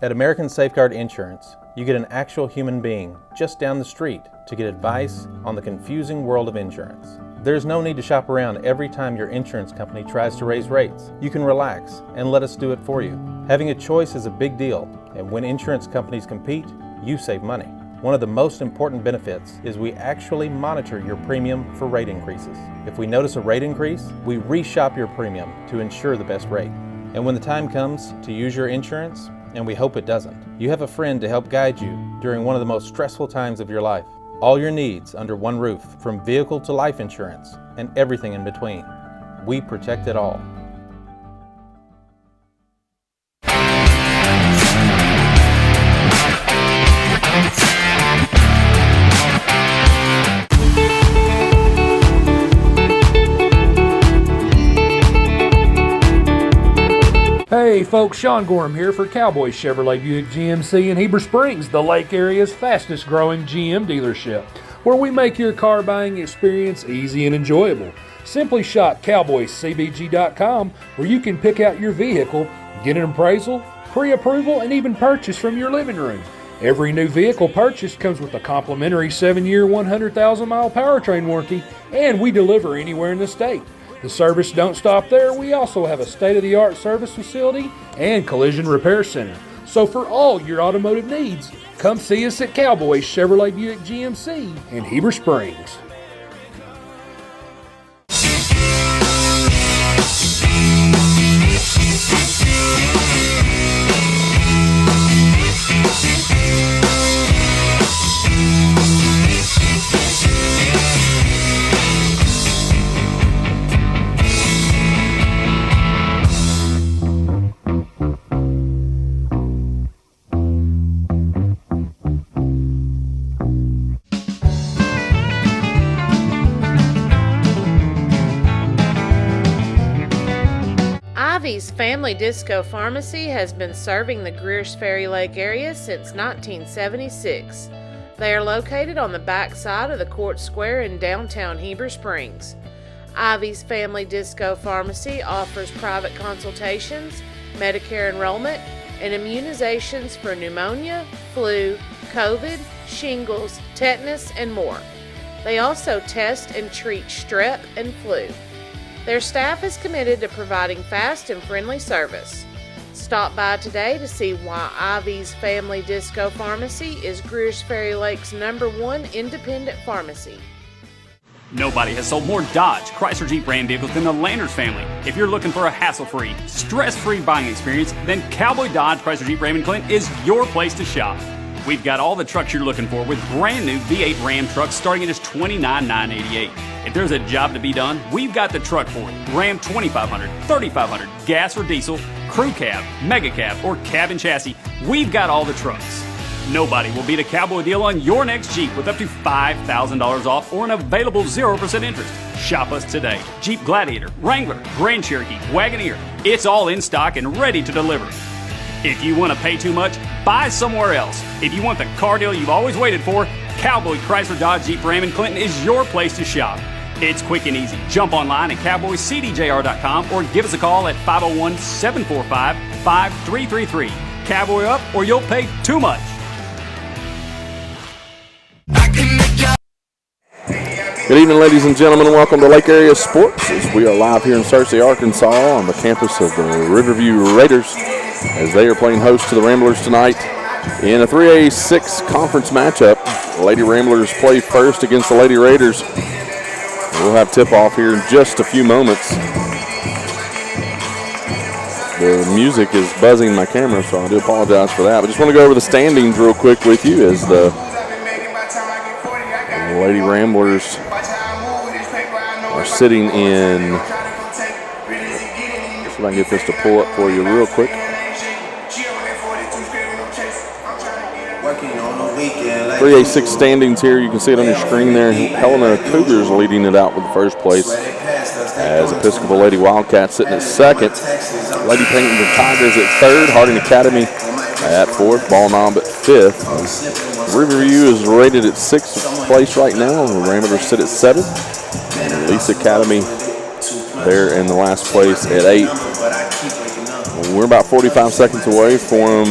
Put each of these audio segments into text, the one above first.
At American Safeguard Insurance, you get an actual human being just down the street to get advice on the confusing world of insurance. There's no need to shop around every time your insurance company tries to raise rates. You can relax and let us do it for you. Having a choice is a big deal, and when insurance companies compete, you save money. One of the most important benefits is we actually monitor your premium for rate increases. If we notice a rate increase, we reshop your premium to ensure the best rate. And when the time comes to use your insurance, and we hope it doesn't, you have a friend to help guide you during one of the most stressful times of your life. All your needs under one roof, from vehicle to life insurance, and everything in between. We protect it all. Hey folks, Sean Gorham here for Cowboy Chevrolet Buick GMC in Heber Springs, the Lake Area's fastest growing GM dealership, where we make your car buying experience easy and enjoyable. Simply shop cowboycbg.com, where you can pick out your vehicle, get an appraisal, pre-approval, and even purchase from your living room. Every new vehicle purchased comes with a complimentary 7-year, 100,000-mile powertrain warranty, and we deliver anywhere in the state. The service don't stop there. We also have a state-of-the-art service facility and collision repair center. So for all your automotive needs, come see us at Cowboy Chevrolet Buick GMC in Heber Springs. Ivy's Family Disco Pharmacy has been serving the Greers Ferry Lake area since 1976. They are located on the back side of the Court Square in downtown Heber Springs. Ivy's Family Disco Pharmacy offers private consultations, Medicare enrollment, and immunizations for pneumonia, flu, COVID, shingles, tetanus, and more. They also test and treat strep and flu. Their staff is committed to providing fast and friendly service. Stop by today to see why Ivy's Family Disco Pharmacy is Greers Ferry Lake's #1 independent pharmacy. Nobody has sold more Dodge, Chrysler Jeep Ram vehicles than the Landers family. If you're looking for a hassle-free, stress-free buying experience, then Cowboy Dodge, Chrysler Jeep Ram in Clinton is your place to shop. We've got all the trucks you're looking for with brand new V8 Ram trucks starting at just $29,988. If there's a job to be done, we've got the truck for it. Ram 2500, 3500, gas or diesel, crew cab, mega cab, or cabin chassis, we've got all the trucks. Nobody will beat a Cowboy deal on your next Jeep with up to $5,000 off or an available 0% interest. Shop us today. Jeep Gladiator, Wrangler, Grand Cherokee, Wagoneer, it's all in stock and ready to deliver. If you want to pay too much, buy somewhere else. If you want the car deal you've always waited for, Cowboy Chrysler Dodge Jeep Ram in Clinton is your place to shop. It's quick and easy. Jump online at cowboycdjr.com or give us a call at 501-745-5333. Cowboy up or you'll pay too much. Good evening, ladies and gentlemen, and welcome to Lake Area Sports as we are live here in Searcy, Arkansas on the campus of the Riverview Raiders as they are playing host to the Ramblers tonight in a 3A6 conference matchup. The Lady Ramblers play first against the Lady Raiders. We'll have tip-off here in just a few moments. The music is buzzing my camera, so I do apologize for that. But just want to go over the standings real quick with you as the Lady Ramblers are sitting in, see if I can get this to pull up for you real quick. 3A6 standings here. You can see it on your screen there. Helena Cougars leading it out with the first place, as Episcopal Lady Wildcats sitting at second. Lady Painting Tigers at third. Harding Academy at fourth. Ball Knob at fifth. Riverview is rated at sixth place right now. The Ramblers sit at seventh. And Lisa Academy there in the last place at eighth. We're about 45 seconds away from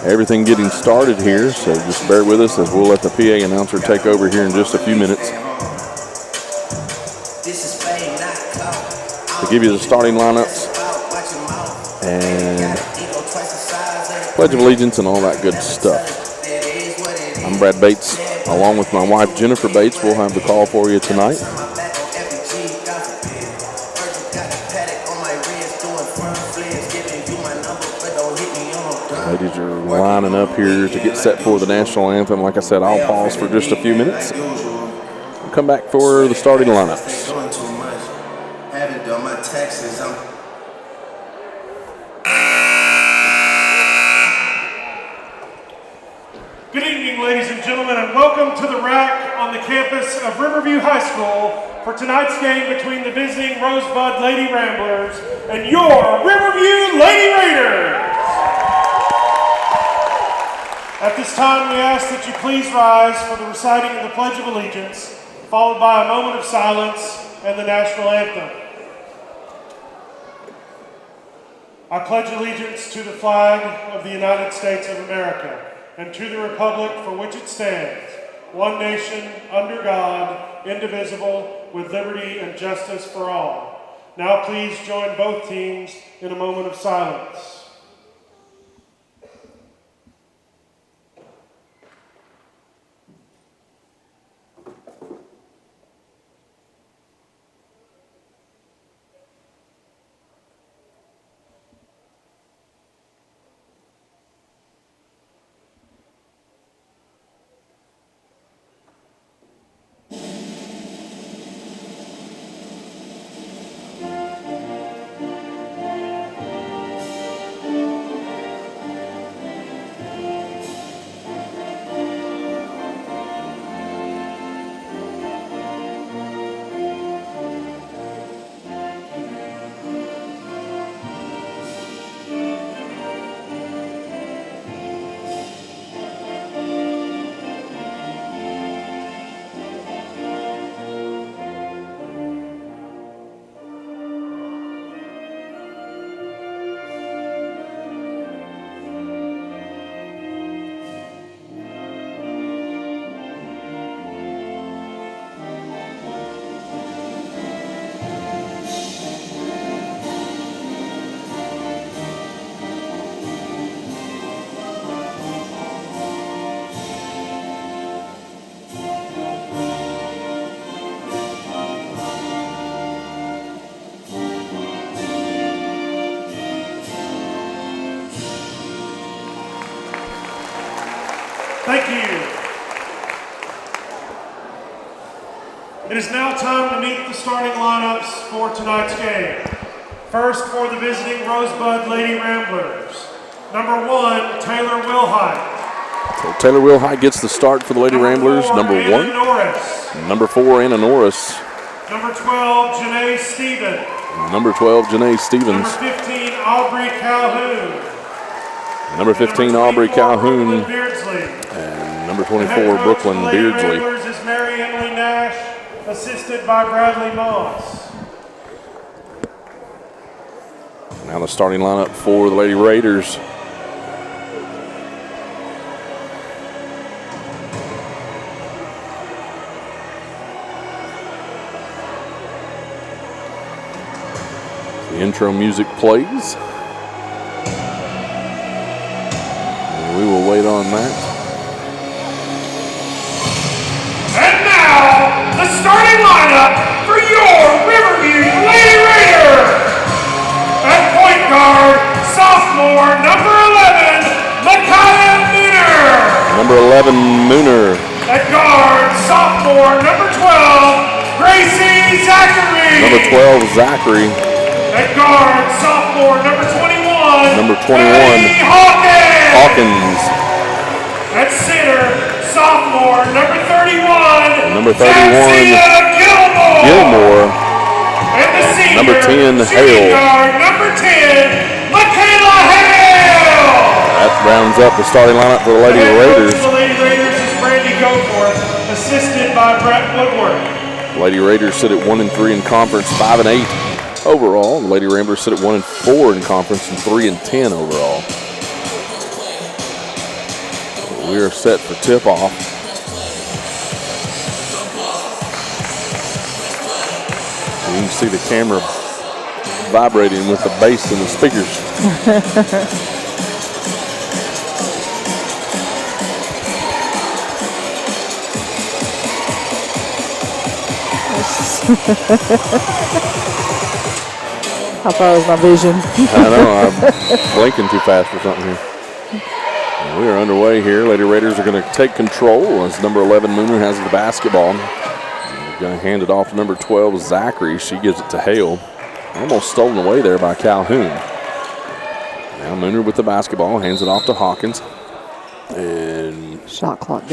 everything getting started here, so just bear with us as we'll let the PA announcer take over here in just a few minutes to give you the starting lineups and Pledge of Allegiance and all that good stuff. I'm Brad Bates, along with my wife Jennifer Bates. We'll have the call for you tonight. Ladies are lining up here to get set for the national anthem. Like I said, I'll pause for just a few minutes. We'll come back for the starting lineups. Haven't done my taxes. Good evening, ladies and gentlemen, and welcome to the rack on the campus of Riverview High School for tonight's game between the visiting Rosebud Lady Ramblers and your Riverview Lady Raiders. At this time, we ask that you please rise for the reciting of the Pledge of Allegiance, followed by a moment of silence and the national anthem. I pledge allegiance to the flag of the United States of America and to the republic for which it stands, one nation, under God, indivisible, with liberty and justice for all. Now please join both teams in a moment of silence. Thank you. It is now time to meet the starting lineups for tonight's game. First, for the visiting Rosebud Lady Ramblers. Number 1, Taylor Wilhite. So Taylor Wilhite gets the start for the Lady Ramblers. Number 1. Norris. Number 4, Anna Norris. Number 12, Janae Stevens. Number 12, Janae Stevens. Number 15, Aubrey Calhoun. Number 15, Aubrey Calhoun. And number 24, Brooklyn Beardsley. Is Mary Emily Nash, assisted by Bradley Moss. Now the starting lineup for the Lady Raiders. The intro music plays. We will wait on that. And now, the starting lineup for your Riverview Lady Raiders. At point guard, sophomore, number 11, Micaiah Mooner. Number 11, Mooner. At guard, sophomore, number 12, Gracie Zachary. Number 12, Zachary. At guard, sophomore, number 21, Number 21, Eddie Hawkins. At center, sophomore, number 31, Number 31, Gilmore. And the senior, number 10, shooting Hale. guard, number 10, Michaela Hale. That rounds up the starting lineup for the Lady Raiders. The Lady Raiders is Brandy Goforth, assisted by Brett Woodward. Lady Raiders sit at 1-3 in conference, 5-8. overall. The Lady Ramblers sit at 1-4 in conference and 3-10 overall. We are set for tip-off. You can see the camera vibrating with the bass and the speakers. How far is my vision? I know, I'm blinking too fast or something here. And we are underway here. Lady Raiders are going to take control as number 11 Mooner has the basketball. They're going to hand it off to number 12 Zachary. She gives it to Hale. Almost stolen away there by Calhoun. Now Mooner with the basketball, hands it off to Hawkins. And shot clock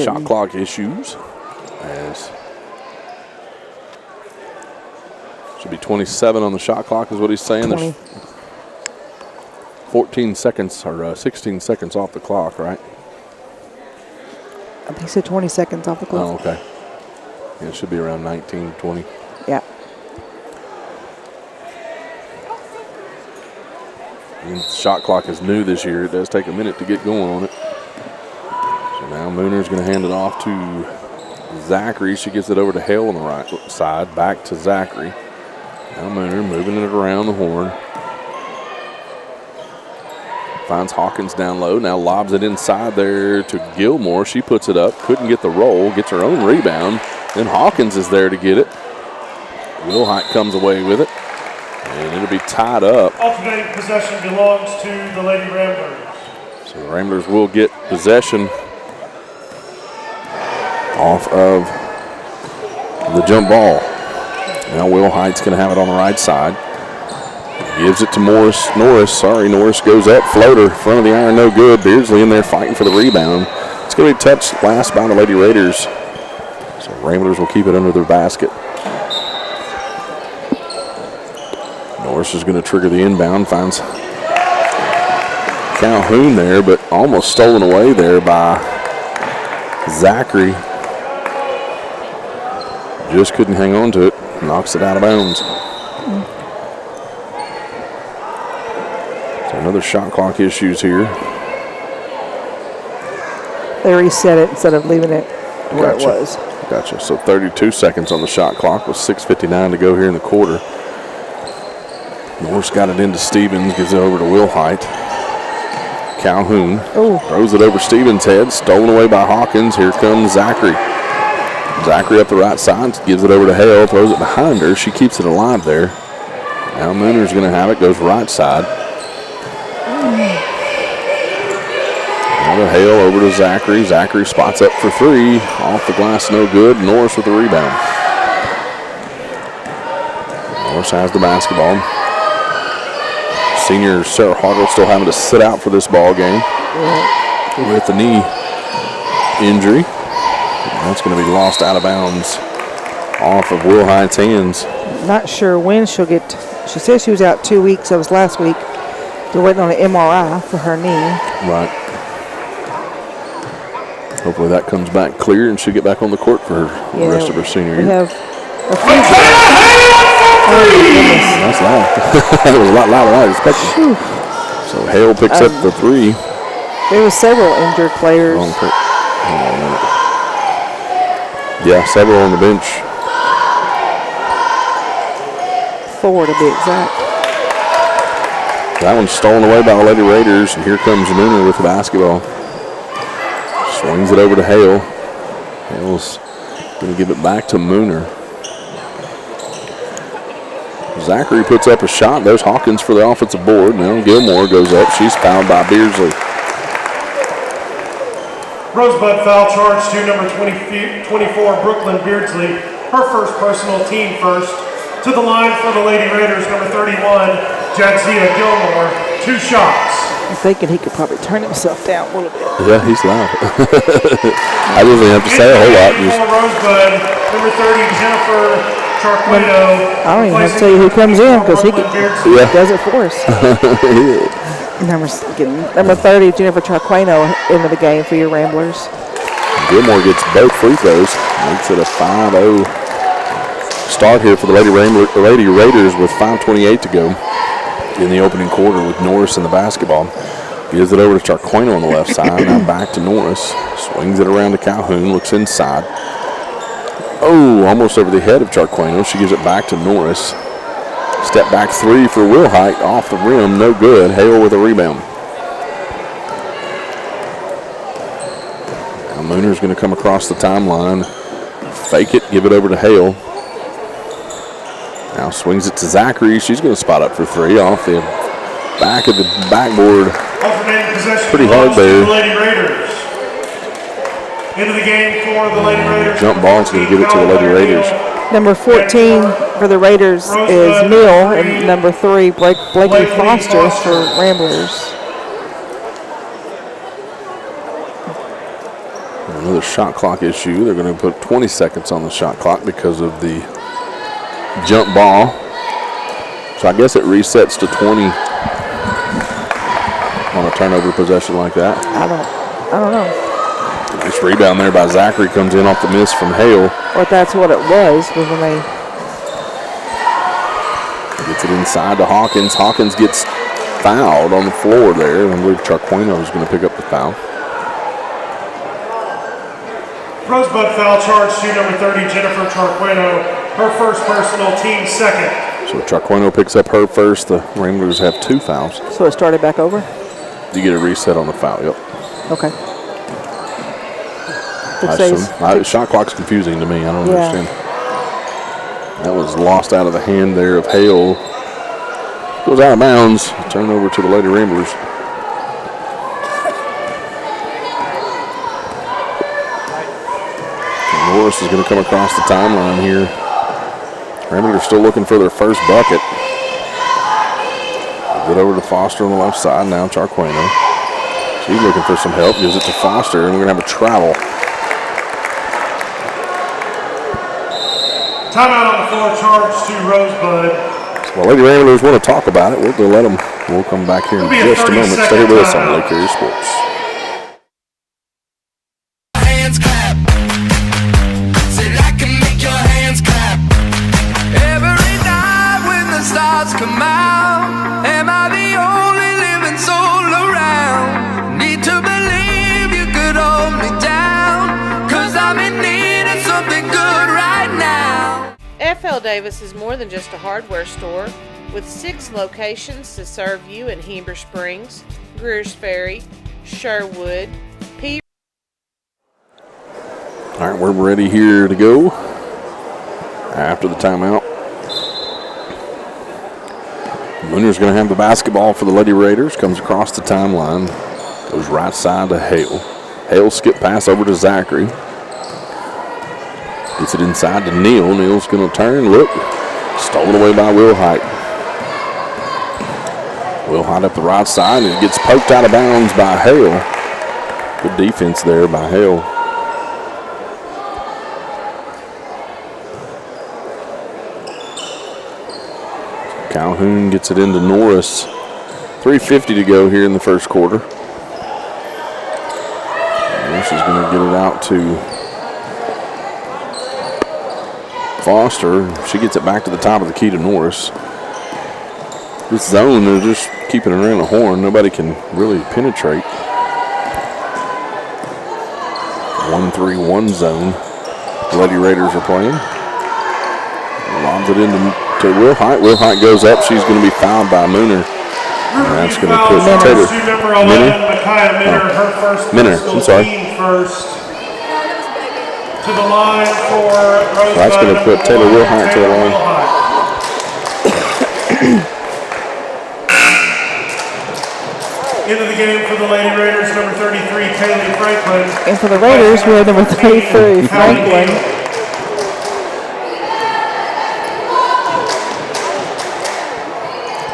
issues. As should be 27 on the shot clock is what he's saying. 20. There's 14 seconds or 16 seconds off the clock, right? I think he said 20 seconds off the clock. Oh, okay. Yeah, it should be around 19, 20. Yeah. And the shot clock is new this year. It does take a minute to get going on it. So now Mooner's going to hand it off to Zachary. She gets it over to Hale on the right side. Back to Zachary. Now Mooner moving it around the horn. Finds Hawkins down low. Now lobs it inside there to Gilmore. She puts it up. Couldn't get the roll. Gets her own rebound. Then Hawkins is there to get it. Wilhite comes away with it. And it'll be tied up. Alternating possession belongs to the Lady Ramblers. So the Ramblers will get possession off of the jump ball. Now Wilhite's going to have it on the right side. Gives it to Norris. Norris goes up. Floater, front of the iron, no good. Beardsley in there fighting for the rebound. It's going to be touched last by the Lady Raiders. So Ramblers will keep it under their basket. Norris is going to trigger the inbound. Finds Calhoun there, but almost stolen away there by Zachary. Just couldn't hang on to it. Knocks it out of bounds. So another shot clock issues here. They reset it instead of leaving it where it was. Gotcha. So 32 seconds on the shot clock with 6:59 to go here in the quarter. Norris got it into Stevens, gives it over to Wilhite. Calhoun throws it over Stevens' head, stolen away by Hawkins. Here comes Zachary. Zachary up the right side, gives it over to Hale, throws it behind her. She keeps it alive there. Now Mooner's going to have it, goes right side. Now to Hale, over to Zachary. Zachary spots up for three. Off the glass, no good. Norris with the rebound. Norris has the basketball. Senior Sarah Hartle still having to sit out for this ball game with the knee injury. That's going to be lost out of bounds off of Wilhite's hands. Not sure when she'll get. She said she was out 2 weeks. That was last week. They're waiting on an MRI for her knee. Right. Hopefully that comes back clear and she'll get back on the court for the rest of her senior year. We have a That's loud. That was a lot louder than I expected. So Hale picks up the three. There were several injured players. Hold on a minute. Yeah, several on the bench. 4 to be exact. That one's stolen away by the Lady Raiders, and here comes Mooner with the basketball. Swings it over to Hale. Hale's going to give it back to Mooner. Zachary puts up a shot. There's Hawkins for the offensive board. Now Gilmore goes up. She's fouled by Beardsley. Rosebud foul charge to number 24, Brooklyn Beardsley. Her first personal, team first. To the line for the Lady Raiders, number 31, Jadzia Gilmore. 2 shots. I'm thinking he could probably turn himself down a little bit. Yeah, he's loud. I didn't have to say a whole lot. Just Rosebud, number 30, Jennifer Charquito. I don't even have to tell you who comes in because he does it for us. Number 30, Jennifer Charquino into the game for your Ramblers. Gilmore gets both free throws. Makes it a 5-0 start here for the Lady Raiders with 5:28 to go in the opening quarter with Norris in the basketball. Gives it over to Charqueno on the left side. Now back to Norris. Swings it around to Calhoun. Looks inside. Oh, almost over the head of Charqueno. She gives it back to Norris. Step back three for Wilhite. Off the rim. No good. Hale with a rebound. Now Mooner's going to come across the timeline. Fake it. Give it over to Hale. Now swings it to Zachary. She's going to spot up for three off the back of the backboard. Pretty hard there. Lady Raiders. Into the game for the Lady Raiders. Jump ball's going to give it to the Lady Raiders. Number 14 for the Raiders is Neal, and number 3, Blakely Foster for Ramblers. Another shot clock issue. They're going to put 20 seconds on the shot clock because of the jump ball. So I guess it resets to 20 on a turnover possession like that. I don't know. Nice rebound there by Zachary. Comes in off the miss from Hale. Or if that's what it was when they... Gets it inside to Hawkins. Hawkins gets fouled on the floor there. I believe Charqueno is going to pick up the foul. Rosebud foul charge to number 30, Jennifer Charqueno. Her first personal, team second. So Charqueno picks up her first. The Ramblers have 2 fouls. So it started back over? You get a reset on the foul, yep. Okay. Shot clock's confusing to me. I don't understand. That was lost out of the hand there of Hale. Goes out of bounds. Turn over to the Lady Ramblers. Norris is going to come across the timeline here. Ramblers still looking for their first bucket. Get over to Foster on the left side. Now Charqueno. She's looking for some help. Gives it to Foster, and we're going to have a travel. Timeout on the floor, charge to Rosebud. Well, Lady Ramblers want to talk about it. We'll let them. We'll come back here in just a moment. Stay with us on Lake Area Sports. Hands clap. Said I can make your hands clap. Every night when the stars come out, am I the only living soul around? Need to believe you could hold me down, 'cause I'm in need of something good right now. FL Davis is more than just a hardware store, with 6 locations to serve you in Heber Springs, Greers Ferry, Sherwood, All right, we're ready here to go after the timeout. Mooner's going to have the basketball for the Lady Raiders. Comes across the timeline. Goes right side to Hale. Hale skip pass over to Zachary. Gets it inside to Neal. Neal's going to turn. Look. Stolen away by Wilhite. Wilhite up the right side, and it gets poked out of bounds by Hale. Good defense there by Hale. Calhoun gets it into Norris. 3:50 to go here in the first quarter. Norris is going to get it out to Foster. She gets it back to the top of the key to Norris. This zone, they're just keeping it around the horn. Nobody can really penetrate. 1-3-1 zone. The Lady Raiders are playing. Lobs it into Wilhite. Wilhite goes up. She's going to be fouled by Mooner. And that's going to put Taylor. Minner. I'm sorry. First to the line for Rosebud. That's going to put Taylor Wilhite to the line. Into the game for the Lady Raiders, number 33, Taylor Franklin. And for the Raiders, we have number 33, Franklin.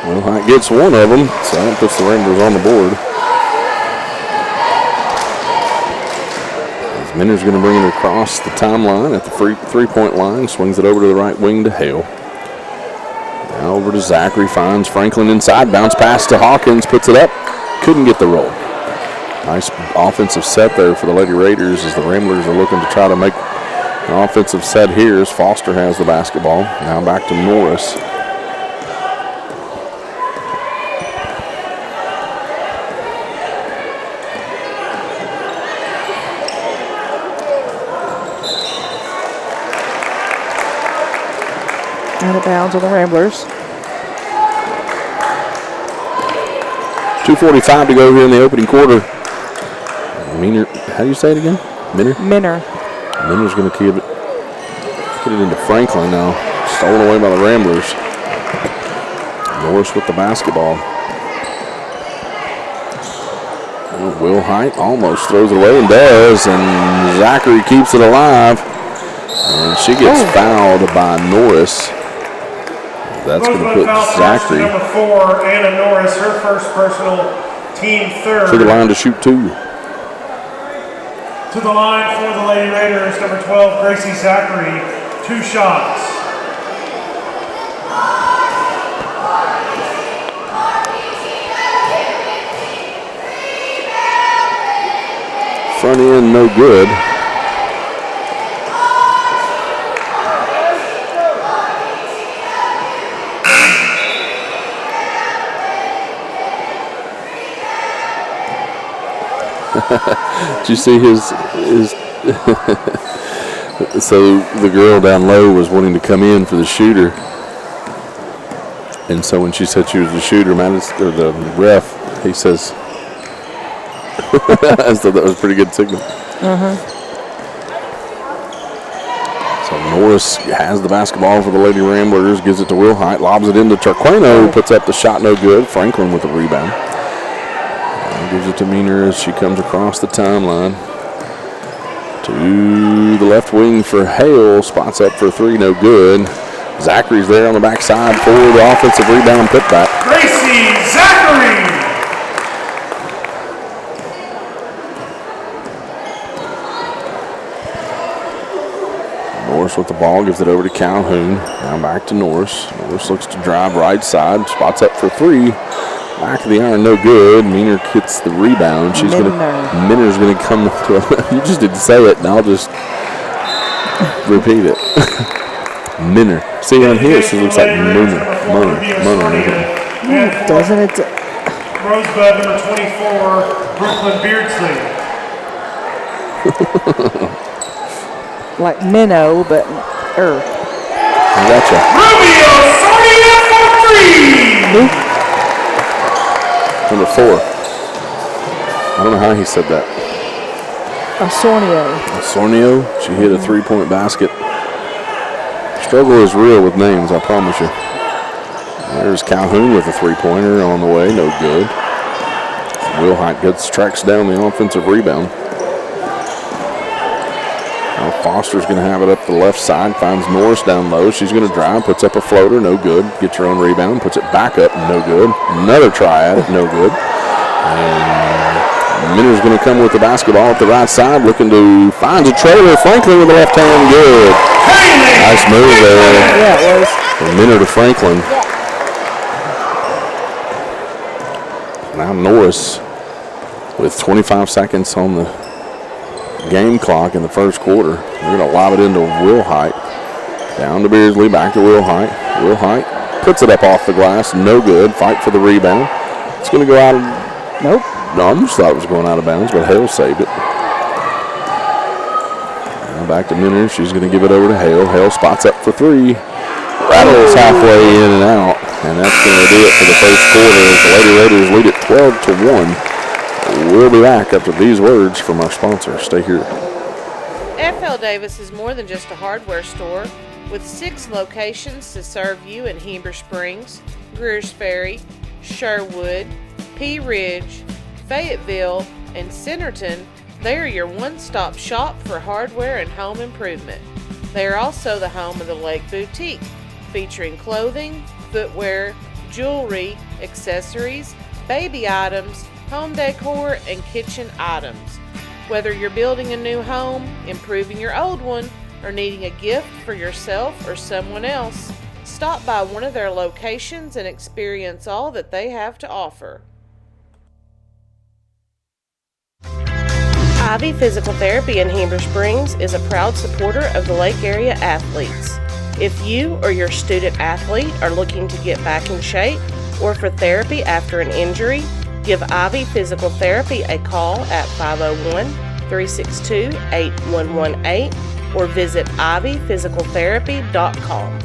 Wilhite gets one of them, so that puts the Ramblers on the board. Minner's going to bring it across the timeline at the three-point line. Swings it over to the right wing to Hale. Now over to Zachary. Finds Franklin inside. Bounce pass to Hawkins. Puts it up. Couldn't get the roll. Nice offensive set there for the Lady Raiders as the Ramblers are looking to try to make An offensive set here as Foster has the basketball. Now back to Norris. Out of bounds on the Ramblers. 2:45 to go here in the opening quarter. Miner, how do you say it again? Minner. Minner's going to get it into Franklin now. Stolen away by the Ramblers. Norris with the basketball. Will Height almost throws it away and does, and Zachary keeps it alive. And she gets fouled by Norris. That's going to put Zachary number 4, Anna Norris, her first personal, team third. to the line to shoot 2. To the line for the Lady Raiders, number 12, Gracie Zachary, 2 shots. Front end, no good. Did you see his so the girl down low was wanting to come in for the shooter, and so when she said she was the shooter, or the ref, he says, I thought that was a pretty good signal. So Norris has the basketball for the Lady Ramblers, gives it to Will Height, lobs it into Tarquino, puts up the shot, no good. Franklin with the rebound. Gives it to Miner as she comes across the timeline. To the left wing for Hale. Spots up for 3, no good. Zachary's there on the backside for the offensive rebound putback. Gracie Zachary! Norris with the ball, gives it over to Calhoun. Now back to Norris. Norris looks to drive right side. Spots up for 3. Back of the iron, no good. Miner gets the rebound. Minner's gonna come to you just didn't say it, and I'll just repeat it. Minner. See on here, she looks like Minner. Doesn't it? Rosebud, number 24, Brooklyn Beardsley. Like minnow, but I gotcha. Rubio Sonia for 3! Number 4. I don't know how he said that. Osornio. She hit a 3-point basket. Struggle is real with names, I promise you. There's Calhoun with a 3-pointer on the way, no good. Will Height tracks down the offensive rebound. Now Foster's going to have it up the left side, finds Norris down low. She's going to drive, puts up a floater, no good. Gets her own rebound, puts it back up, no good. Another try at it, no good. And Minner's going to come with the basketball at the right side, looking to find a trailer. Franklin with the left hand, good. Nice move there. Yeah, it was. From Minner to Franklin. Now Norris with 25 seconds on the game clock in the first quarter. They're going to lob it into Will Height. Down to Beardsley, back to Will Height. Will Height puts it up off the glass, no good. Fight for the rebound. It's going to go out of... Nope. No, I almost thought it was going out of bounds, but Hale saved it. Now back to Minner. She's going to give it over to Hale. Hale spots up for 3. Rattles halfway in and out. And that's going to do it for the first quarter as the Lady Raiders lead it 12-1. We'll be back after these words from our sponsor. Stay here. FL Davis is more than just a hardware store. With 6 locations to serve you in Heber Springs, Greers Ferry, Sherwood, Pea Ridge, Fayetteville, and Centerton, they are your one-stop shop for hardware and home improvement. They are also the home of the Lake Boutique, featuring clothing, footwear, jewelry, accessories, baby items, home decor, and kitchen items. Whether you're building a new home, improving your old one, or needing a gift for yourself or someone else, stop by one of their locations and experience all that they have to offer. Ivy Physical Therapy in Heber Springs is a proud supporter of the Lake Area athletes. If you or your student athlete are looking to get back in shape or for therapy after an injury, give Ivy Physical Therapy a call at 501-362-8118 or visit ivyphysicaltherapy.com.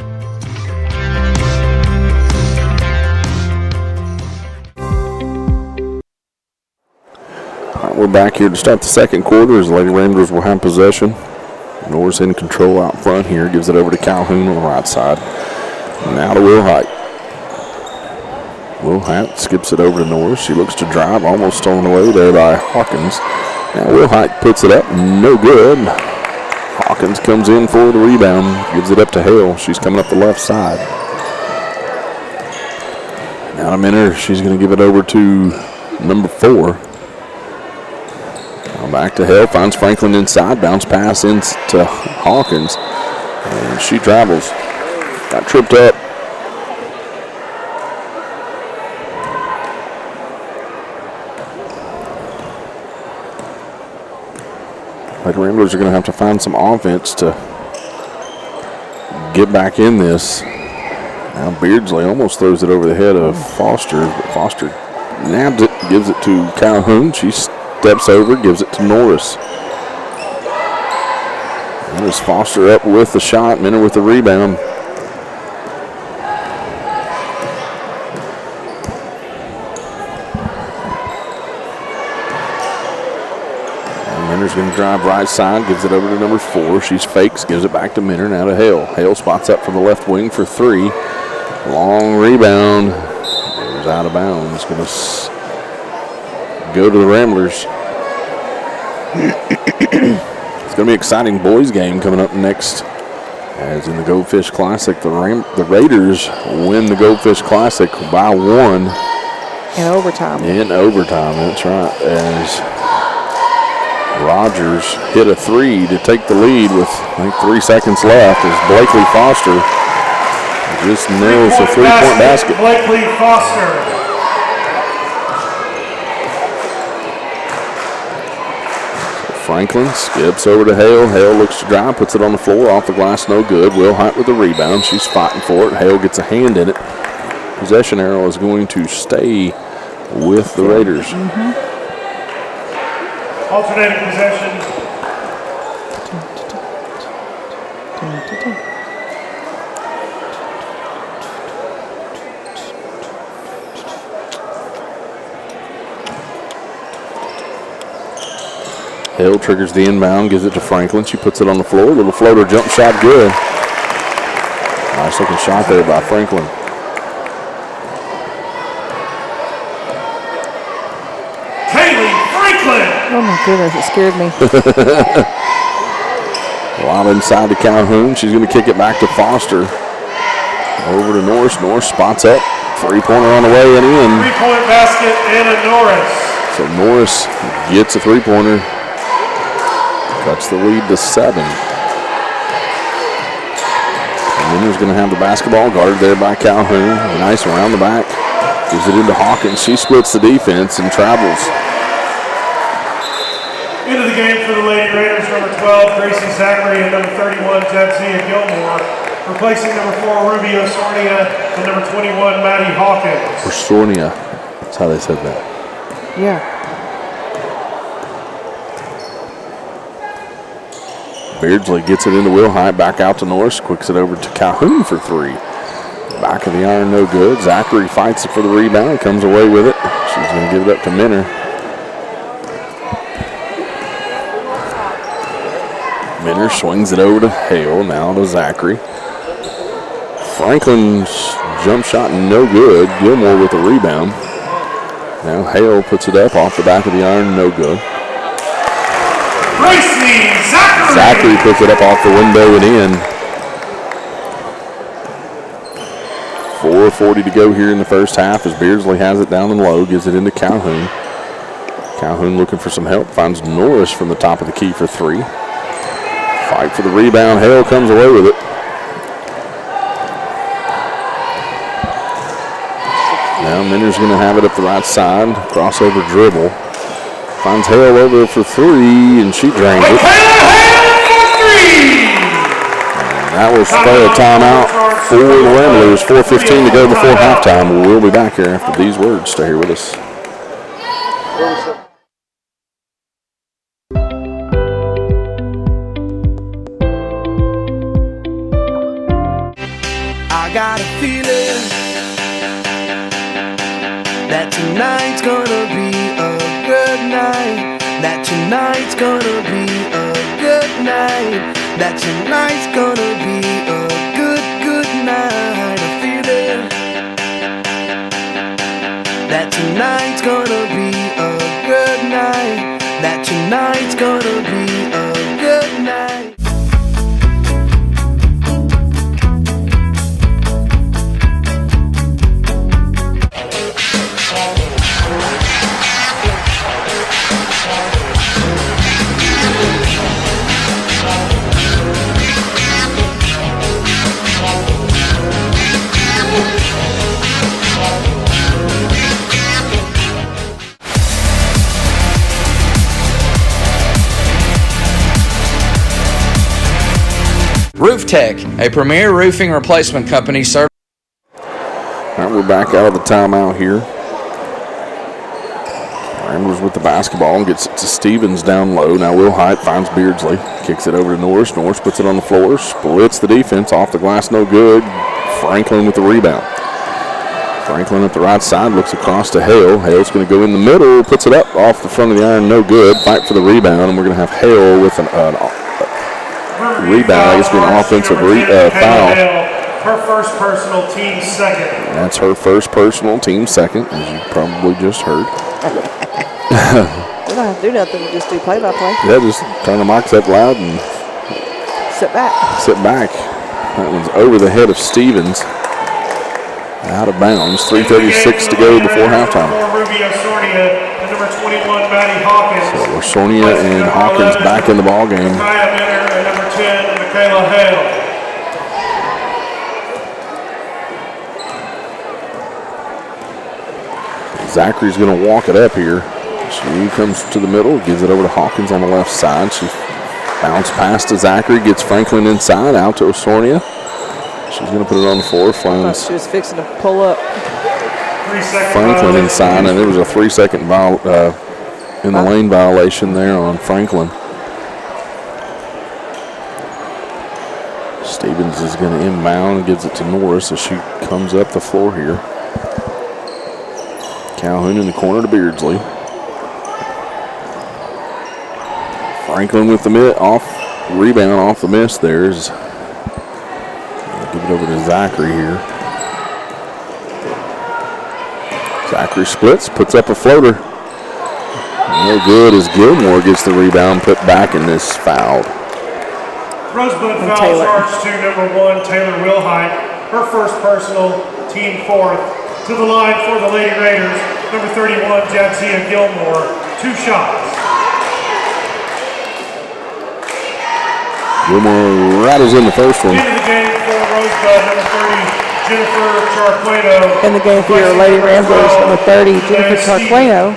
We're back here to start the second quarter as the Lady Ramblers will have possession. Norris in control out front here. Gives it over to Calhoun on the right side. Now to Will Height. Will Height skips it over to Norris. She looks to drive, almost stolen away there by Hawkins. Now Will Height puts it up, no good. Hawkins comes in for the rebound, gives it up to Hale. She's coming up the left side. Now to Minner. She's going to give it over to number 4. Back to Hale, finds Franklin inside, bounce pass into Hawkins, and she travels. Got tripped up. Lady Ramblers are going to have to find some offense to get back in this. Now Beardsley almost throws it over the head of Foster, but Foster nabs it, gives it to Calhoun. She steps over, gives it to Norris. There's Foster up with the shot, Minner with the rebound. And Minner's going to drive right side, gives it over to number 4. She's fakes, gives it back to Minner, now to Hale. Hale spots up from the left wing for 3. Long rebound, goes out of bounds. Going to go to the Ramblers. It's going to be an exciting boys game coming up next. As in the Goldfish Classic, the Raiders win the Goldfish Classic by 1. In overtime. In overtime, that's right. As Rogers hit a 3 to take the lead with, I think, 3 seconds left as Blakely Foster just nails the three-point basket. Blakely Foster. Franklin skips over to Hale. Hale looks to drive, puts it on the floor, off the glass, no good. Will Height with the rebound. She's fighting for it. Hale gets a hand in it. Possession arrow is going to stay with the Raiders. Alternating possession. Hale triggers the inbound, gives it to Franklin. She puts it on the floor. Little floater jump shot, good. Nice looking shot there by Franklin. Kaylee Franklin. Oh my goodness, it scared me. Lob inside to Calhoun. She's going to kick it back to Foster. Over to Norris. Norris spots up. 3-pointer on the way and in. 3-point basket, Anna Norris. So Norris gets a 3-pointer. Cuts the lead to 7. And Minner's going to have the basketball guarded there by Calhoun. Nice around the back. Gives it into Hawkins. She splits the defense and travels. Into the game for the Lady Raiders, number 12, Gracie Zachary, and number 31, Jadzia Gilmore. Replacing number 4, Ruby Osornia, and number 21, Maddie Hawkins. Osornia. That's how they said that. Yeah. Beardsley gets it into Will Height, back out to Norris, quicks it over to Calhoun for 3. Back of the iron, no good. Zachary fights it for the rebound, comes away with it. She's going to give it up to Minner. Minner swings it over to Hale, now to Zachary. Franklin's jump shot, no good. Gilmore with the rebound. Now Hale puts it up off the back of the iron, no good. Gracie Zachary. Zachary puts it up off the window and in. 4:40 to go here in the first half as Beardsley has it down and low, gives it into Calhoun. Calhoun looking for some help, finds Norris from the top of the key for 3. Fight for the rebound, Hale comes away with it. Now Minner's going to have it up the right side, crossover dribble. Finds Hale over for three, and she drains it. And that will spell a timeout for the Ramblers. 4:15 to go before halftime. We'll be back here after these words. Stay here with us. I got a feeling that tonight's gonna be a good night. That tonight's gonna be a good night. That tonight's gonna be a good night. A feeling that tonight's gonna be a good night. That tonight's gonna be a good night. Roof Tech, a premier roofing replacement company serving. All right, we're back out of the timeout here. Ramblers with the basketball and gets it to Stevens down low. Now Will Height finds Beardsley, kicks it over to Norris. Norris puts it on the floor, splits the defense, off the glass, no good. Franklin with the rebound. Franklin at the right side looks across to Hale. Hale's going to go in the middle, puts it up off the front of the iron, no good. Fight for the rebound, and we're going to have Hale with an rebound. I guess an offensive foul. Her first personal, team second. That's her first personal, team second, as you probably just heard. We don't have to do nothing. We just do play-by-play. Yeah, just turn the mics up loud and sit back. Sit back. That one's over the head of Stevens. Out of bounds. 3:36 to go before halftime. Number 21, Maddie Hawkins. So Sonia and Hawkins back in the ball game. And number 10, Michaela Hale. Zachary's going to walk it up here. She comes to the middle, gives it over to Hawkins on the left side. She bounces past to Zachary, gets Franklin inside, out to Osornia. She's going to put it on the floor. Finds she was fixing to pull up. Franklin inside, and there was a 3-second in the lane violation there on Franklin. Stevens is going to inbound and gives it to Norris as she comes up the floor here. Calhoun in the corner to Beardsley. Franklin with the rebound off the miss there. Give it over to Zachary here. Zachary splits, puts up a floater. No good as Gilmore gets the rebound, put back in this foul. Rosebud foul charge to number 1, Taylor Wilhite. Her first personal, team fourth. To the line for the Lady Raiders, number 31, Jadzia Gilmore. 2 shots. Gilmore rattles in the first one. Into the game for Rosebud, number 30, Jennifer Charqueno. In the game for your Lady Ramblers, number 30, Jennifer Charqueno.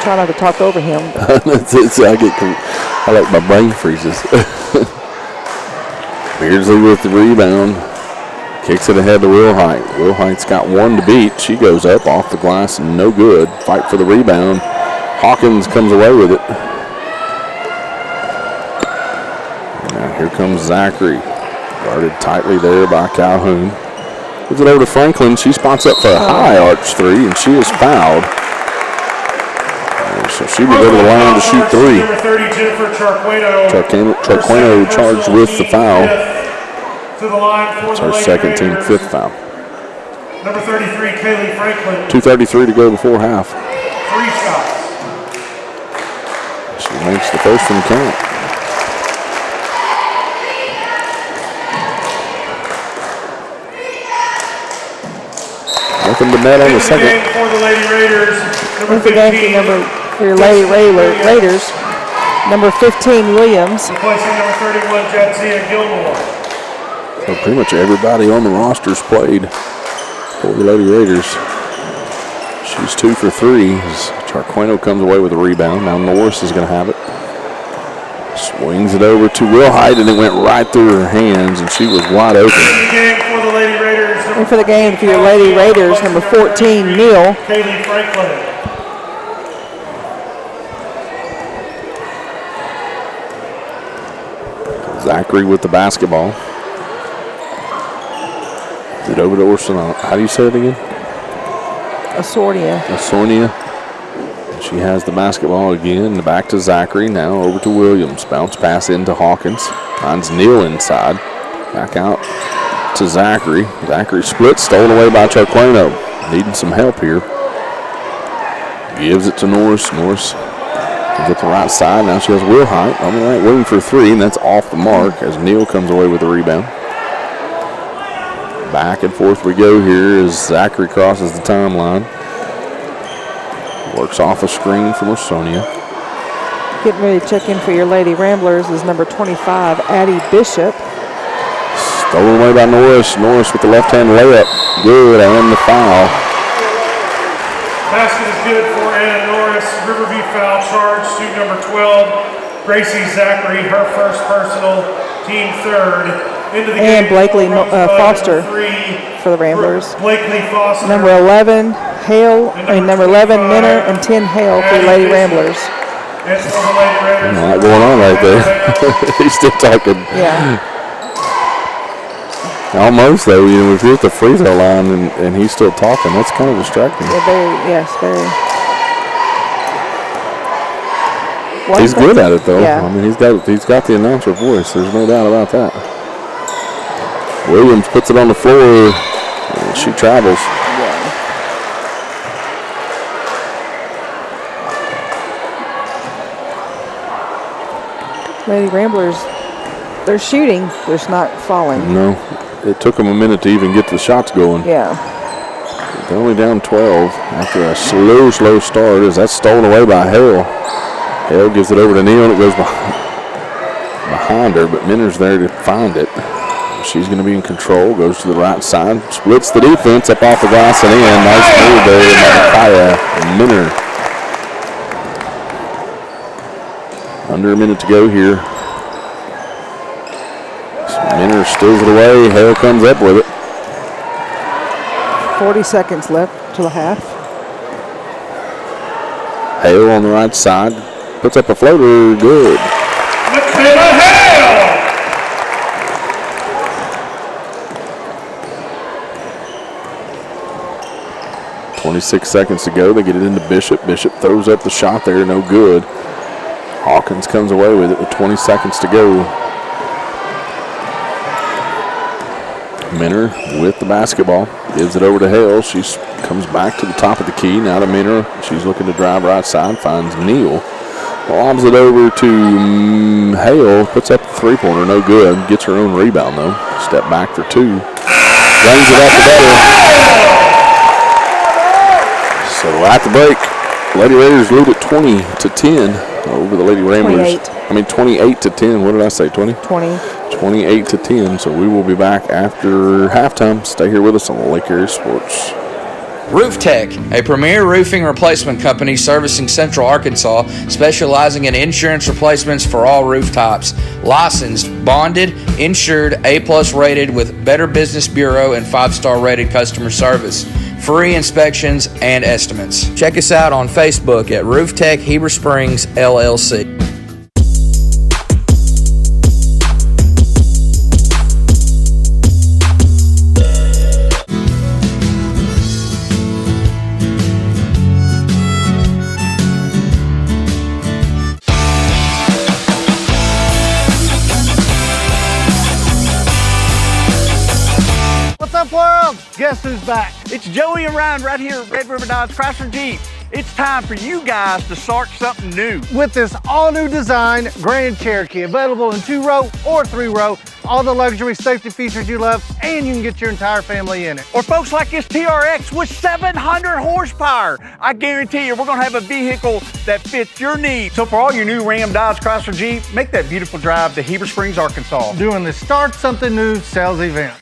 Try not to talk over him. I like my brain freezes. Beardsley with the rebound. Kicks it ahead to Wilhite. Wilhite's got one to beat. She goes up off the glass and no good. Fight for the rebound. Hawkins comes away with it. Now here comes Zachary. Guarded tightly there by Calhoun. Gives it over to Franklin. She spots up for a high arch three, and she is fouled. So she will go to the line to shoot 3. Number 30, Jennifer Charqueno. Charqueno charged with the foul. To the line for it's her second team 5th foul. Number 33, Kaylee Franklin. 2:33 to go before half. 3 shots. She makes the first one count. Nothing but net on the second. Game for the Lady Raiders. Number 15. For your Lady Raiders, number 15, Williams. Replacing number 31, Jadzia Gilmore. So pretty much everybody on the roster's played for the Lady Raiders. She's 2 for 3 as Charqueno comes away with a rebound. Now Norris is going to have it. Swings it over to Wilhite, and it went right through her hands, and she was wide open. And for the game for your Lady Raiders, number 14, Neal. Kaylee Franklin. Zachary with the basketball. Is it over to Orson? How do you say it again? Asornia. She has the basketball again. Back to Zachary. Now over to Williams. Bounce pass into Hawkins. Finds Neal inside. Back out to Zachary. Zachary splits. Stolen away by Charqueno. Needing some help here. Gives it to Norris. Norris comes up the right side. Now she has Wilhite on the right wing for 3, and that's off the mark as Neal comes away with the rebound. Back and forth we go here as Zachary crosses the timeline. Works off a screen from Orsonia. Getting ready to check in for your Lady Ramblers is number 25, Addie Bishop. Stolen away by Norris. Norris with the left-hand layup. Good, and the foul. Basket is good for Anna Norris. Riverview foul charge to number 12, Gracie Zachary, her first personal, team third. Into the And game Blakely Foster 3, for the Ramblers. Blakely Foster. Number 11, number 11, Minner, and 10, Hale for the Lady Ramblers. And for the Lady Raiders. A lot going on right there. He's still talking. Yeah. Almost, though. You know, if you're at the free throw line and he's still talking, that's kind of distracting. Yeah, very. He's good at it, though. Yeah. I mean, he's got the announcer voice. There's no doubt about that. Williams puts it on the floor. And she travels. Lady Ramblers, they're shooting, they're just not falling. No, it took them a minute to even get the shots going. Yeah. They're only down 12 after a slow start as that's stolen away by Hale. Hale gives it over to Neal, and it goes behind her, but Minner's there to find it. She's going to be in control, goes to the right side, splits the defense up off the glass and in. Nice move there by Minner. Under a minute to go here. Minner steals it away. Hale comes up with it. 40 seconds left to the half. Hale on the right side. Puts up a floater. Good. McKenna Hale! 26 seconds to go. They get it into Bishop. Bishop throws up the shot there. No good. Hawkins comes away with it with 20 seconds to go. Minner with the basketball. Gives it over to Hale. She comes back to the top of the key. Now to Minner. She's looking to drive right side. Finds Neal. Lobs it over to Hale. Puts up the three-pointer. No good. Gets her own rebound, though. Step back for 2. Brings it up the better. So at the break, Lady Raiders lead at 20-10 over the Lady Ramblers. 28-10. What did I say, 20? 28-10. So we will be back after halftime. Stay here with us on Lake Area Sports. Roof Tech, a premier roofing replacement company servicing Central Arkansas, specializing in insurance replacements for all roof types. Licensed, bonded, insured, A+ rated with Better Business Bureau and 5-star rated customer service. Free inspections and estimates. Check us out on Facebook at Roof Tech Heber Springs, LLC. What's up, world? Guess who's back? It's Joey and Ryan right here at Red River Dodge Chrysler Jeep. It's time for you guys to start something new. With this all-new design Grand Cherokee, available in 2-row or 3-row, all the luxury safety features you love, and you can get your entire family in it. Or folks like this TRX with 700 horsepower. I guarantee you we're gonna have a vehicle that fits your needs. So for all your new Ram Dodge Chrysler Jeep, make that beautiful drive to Heber Springs, Arkansas. Doing the Start Something New sales event.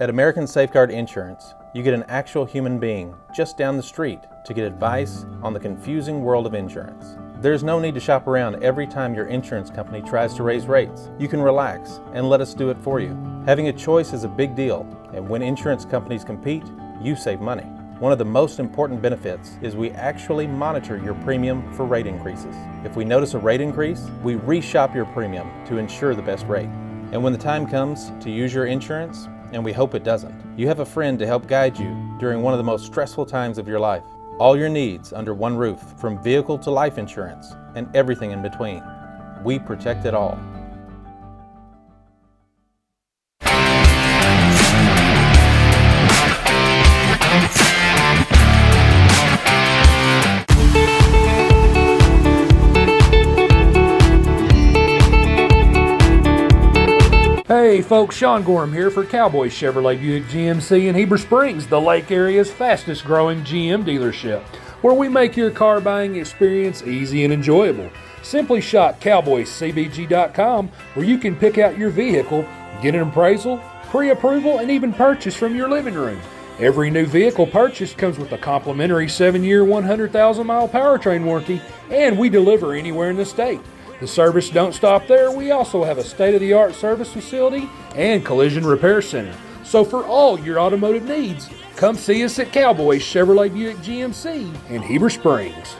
At American Safeguard Insurance, you get an actual human being just down the street to get advice on the confusing world of insurance. There's no need to shop around every time your insurance company tries to raise rates. You can relax and let us do it for you. Having a choice is a big deal, and when insurance companies compete, you save money. One of the most important benefits is we actually monitor your premium for rate increases. If we notice a rate increase, we reshop your premium to ensure the best rate. And when the time comes to use your insurance, and we hope it doesn't, you have a friend to help guide you during one of the most stressful times of your life. All your needs under one roof, from vehicle to life insurance, and everything in between. We protect it all. Hey folks, Sean Gorham here for Cowboy Chevrolet Buick GMC in Heber Springs, the Lake Area's fastest growing GM dealership, where we make your car buying experience easy and enjoyable. Simply shop cowboycbg.com, where you can pick out your vehicle, get an appraisal, pre-approval, and even purchase from your living room. Every new vehicle purchased comes with a complimentary 7-year, 100,000-mile powertrain warranty, and we deliver anywhere in the state. The service don't stop there. We also have a state-of-the-art service facility and collision repair center. So for all your automotive needs, come see us at Cowboy Chevrolet Buick GMC in Heber Springs.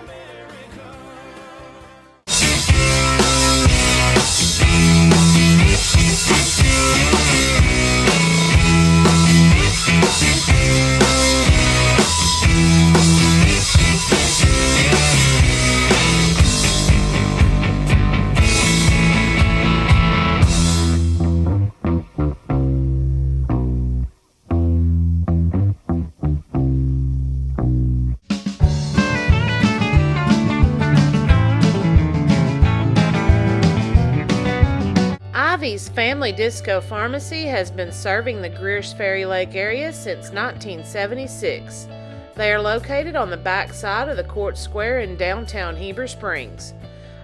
Ivy's Family Disco Pharmacy has been serving the Greers Ferry Lake area since 1976. They are located on the back side of the Court Square in downtown Heber Springs.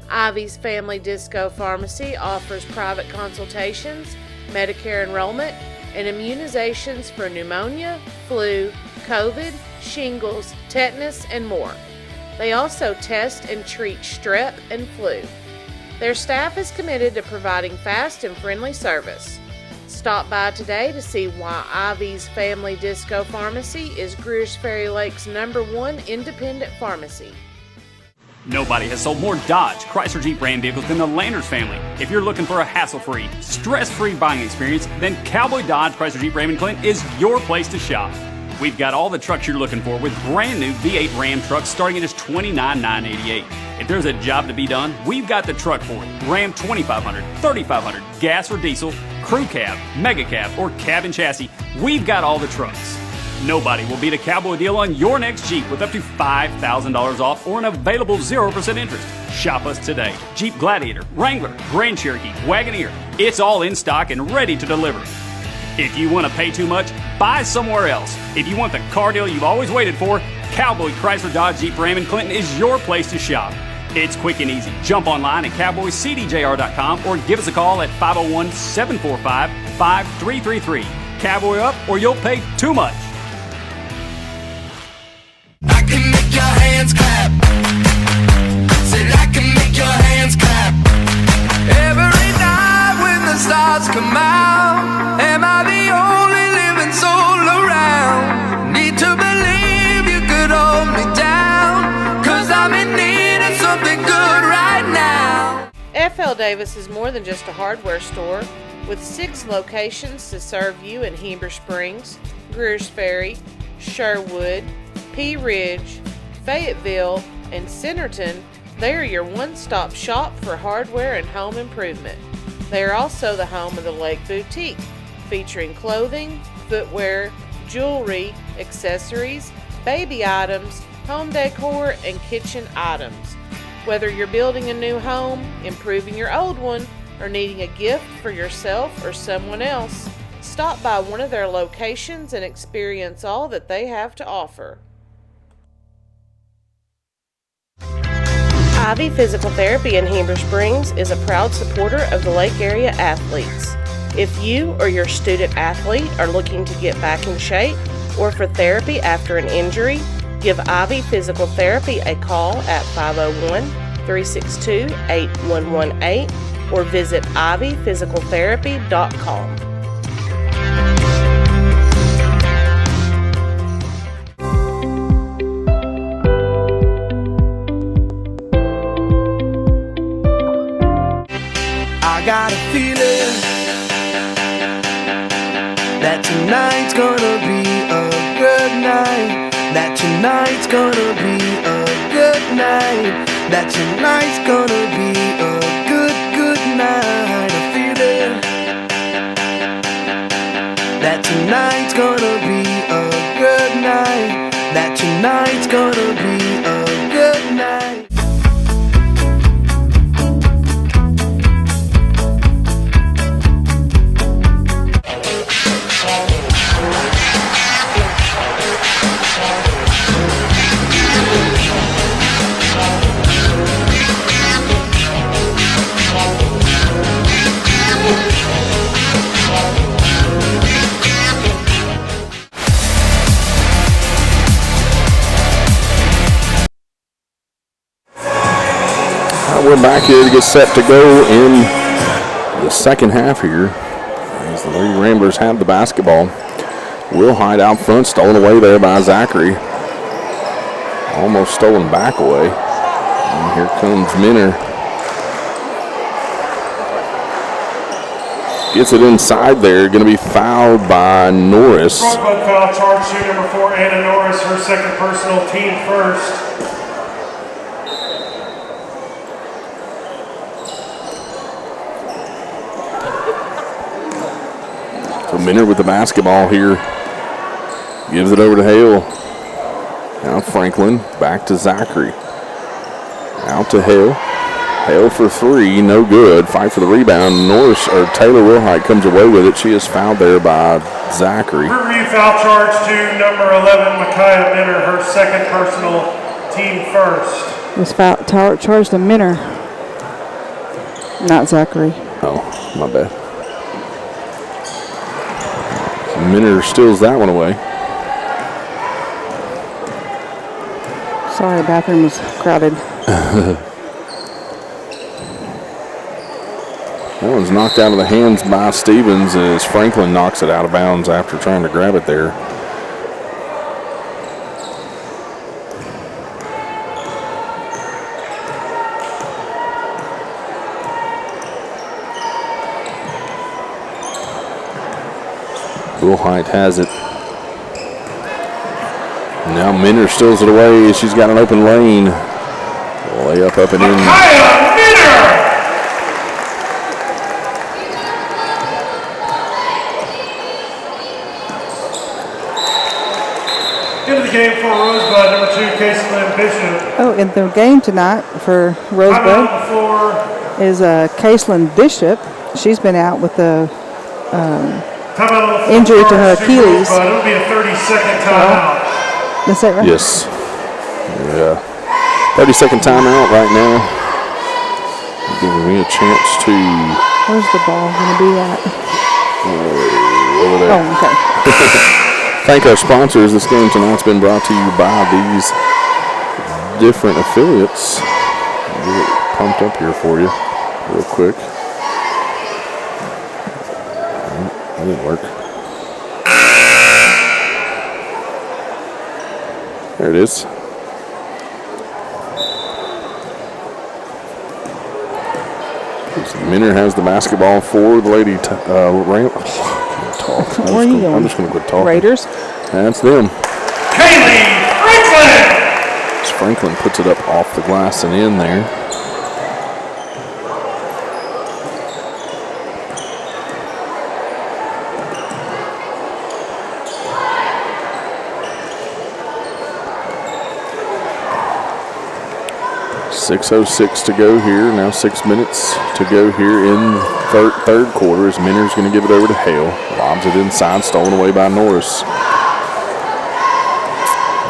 Ivy's Family Disco Pharmacy offers private consultations, Medicare enrollment, and immunizations for pneumonia, flu, COVID, shingles, tetanus, and more. They also test and treat strep and flu. Their staff is committed to providing fast and friendly service. Stop by today to see why Ivy's Family Disco Pharmacy is Greers Ferry Lake's #1 independent pharmacy. Nobody has sold more Dodge, Chrysler Jeep Ram vehicles than the Landers family. If you're looking for a hassle-free, stress-free buying experience, then Cowboy Dodge, Chrysler Jeep Ram in Clinton is your place to shop. We've got all the trucks you're looking for with brand new V8 Ram trucks starting at just $29,988. If there's a job to be done, we've got the truck for it. Ram 2500, 3500, gas or diesel, crew cab, mega cab, or cabin chassis, we've got all the trucks. Nobody will beat a Cowboy deal on your next Jeep with up to $5,000 off or an available 0% interest. Shop us today. Jeep Gladiator, Wrangler, Grand Cherokee, Wagoneer, it's all in stock and ready to deliver. If you want to pay too much, buy somewhere else. If you want the car deal you've always waited for, Cowboy Chrysler Dodge Jeep Ram in Clinton is your place to shop. It's quick and easy. Jump online at cowboycdjr.com or give us a call at 501-745-5333. Cowboy up or you'll pay too much. I can make your hands clap. Said I can make your hands clap. Every night when the stars come out, am I the only living soul around? Need to believe you could hold me down, 'cause I'm in need of something good right now. FL Davis is more than just a hardware store, with 6 locations to serve you in Heber Springs, Greers Ferry, Sherwood, Pea Ridge, Fayetteville, and Centerton. They are your one-stop shop for hardware and home improvement. They are also the home of the Lake Boutique, featuring clothing, footwear, jewelry, accessories, baby items, home decor, and kitchen items. Whether you're building a new home, improving your old one, or needing a gift for yourself or someone else, stop by one of their locations and experience all that they have to offer. Ivy Physical Therapy in Heber Springs is a proud supporter of the Lake Area athletes. If you or your student athlete are looking to get back in shape or for therapy after an injury, give Ivy Physical Therapy a call at 501-362-8118 or visit ivyphysicaltherapy.com. I got a feeling that tonight's gonna be a good night. That tonight's gonna be a good night. That tonight's gonna be a good night. A feeling that tonight's gonna be a good night. That tonight's gonna be a good night. We're back here to get set to go in the second half here as the Lady Ramblers have the basketball. Will Hyde out front, stolen away there by Zachary. Almost stolen back away. And here comes Minner. Gets it inside there, going to be fouled by Norris. Rosebud foul charge to number 4, Anna Norris, her second personal, team first. So Minner with the basketball here. Gives it over to Hale. Now Franklin, back to Zachary. Out to Hale. Hale for three, no good. Fight for the rebound. Norris, or Taylor Wilhite comes away with it. She is fouled there by Zachary. Riverview foul charge to number 11, Micaiah Minner, her second personal, team first. This foul charged to Minner, not Zachary. Oh, my bad. Minner steals that one away. Sorry, the bathroom was crowded. That one's knocked out of the hands by Stevens as Franklin knocks it out of bounds after trying to grab it there. Wilhite has it. Now Minner steals it away. She's got an open lane. Layup up and in. Micaiah Minner! Into the game for Rosebud, number 2, Caitlin Bishop. Oh, in the game tonight for Rosebud is Caitlin Bishop. She's been out with the injury to her Achilles. It'll be a 30-second timeout. Is that right? Yes. Yeah. 30-second timeout right now. Giving me a chance to. Where's the ball going to be at? Over there. Oh, okay. Thank our sponsors. This game tonight's been brought to you by these different affiliates. Get it pumped up here for you real quick. That didn't work. There it is. Minner has the basketball for the Lady Ram. Where are you going? I'm just going to quit talking. Raiders. That's them. Kaylee Franklin! As Franklin puts it up off the glass and in there. .606 to go here. Now 6 minutes to go here in the third quarter as Minner's going to give it over to Hale. Lobs it inside, stolen away by Norris.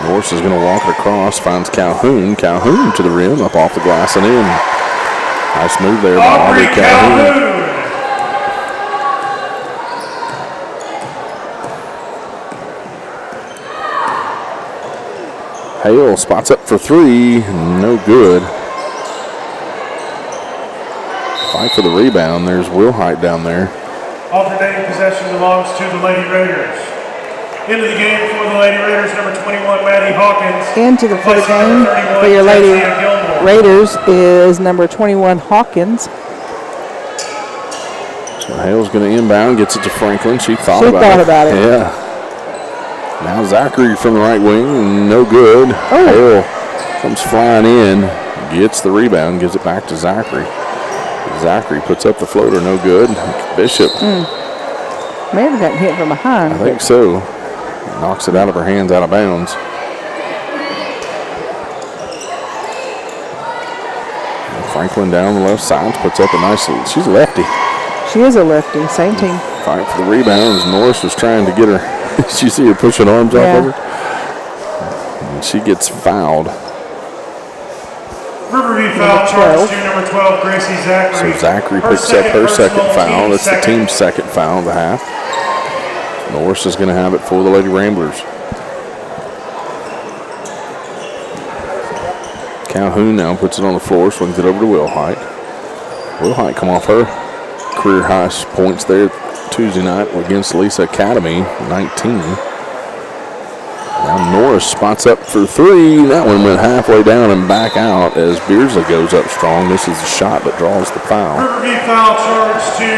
Norris is going to walk it across, finds Calhoun. Calhoun to the rim, up off the glass and in. Nice move there by Aubrey Calhoun. Hale spots up for three, no good. Fight for the rebound. There's Wilhite down there. Alternating possession belongs to the Lady Raiders. Into the game for the Lady Raiders, number 21, Maddie Hawkins. Into the game for your Lady Raiders is number 21, Hawkins. So Hale's going to inbound, gets it to Franklin. She thought about it. Yeah. Now Zachary from the right wing, no good. Hale comes flying in, gets the rebound, gives it back to Zachary. Zachary puts up the floater, no good. Bishop. May have gotten hit from behind. I think so. Knocks it out of her hands, out of bounds. And Franklin down the left side puts up a nice, she's a lefty. She is a lefty, same team. Fight for the rebounds. Norris was trying to get her. Did you see her pushing arms off of her? And she gets fouled. Riverview foul charge to number 12, Gracie Zachary. So Zachary picks up her second foul. That's the team's second foul of the half. Norris is going to have it for the Lady Ramblers. Calhoun now puts it on the floor, swings it over to Wilhite. Wilhite come off her career high points there Tuesday night against Lisa Academy, 19. Now Norris spots up for three. That one went halfway down and back out as Beardsley goes up strong. This is the shot that draws the foul. Riverview foul charge to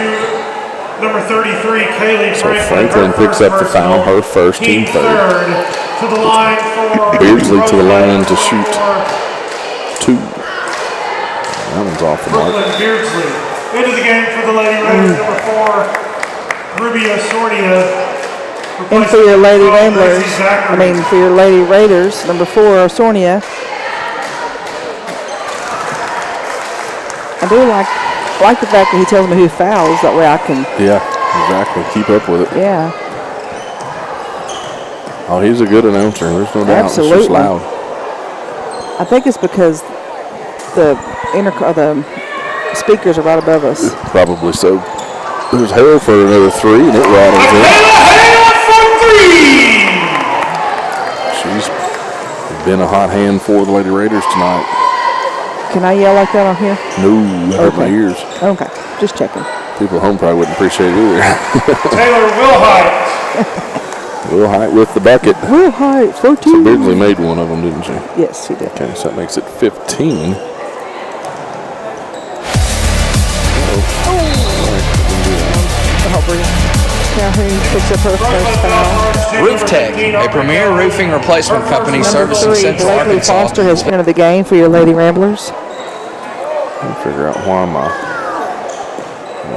number 33, Kaylee Franklin. So Franklin picks up the foul, her first, team third. To the line for Beardsley to the line to shoot two. That one's off the mark. Brooklyn Beardsley. Into the game for the Lady Raiders, number 4, Rubio Sordia. And for your Lady Ramblers, for your Lady Raiders, number 4, Sornia. I do like the fact that he tells me who fouls. That way I can. Yeah, exactly. Keep up with it. Yeah. Oh, he's a good announcer. There's no doubt. Absolutely. It's just loud. I think it's because the speakers are right above us. Probably so. There's Hale for another three, and it rattles in. She's been a hot hand for the Lady Raiders tonight. Can I yell like that on here? No, that hurt my ears. Okay, just checking. People at home probably wouldn't appreciate it either. Taylor Wilhite. Wilhite with the bucket. Wilhite, 14. So Beardsley made one of them, didn't she? Yes, he did. Okay, so that makes it 15. Picks up her first foul. Roof Tech, a premier roofing replacement company servicing Central Arkansas. Foster has been of the game for your Lady Ramblers. I'll figure out why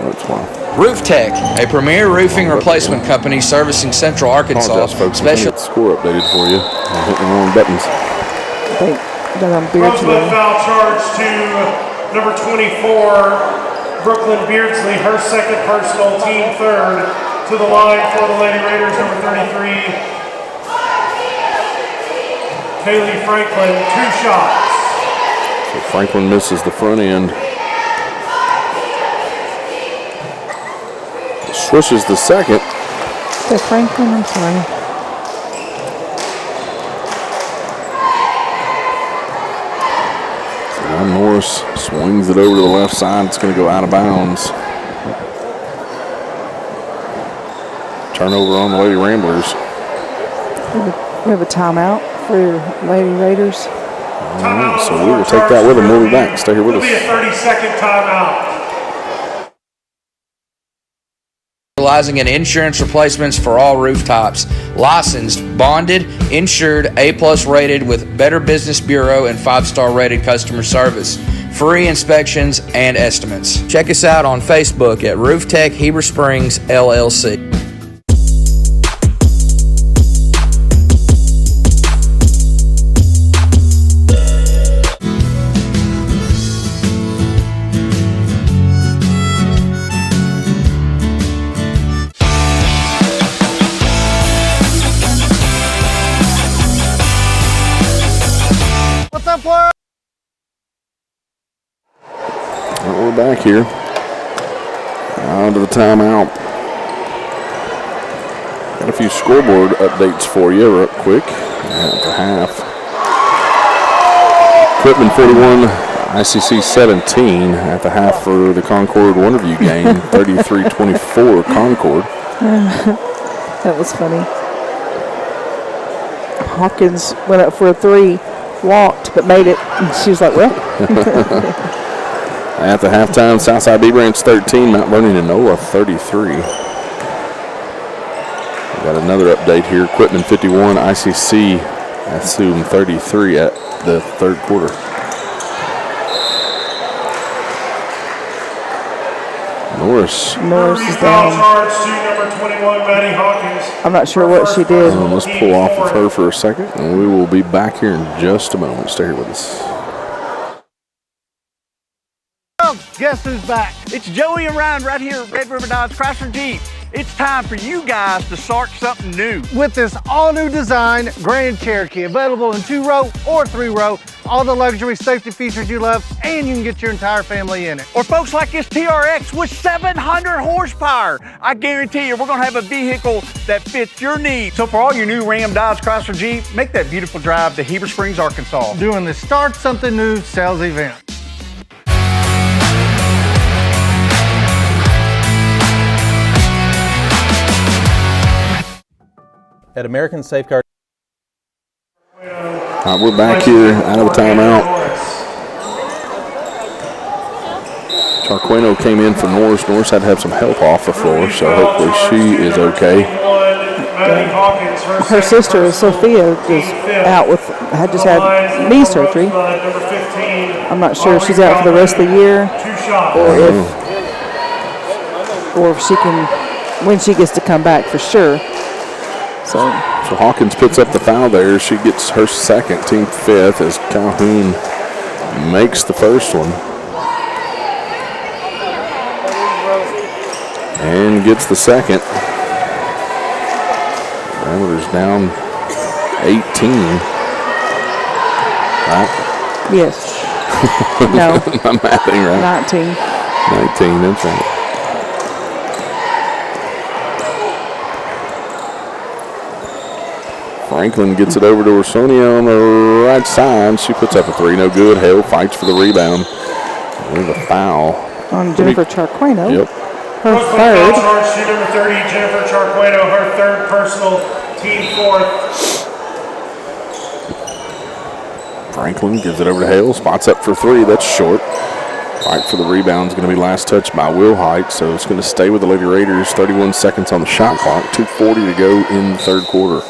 that's why. Roof Tech, a premier roofing replacement company servicing Central Arkansas. Special score updated for you. I'm hitting the wrong buttons. Rosebud foul charge to number 24, Brooklyn Beardsley, her second personal, team third. To the line for the Lady Raiders, number 33, Kaylee Franklin, 2 shots. So Franklin misses the front end. Swishes the second. So Franklin, I'm sorry. So now Norris swings it over to the left side. It's going to go out of bounds. Turnover on the Lady Ramblers. We have a timeout for your Lady Raiders. So we will take that with them. We'll be back. Stay here with us. It'll be a 30-second timeout. Specializing in insurance replacements for all rooftops. Licensed, bonded, insured, A+ rated with Better Business Bureau and 5-star rated customer service. Free inspections and estimates. Check us out on Facebook at Roof Tech Heber Springs LLC. We're back here. On to the timeout. Got a few scoreboard updates for you real quick at the half. Quitman 41, ICC 17 at the half for the Concord Riverview game, 33-24 Concord. That was funny. Hawkins went up for a 3, walked, but made it. And she was like, well. At the halftime, Southside B Branch 13, Mount Vernon and Nola 33. We got another update here. Quitman 51, ICC, I assume 33 at the third quarter. Norris is down. Charge to number 21, Maddie Hawkins. I'm not sure what she did. Let's pull off of her for a second, and we will be back here in just a moment. Stay here with us. Guess who's back? It's Joey and Ryan right here at Red River Dodge Chrysler Jeep. It's time for you guys to start something new. With this all-new design Grand Cherokee, available in 2-row or 3-row, all the luxury safety features you love, and you can get your entire family in it. Or folks like this TRX with 700 horsepower. I guarantee you we're gonna have a vehicle that fits your needs. So for all your new Ram, Dodge, Chrysler, Jeep, make that beautiful drive to Heber Springs, Arkansas. Doing the Start Something New sales event. At American Safeguard. All right, we're back here out of the timeout. Charqueno came in for Norris. Norris had to have some help off the floor, so hopefully she is okay. Her sister, Sophia, is out with, just had knee surgery. I'm not sure if she's out for the rest of the year or if she can, when she gets to come back for sure. So Hawkins puts up the foul there. She gets her second, team fifth, as Calhoun makes the first one. And gets the second. Ramblers down 18. Right? Yes. No. I'm mathing right. 19, that's right. Franklin gets it over to Orsonia on the right side. She puts up a 3, no good. Hale fights for the rebound. There's a foul on Jennifer Charqueno. Yep. Her third. Charge to number 30, Jennifer Charqueno, her third personal, team fourth. Franklin gives it over to Hale. Spots up for 3. That's short. Fight for the rebound is going to be last touch by Will Height, so it's going to stay with the Lady Raiders. 31 seconds on the shot clock. 2:40 to go in the third quarter.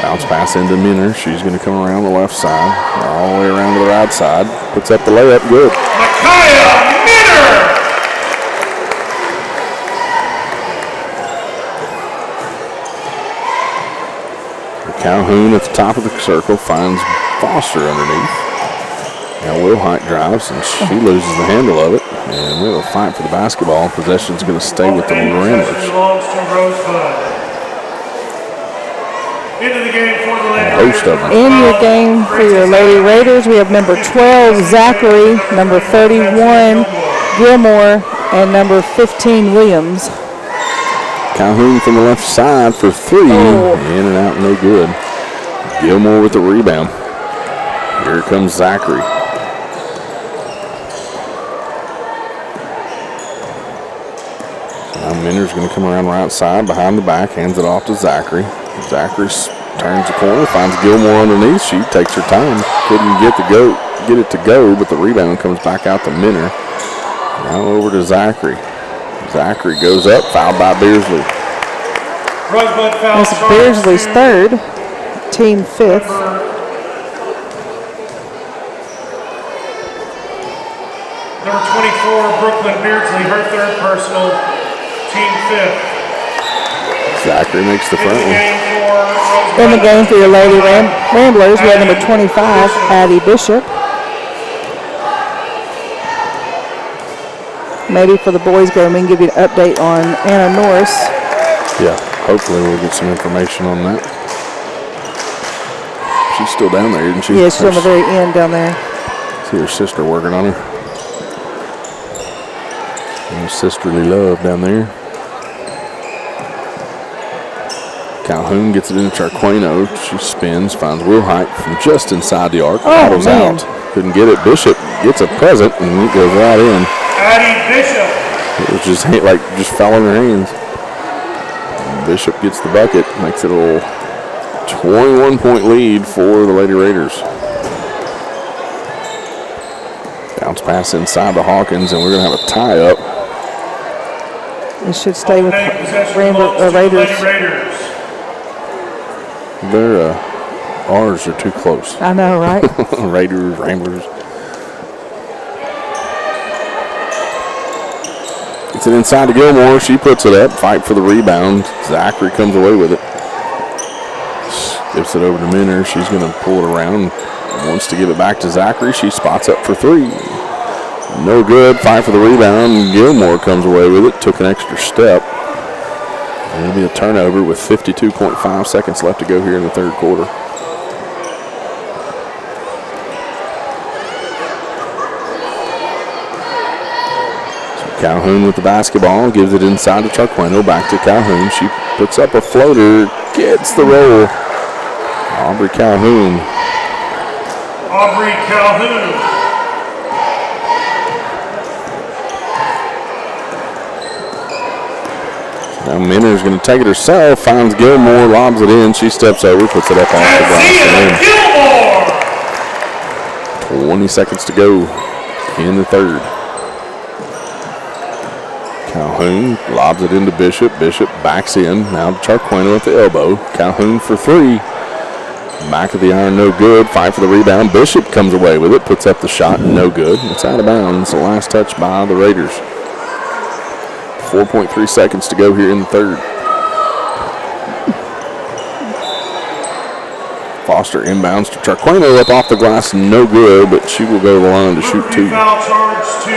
Bounce pass into Minner. She's going to come around the left side, all the way around to the right side. Puts up the layup. Good. Micaiah Minner! Calhoun at the top of the circle finds Foster underneath. Now Wilhite drives, and she loses the handle of it. And we have a fight for the basketball. Possession's going to stay with the Ramblers. Into the game for the Lady Most of them. In your game for your Lady Raiders, we have number 12, Zachary, number 31, Gilmore, and number 15, Williams. Calhoun from the left side for 3. In and out, no good. Gilmore with the rebound. Here comes Zachary. So now Minner's going to come around right side, behind the back, hands it off to Zachary. Zachary turns the corner, finds Gilmore underneath. She takes her time. Couldn't get it to go, but the rebound comes back out to Minner. Now over to Zachary. Zachary goes up, fouled by Beersley. That's Beersley's third, team fifth. Number 24, Brooklyn Beardsley, her third personal, team fifth. Zachary makes the front one. In the game for your Lady Ramblers, we have number 25, Addie Bishop. Maybe for the boys game, we can give you an update on Anna Norris. Yeah, hopefully we'll get some information on that. She's still down there, isn't she? Yeah, she's on the very end down there. See her sister working on her. And sisterly love down there. Calhoun gets it into Charqueno. She spins, finds Wilhite from just inside the arc. Oh, Rattles man. out. Couldn't get it. Bishop gets a present, and it goes right in. Addie Bishop. It was just fell in her hands. Bishop gets the bucket, makes it a little 21-point lead for the Lady Raiders. Bounce pass inside to Hawkins, and we're going to have a tie-up. It should stay with Raiders. Lady Raiders. Their R's are too close. I know, right? Raiders, Ramblers. It's an inside to Gilmore. She puts it up. Fight for the rebound. Zachary comes away with it. Gives it over to Minner. She's going to pull it around. Wants to give it back to Zachary. She spots up for three. No good. Fight for the rebound. Gilmore comes away with it. Took an extra step. It'll be a turnover with 52.5 seconds left to go here in the third quarter. Calhoun with the basketball, gives it inside to Charqueno, back to Calhoun. She puts up a floater, gets the roll. Aubrey Calhoun. Aubrey Calhoun. Now Minner's going to take it herself, finds Gilmore, lobs it in. She steps over, puts it up off the glass. Gilmore! 20 seconds to go in the third. Calhoun lobs it into Bishop. Bishop backs in. Now Charqueno at the elbow. Calhoun for three. Back of the iron, no good. Fight for the rebound. Bishop comes away with it. Puts up the shot, no good. It's out of bounds. The last touch by the Raiders. 4.3 seconds to go here in the third. Foster inbounds to Charqueno up off the glass, no good, but she will go to the line to shoot two. Foul charge to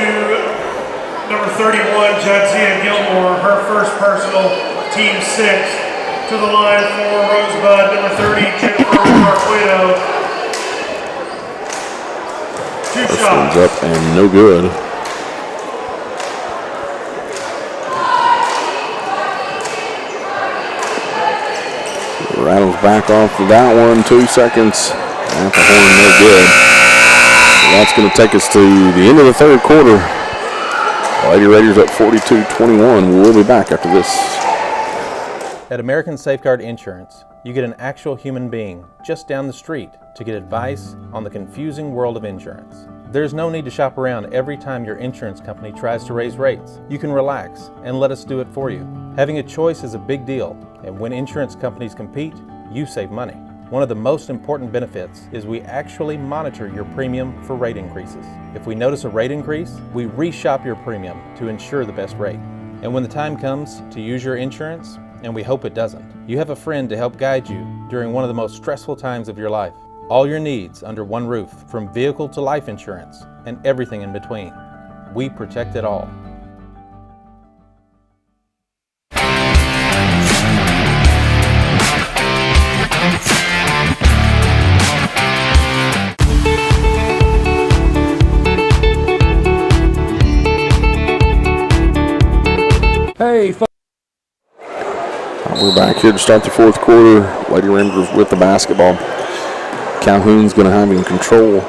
number 31, Jadzia Gilmore, her first personal, team 6. To the line for Rosebud, number 30, Jennifer Charqueno. Two First shots. one's up and no good. Rattles back off of that one, 2 seconds. At the horn, no good. So that's going to take us to the end of the third quarter. Lady Raiders up 42-21. We'll be back after this. At American Safeguard Insurance, you get an actual human being just down the street to get advice on the confusing world of insurance. There's no need to shop around every time your insurance company tries to raise rates. You can relax and let us do it for you. Having a choice is a big deal, and when insurance companies compete, you save money. One of the most important benefits is we actually monitor your premium for rate increases. If we notice a rate increase, we reshop your premium to ensure the best rate. And when the time comes to use your insurance, and we hope it doesn't, you have a friend to help guide you during one of the most stressful times of your life. All your needs under one roof, from vehicle to life insurance, and everything in between. We protect it all. Hey, We're back here to start the fourth quarter. Lady Ramblers with the basketball. Calhoun's going to have him in control.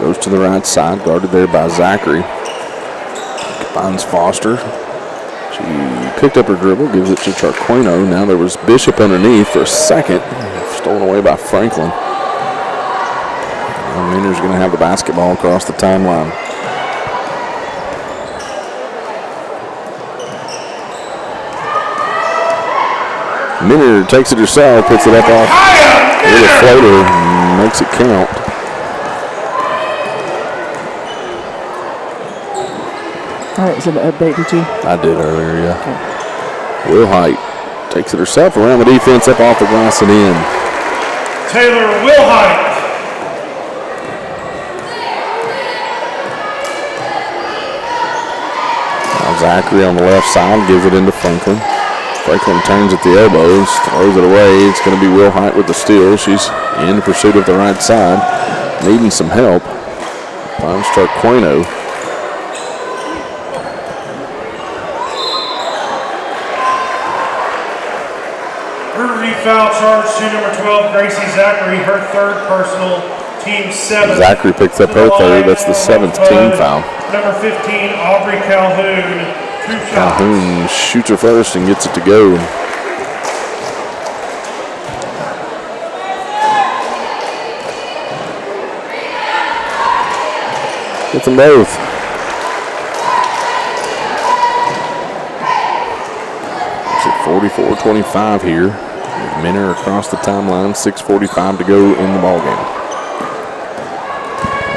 Goes to the right side, guarded there by Zachary. Finds Foster. She picked up her dribble, gives it to Charqueno. Now there was Bishop underneath for a second. Stolen away by Franklin. Now Minner's going to have the basketball across the timeline. Minner takes it herself, puts it up off with a floater, and makes it count. All right, is it an update, did you? I did earlier, yeah. Okay. Wilhite takes it herself around the defense, up off the glass and in. Taylor Wilhite. Now Zachary on the left side gives it into Franklin. Franklin turns at the elbows, throws it away. It's going to be Wilhite with the steal. She's in pursuit of the right side, needing some help. Finds Charqueno. Riverview foul charge to number 12, Gracie Zachary, her third personal, team 7. Zachary picks up her third. That's the 7th team foul. Number 15, Aubrey Calhoun, 2 shots. Calhoun shoots her first and gets it to go. Get them both. It's at 44-25 here. Minner across the timeline, 6:45 to go in the ballgame.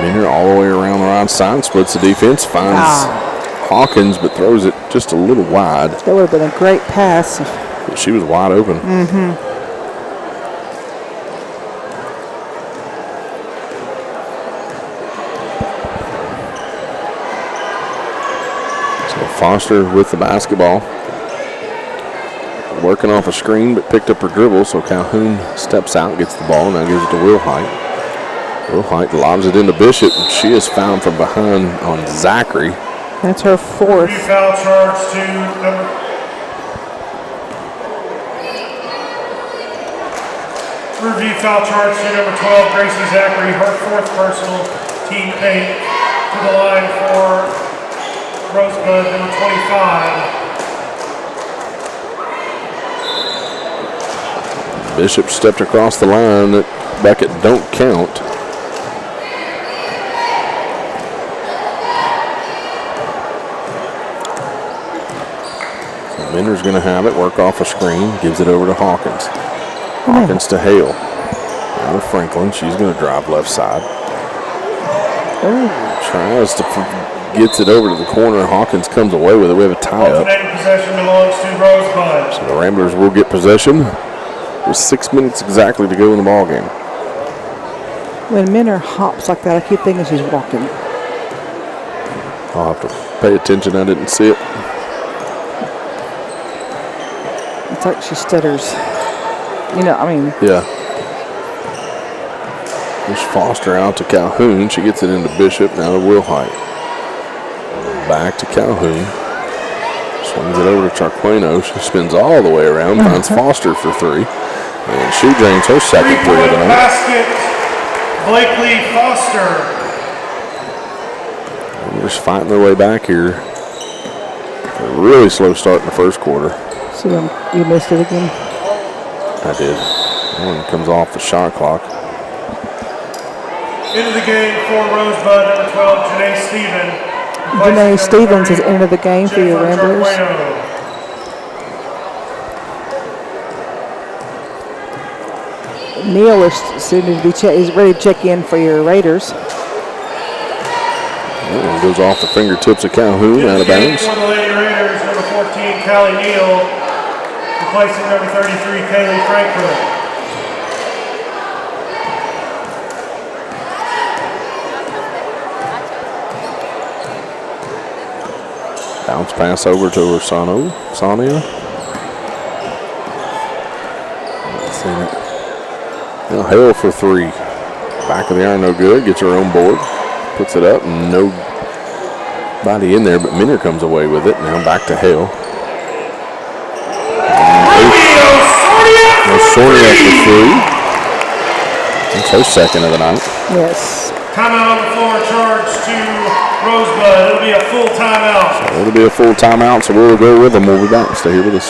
Minner all the way around the right side, splits the defense, finds Hawkins, but throws it just a little wide. That would have been a great pass. But she was wide open. So Foster with the basketball. Working off a screen, but picked up her dribble, so Calhoun steps out, gets the ball, now gives it to Wilhite. Wilhite lobs it into Bishop, and she is fouled from behind on Zachary. That's her fourth. Review foul charge to number... Review foul charge to number 12, Gracie Zachary, her fourth personal, team 8. To the line for Rosebud, number 25. Bishop stepped across the line. That bucket don't count. So Minder's going to have it, work off a screen, gives it over to Hawkins. Hawkins to Hale. Now to Franklin. She's going to drive left side. Tries to gets it over to the corner. Hawkins comes away with it. We have a tie-up. Possession belongs to Rosebud. So the Ramblers will get possession. With 6 minutes exactly to go in the ball game. When Minner hops like that, I keep thinking she's walking. I'll have to pay attention. I didn't see it. It's like she stutters. You know, I mean. Yeah. There's Foster out to Calhoun. She gets it into Bishop. Now to Wilhite. Back to Calhoun. Swings it over to Charqueno. She spins all the way around. Finds Foster for 3. And she drains her second 3 of the night. Basket, Blakely Foster. And they're just fighting their way back here. A really slow start in the first quarter. So you missed it again? I did. And comes off the shot clock. Into the game for Rosebud, number 12, Janae Stevens. Janae Stevens is into the game for your Ramblers. Neil is soon to be is ready to check in for your Raiders. It goes off the fingertips of Calhoun, out of bounds. For the Lady Raiders, number 14, Callie Neal, replacing number 33, Kaylee Franklin. Bounce pass over to Sonia. Now Hale for 3. Back of the iron, no good. Gets her own board. Puts it up. Nobody in there, but Minner comes away with it. Now back to Hale. Sonia for 3. That's her second of the night. Yes. Timeout on the floor, charge to Rosebud. It'll be a full timeout. So it'll be a full timeout, so we'll go with them. We'll be back. Stay here with us.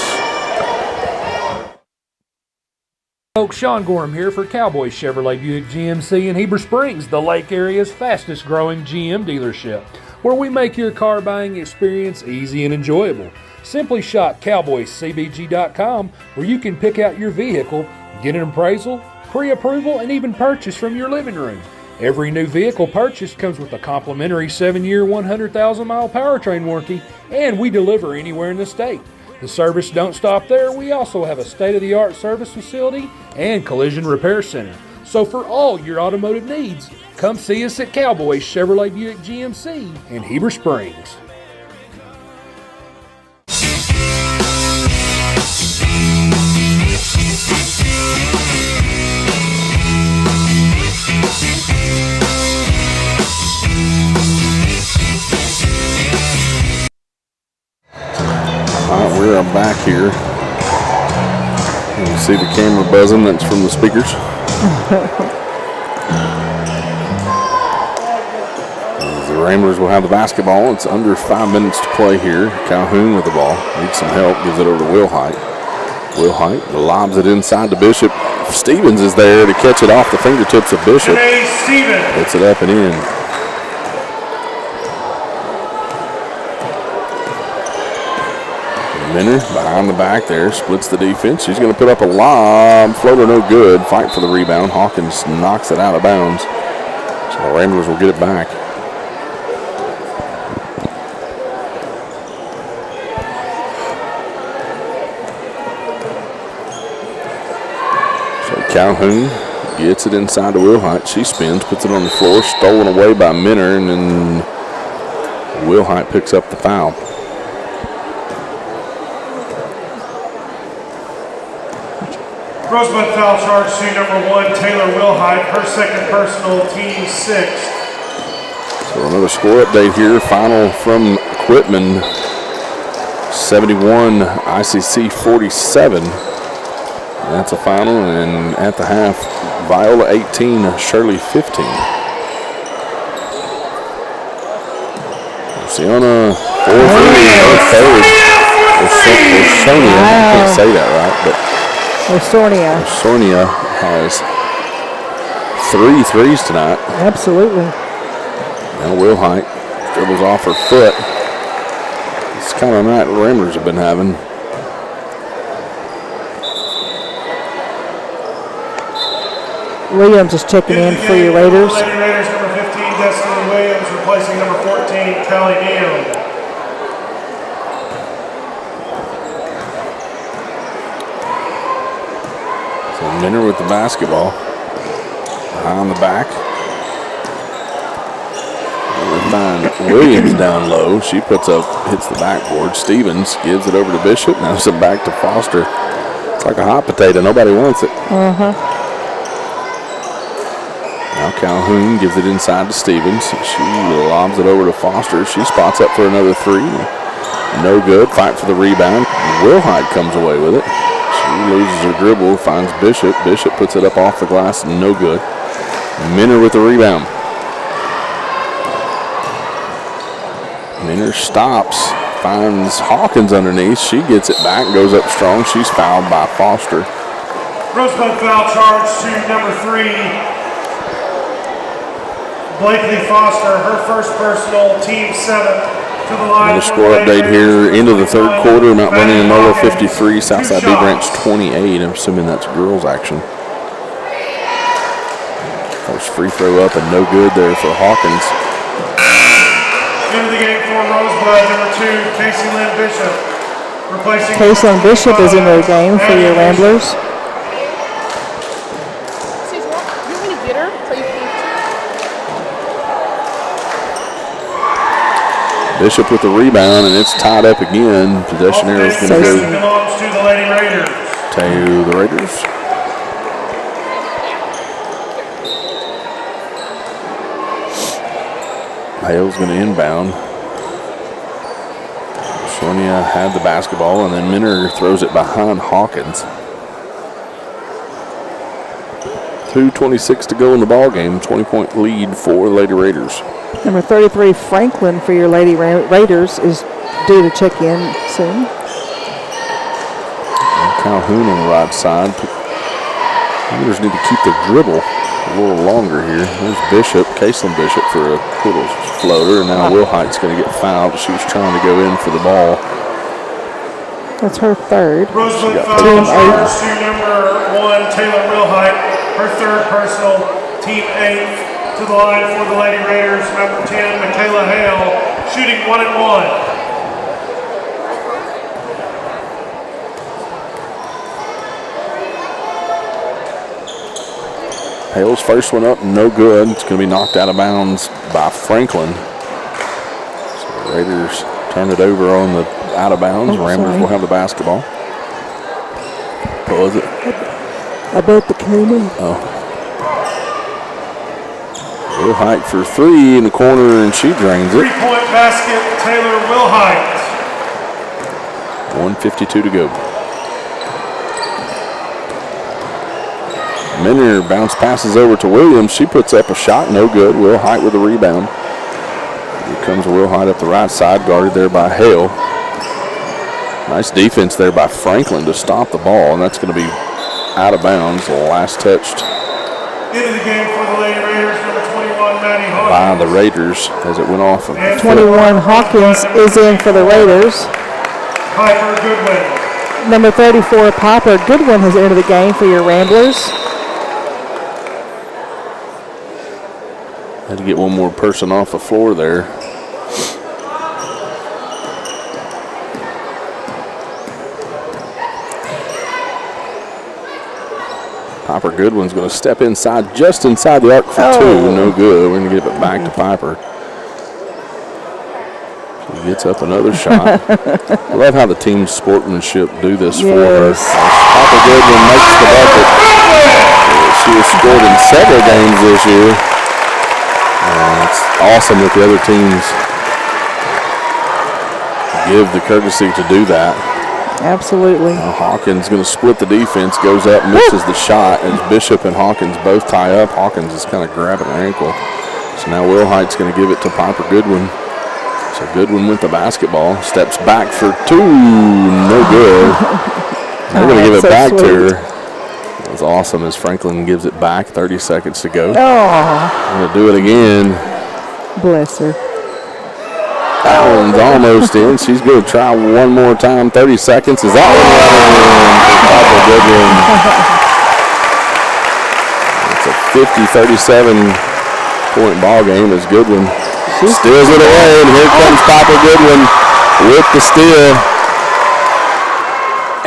Folks, Sean Gorham here for Cowboy Chevrolet Buick GMC in Heber Springs, the Lake area's fastest growing GM dealership, where we make your car buying experience easy and enjoyable. Simply shop cowboycbg.com, where you can pick out your vehicle, get an appraisal, pre-approval, and even purchase from your living room. Every new vehicle purchased comes with a complimentary 7-year, 100,000-mile powertrain warranty, and we deliver anywhere in the state. The service don't stop there. We also have a state-of-the-art service facility and collision repair center. So for all your automotive needs, come see us at Cowboy Chevrolet Buick GMC in Heber Springs. All right, we're back here. see the camera buzzing? That's from the speakers. The Ramblers will have the basketball. It's under 5 minutes to play here. Calhoun with the ball. Needs some help. Gives it over to Wilhite. Wilhite lobs it inside to Bishop. Stevens is there to catch it off the fingertips of Bishop. Gets it up and in. Minner behind the back there. Splits the defense. She's going to put up a lob. Floater no good. Fight for the rebound. Hawkins knocks it out of bounds. So the Ramblers will get it back. Calhoun gets it inside to Wilhite. She spins, puts it on the floor, stolen away by Minner, and then Wilhite picks up the foul. Rosebud foul charge to number 1, Taylor Wilhite, her second personal, team 6. So another score update here. Final from Quitman, 71, ICC 47. That's a final, and at the half, Viola 18, Shirley 15. Luciana 4-3, Sonia, I can't say that right, but Sonia has 3 threes tonight. Absolutely. Now Wilhite dribbles off her foot. It's kind of a night the Ramblers have been having. Williams is checking in for your Raiders. Lady Raiders number 15, Destiny Williams, replacing number 14, Callie Neal. So Minner with the basketball. Behind the back. We find Williams down low. She hits the backboard. Stevens gives it over to Bishop. Now it's back to Foster. It's like a hot potato. Nobody wants it. Now Calhoun gives it inside to Stevens. She lobs it over to Foster. She spots up for another 3. No good. Fight for the rebound. Wilhite comes away with it. She loses her dribble, finds Bishop. Bishop puts it up off the glass. No good. Minner with the rebound. Minner stops. Finds Hawkins underneath. She gets it back. Goes up strong. She's fouled by Foster. Rosebud foul charge to number 3, Blakely Foster, her first personal, team 7, to the line. Another score update here. End of the third quarter. Mount Vernon and Nola 53, Southside B Branch 28. I'm assuming that's girls action. First free throw up and no good there for Hawkins. Into the game for Rosebud, number 2, Casey Lynn Bishop. Replacing Casey Lynn Bishop is in their game for your Ramblers. Bishop with the rebound, and it's tied up again. Possession arrow is going to go belongs to the Lady Raiders. To the Raiders. Hale's going to inbound. Sonia had the basketball, and then Minner throws it behind Hawkins. 2:26 to go in the ball game. 20-point lead for the Lady Raiders. Number 33, Franklin, for your Lady Raiders, is due to check in soon. And Calhoun on the right side. Raiders need to keep the dribble a little longer here. There's Bishop, Caselyn Bishop, for a little floater, and now Wilhite's going to get fouled. She was trying to go in for the ball. That's her third. Rosebud foul charge to number 1, Taylor Wilhite, her third personal, team 8. To the line for the Lady Raiders, number 10, Michaela Hale, shooting 1 and 1. Hale's first one up, no good. It's going to be knocked out of bounds by Franklin. So the Raiders turn it over on the out of bounds. Ramblers will have the basketball. What was it? About the camera. Oh. Wilhite for 3 in the corner, and she drains it. 3-point basket, Taylor Wilhite. 1:52 to go. Minner bounce passes over to Williams. She puts up a shot, no good. Will Height with the rebound. Here comes Will Height up the right side, guarded there by Hale. Nice defense there by Franklin to stop the ball, and that's going to be out of bounds. The last touched Into the game for the Lady Raiders, number 21, Maddie Hawkins. by the Raiders as it went off of the 21 Hawkins is in for the Raiders. Piper Goodwin. Number 34 Piper Goodwin has entered the game for your Ramblers. Had to get one more person off the floor there. Piper Goodwin's going to step inside, just inside the arc for two. No good. We're going to give it back to Piper. She gets up another shot. I love how the team sportsmanship do this for her. Piper Goodwin makes the bucket. She has scored in several games this year. It's awesome that the other teams give the courtesy to do that. Absolutely. Hawkins going to split the defense, goes up, misses the shot, as Bishop and Hawkins both tie up. Hawkins is kind of grabbing her ankle. So now Will Height's going to give it to Piper Goodwin. So Goodwin with the basketball, steps back for two, no good. They're going to give it back to her. That was awesome as Franklin gives it back, 30 seconds to go. Going to do it again. Bless her. That one's almost in. She's going to try one more time. 30 seconds. Is that one in for Piper Goodwin? It's a 50-37 point ball game as Goodwin steals it away. And here comes Piper Goodwin with the steal.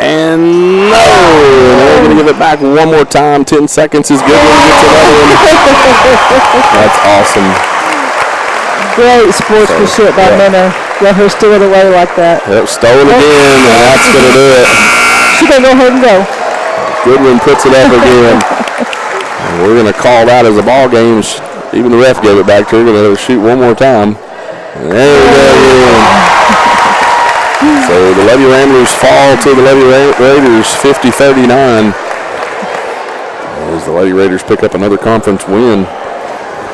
And no! They're going to give it back one more time. 10 seconds as Goodwin gets another one. That's awesome. Great sportsmanship by Minner. Let her steal it away like that. Yep, stole it again, and that's going to do it. She's going to go ahead and go. Goodwin puts it up again. And we're going to call that as a ball game. Even the ref gave it back to her. Going to shoot one more time. And there we go again. So the Levy Ramblers fall to the Levy Raiders 50-39. As the Lady Raiders pick up another conference win.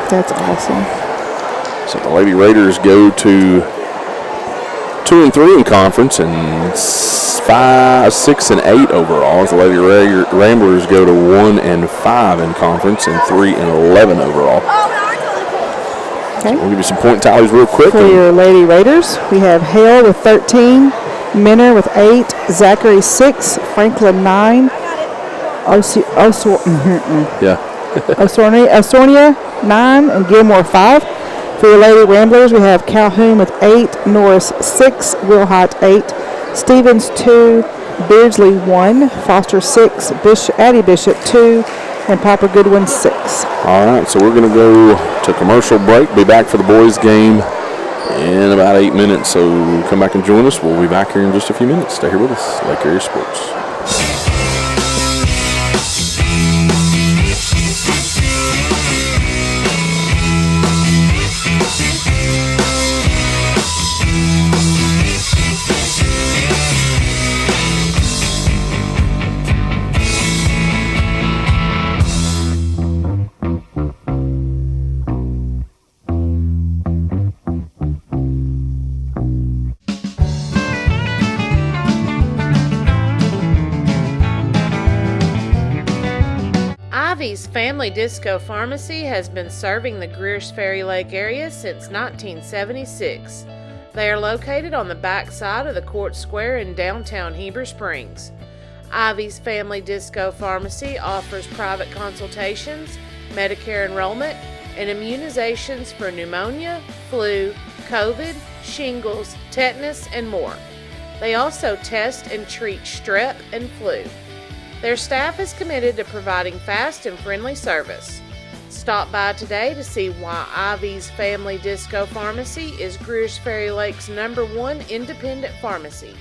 That's awesome. So the Lady Raiders go to 2-3 in conference and 5, 6, and 8 overall. As the Lady Ramblers go to 1-5 in conference and 3-11 overall. Okay. So we'll give you some point tallies real quick. For your Lady Raiders, we have Hale with 13, Minner with 8, Zachary 6, Franklin 9, Osornia 9, and Gilmore 5. For your Lady Ramblers, we have Calhoun with 8, Norris 6, Will Height 8, Stevens 2, Beardsley 1, Foster 6, Addie Bishop 2, and Piper Goodwin 6. All right, so we're going to go to commercial break. Be back for the boys' game in about 8 minutes. So come back and join us. We'll be back here in just a few minutes. Stay here with us, Lake Area Sports. Ivy's Family Disco Pharmacy has been serving the Greers Ferry Lake area since 1976. They are located on the back side of the Court Square in downtown Heber Springs. Ivy's Family Disco Pharmacy offers private consultations, Medicare enrollment, and immunizations for pneumonia, flu, COVID, shingles, tetanus, and more. They also test and treat strep and flu. Their staff is committed to providing fast and friendly service. Stop by today to see why Ivy's Family Disco Pharmacy is Greers Ferry Lake's #1 independent pharmacy.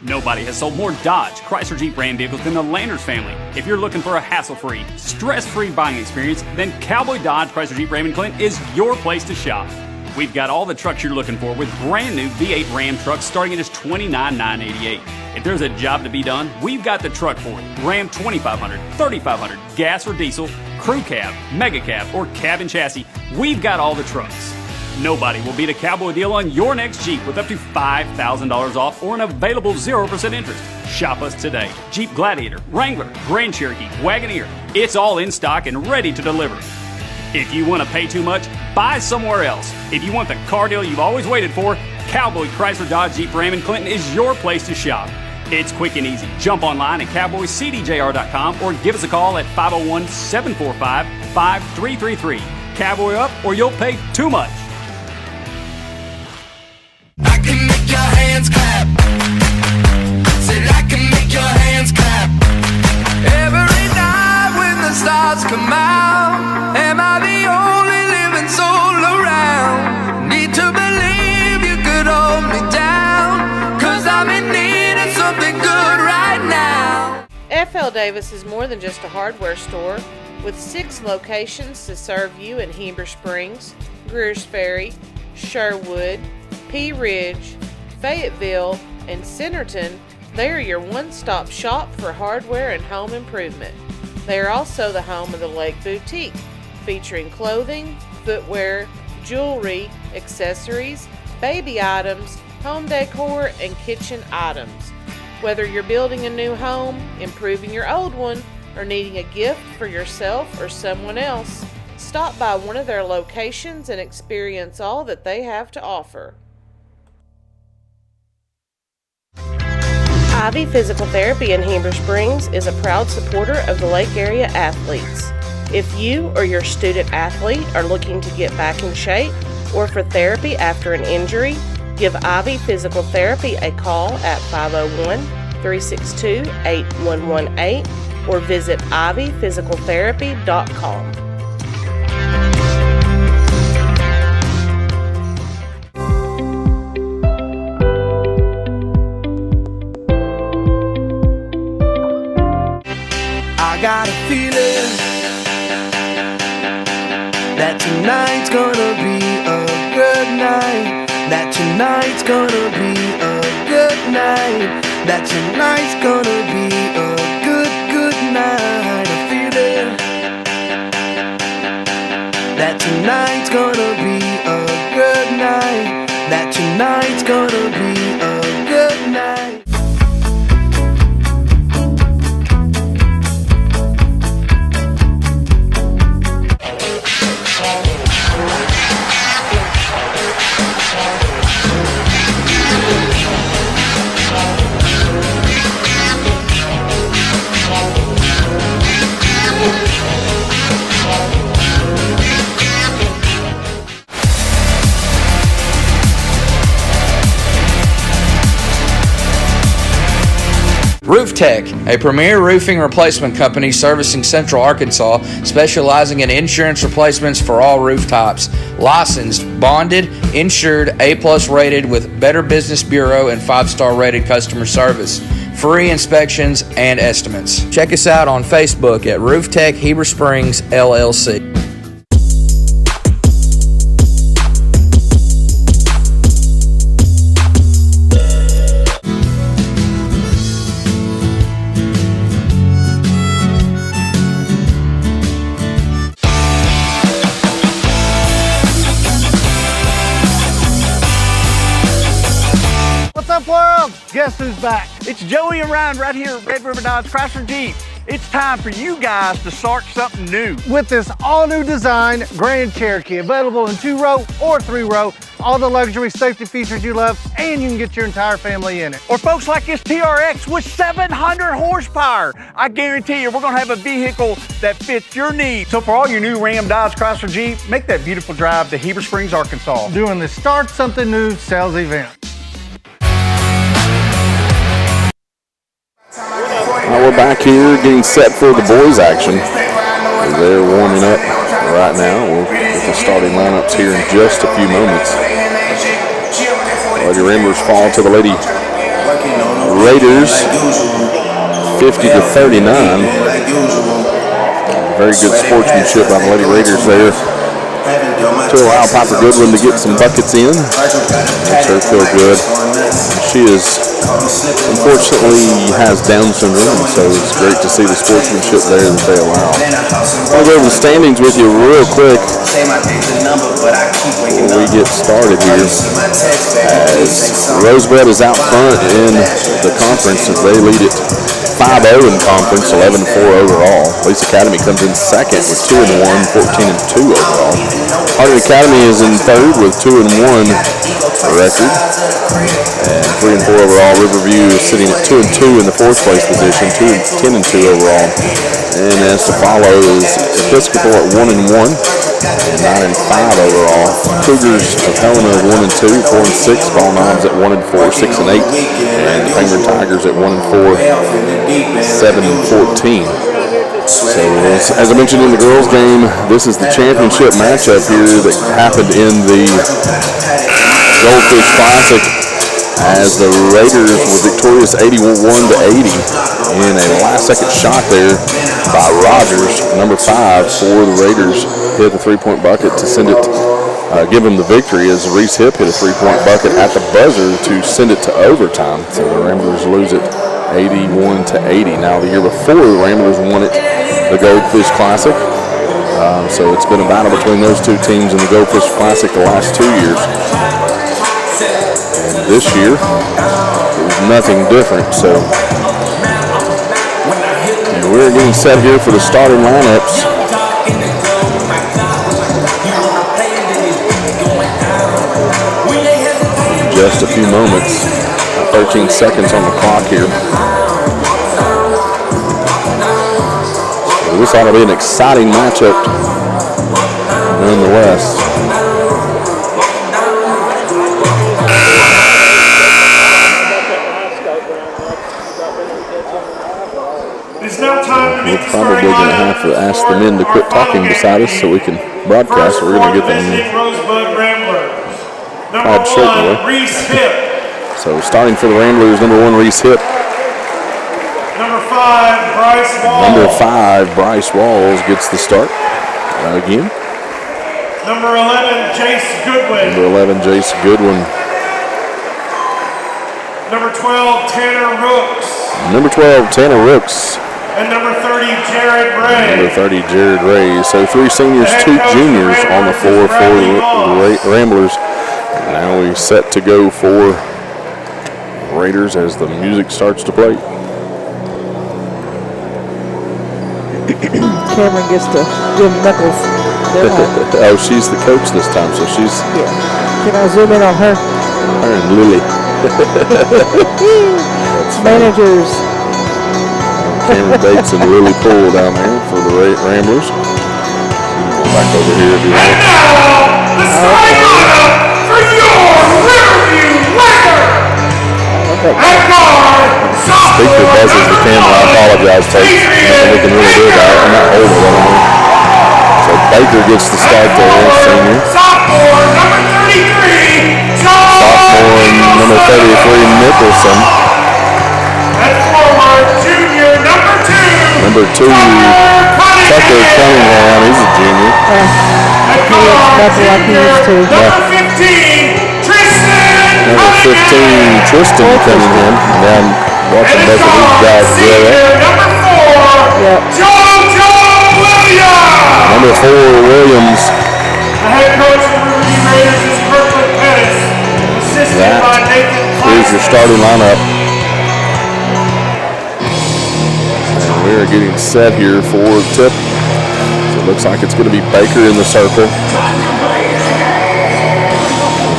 Nobody has sold more Dodge, Chrysler Jeep Ram vehicles than the Landers family. If you're looking for a hassle-free, stress-free buying experience, then Cowboy Dodge, Chrysler Jeep Ram in Clinton is your place to shop. We've got all the trucks you're looking for with brand new V8 Ram trucks starting at just $29,988. If there's a job to be done, we've got the truck for it. Ram 2500, 3500, gas or diesel, crew cab, mega cab, or cab and chassis, we've got all the trucks. Nobody will beat a Cowboy deal on your next Jeep with up to $5,000 off or an available 0% interest. Shop us today. Jeep Gladiator, Wrangler, Grand Cherokee, Wagoneer, it's all in stock and ready to deliver. If you want to pay too much, buy somewhere else. If you want the car deal you've always waited for, Cowboy Chrysler Dodge Jeep Ram in Clinton is your place to shop. It's quick and easy. Jump online at cowboycdjr.com or give us a call at 501-745-5333. Cowboy up or you'll pay too much. I can make your hands clap. Said I can make your hands clap. Every night when the stars come out, am I the only living soul around? Need to believe you could hold me down, 'cause I'm in need of something good right now. F.L. Davis is more than just a hardware store, with 6 locations to serve you in Heber Springs, Greers Ferry, Sherwood, Pea Ridge, Fayetteville, and Centerton. They are your one-stop shop for hardware and home improvement. They are also the home of the Lake Boutique, featuring clothing, footwear, jewelry, accessories, baby items, home decor, and kitchen items. Whether you're building a new home, improving your old one, or needing a gift for yourself or someone else, stop by one of their locations and experience all that they have to offer. Ivy Physical Therapy in Heber Springs is a proud supporter of the Lake Area athletes. If you or your student athlete are looking to get back in shape or for therapy after an injury, give Ivy Physical Therapy a call at 501-362-8118 or visit ivyphysicaltherapy.com. I got a feeling that tonight's gonna be a good night. That tonight's gonna be a good night. That tonight's gonna be a good night. A feeling that tonight's gonna be a good night. That tonight's gonna be a good night. Roof Tech, a premier roofing replacement company servicing Central Arkansas, specializing in insurance replacements for all roof types. Licensed, bonded, insured, A+ rated with Better Business Bureau and 5-star rated customer service. Free inspections and estimates. Check us out on Facebook at Roof Tech Heber Springs LLC. What's up, world? Guess who's back? It's Joey and Ryan right here at Red River Dodge Chrysler Jeep. It's time for you guys to start something new. With this all-new design Grand Cherokee, available in 2-row or 3-row, all the luxury safety features you love, and you can get your entire family in it. Or folks like this TRX with 700 horsepower. I guarantee you we're gonna have a vehicle that fits your needs. So for all your new Ram, Dodge, Chrysler, Jeep, make that beautiful drive to Heber Springs, Arkansas. Doing the Start Something New sales event. Now we're back here getting set for the boys' action. They're warming up right now. We'll get the starting lineups here in just a few moments. Lady Ramblers fall to the Lady Raiders, 50-39. Very good sportsmanship by the Lady Raiders there to allow Piper Goodwin to get some buckets in. Makes her feel good. She is unfortunately has Down syndrome, so it's great to see the sportsmanship there that they allow. I'll go over the standings with you real quick before we get started here. As Rosebud is out front in the conference as they lead it 5-0 in conference, 11-4 overall. Police Academy comes in second with 2-1, 14-2 overall. Hardin Academy is in third with 2-1 record and 3-4 overall. Riverview is sitting at 2-2 in the fourth place position, 10-2 overall. And as to follow is Episcopal at 1-1 and 9-5 overall. Cougars of Helena 1-2, 4-6. Ball Knobs at 1-4, 6-8, and the Penguin Tigers at 1-4, 7-14. So as I mentioned in the girls' game, this is the championship matchup here that happened in the Goldfish Classic, as the Raiders were victorious 81-80 in a last-second shot there by Rogers, number 5 for the Raiders, hit the three-point bucket to send it, give them the victory, as Reese Hip hit a three-point bucket at the buzzer to send it to overtime. So the Ramblers lose it 81-80. Now the year before, the Ramblers won it, the Goldfish Classic. So it's been a battle between those two teams in the Goldfish Classic the last 2 years. And this year, there's nothing different. So and we're getting set here for the starting lineups. Just a few moments, 13 seconds on the clock here. So this ought to be an exciting matchup nonetheless. We're probably going to have to ask the men to quit talking beside us so we can broadcast. We're going to get them tied short. So starting for the Ramblers, number 1, Reese Hip. Number 5, Bryce Walls. Number 5, Bryce Walls gets the start again. Number 11, Jace Goodwin. Number 11, Jace Goodwin. Number 12, Tanner Rooks. Number 12, Tanner Rooks. And number 30, Jared Ray. Number 30, Jared Ray. So 3 seniors, 2 juniors on the floor for the Ramblers. Now we set to go for Raiders as the music starts to play. Cameron gets to give Knuckles. Oh, she's the coach this time, so she's... Yeah. Can I zoom in on her? Her and Lily. Managers. Cameron Bates and Lily Poole down there for the Ramblers. Go back over here if you want. And now, the starting lineup for your Riverview Lakers. At guard, Speaker buzzes the camera. I apologize, folks. Nothing we can really do about it. I'm not holding it anymore. So Baker gets the start there, senior. sophomore number 33, Sophomore number 33, Nicholson. and forward junior number 2, Number 2, Tucker Cunningham. He's a junior. He looks nothing like he used to. number 15, Tristan Number 15, Tristan Cunningham. And then watching both of these guys grow up. number 4, Yep. JoJo Williams. Number 4, Williams. The head coach of the Riverview Raiders is Kirkland Pettis, assisted by Nathan Here's your starting lineup. And we are getting set here for tip. So it looks like it's going to be Baker in the circle.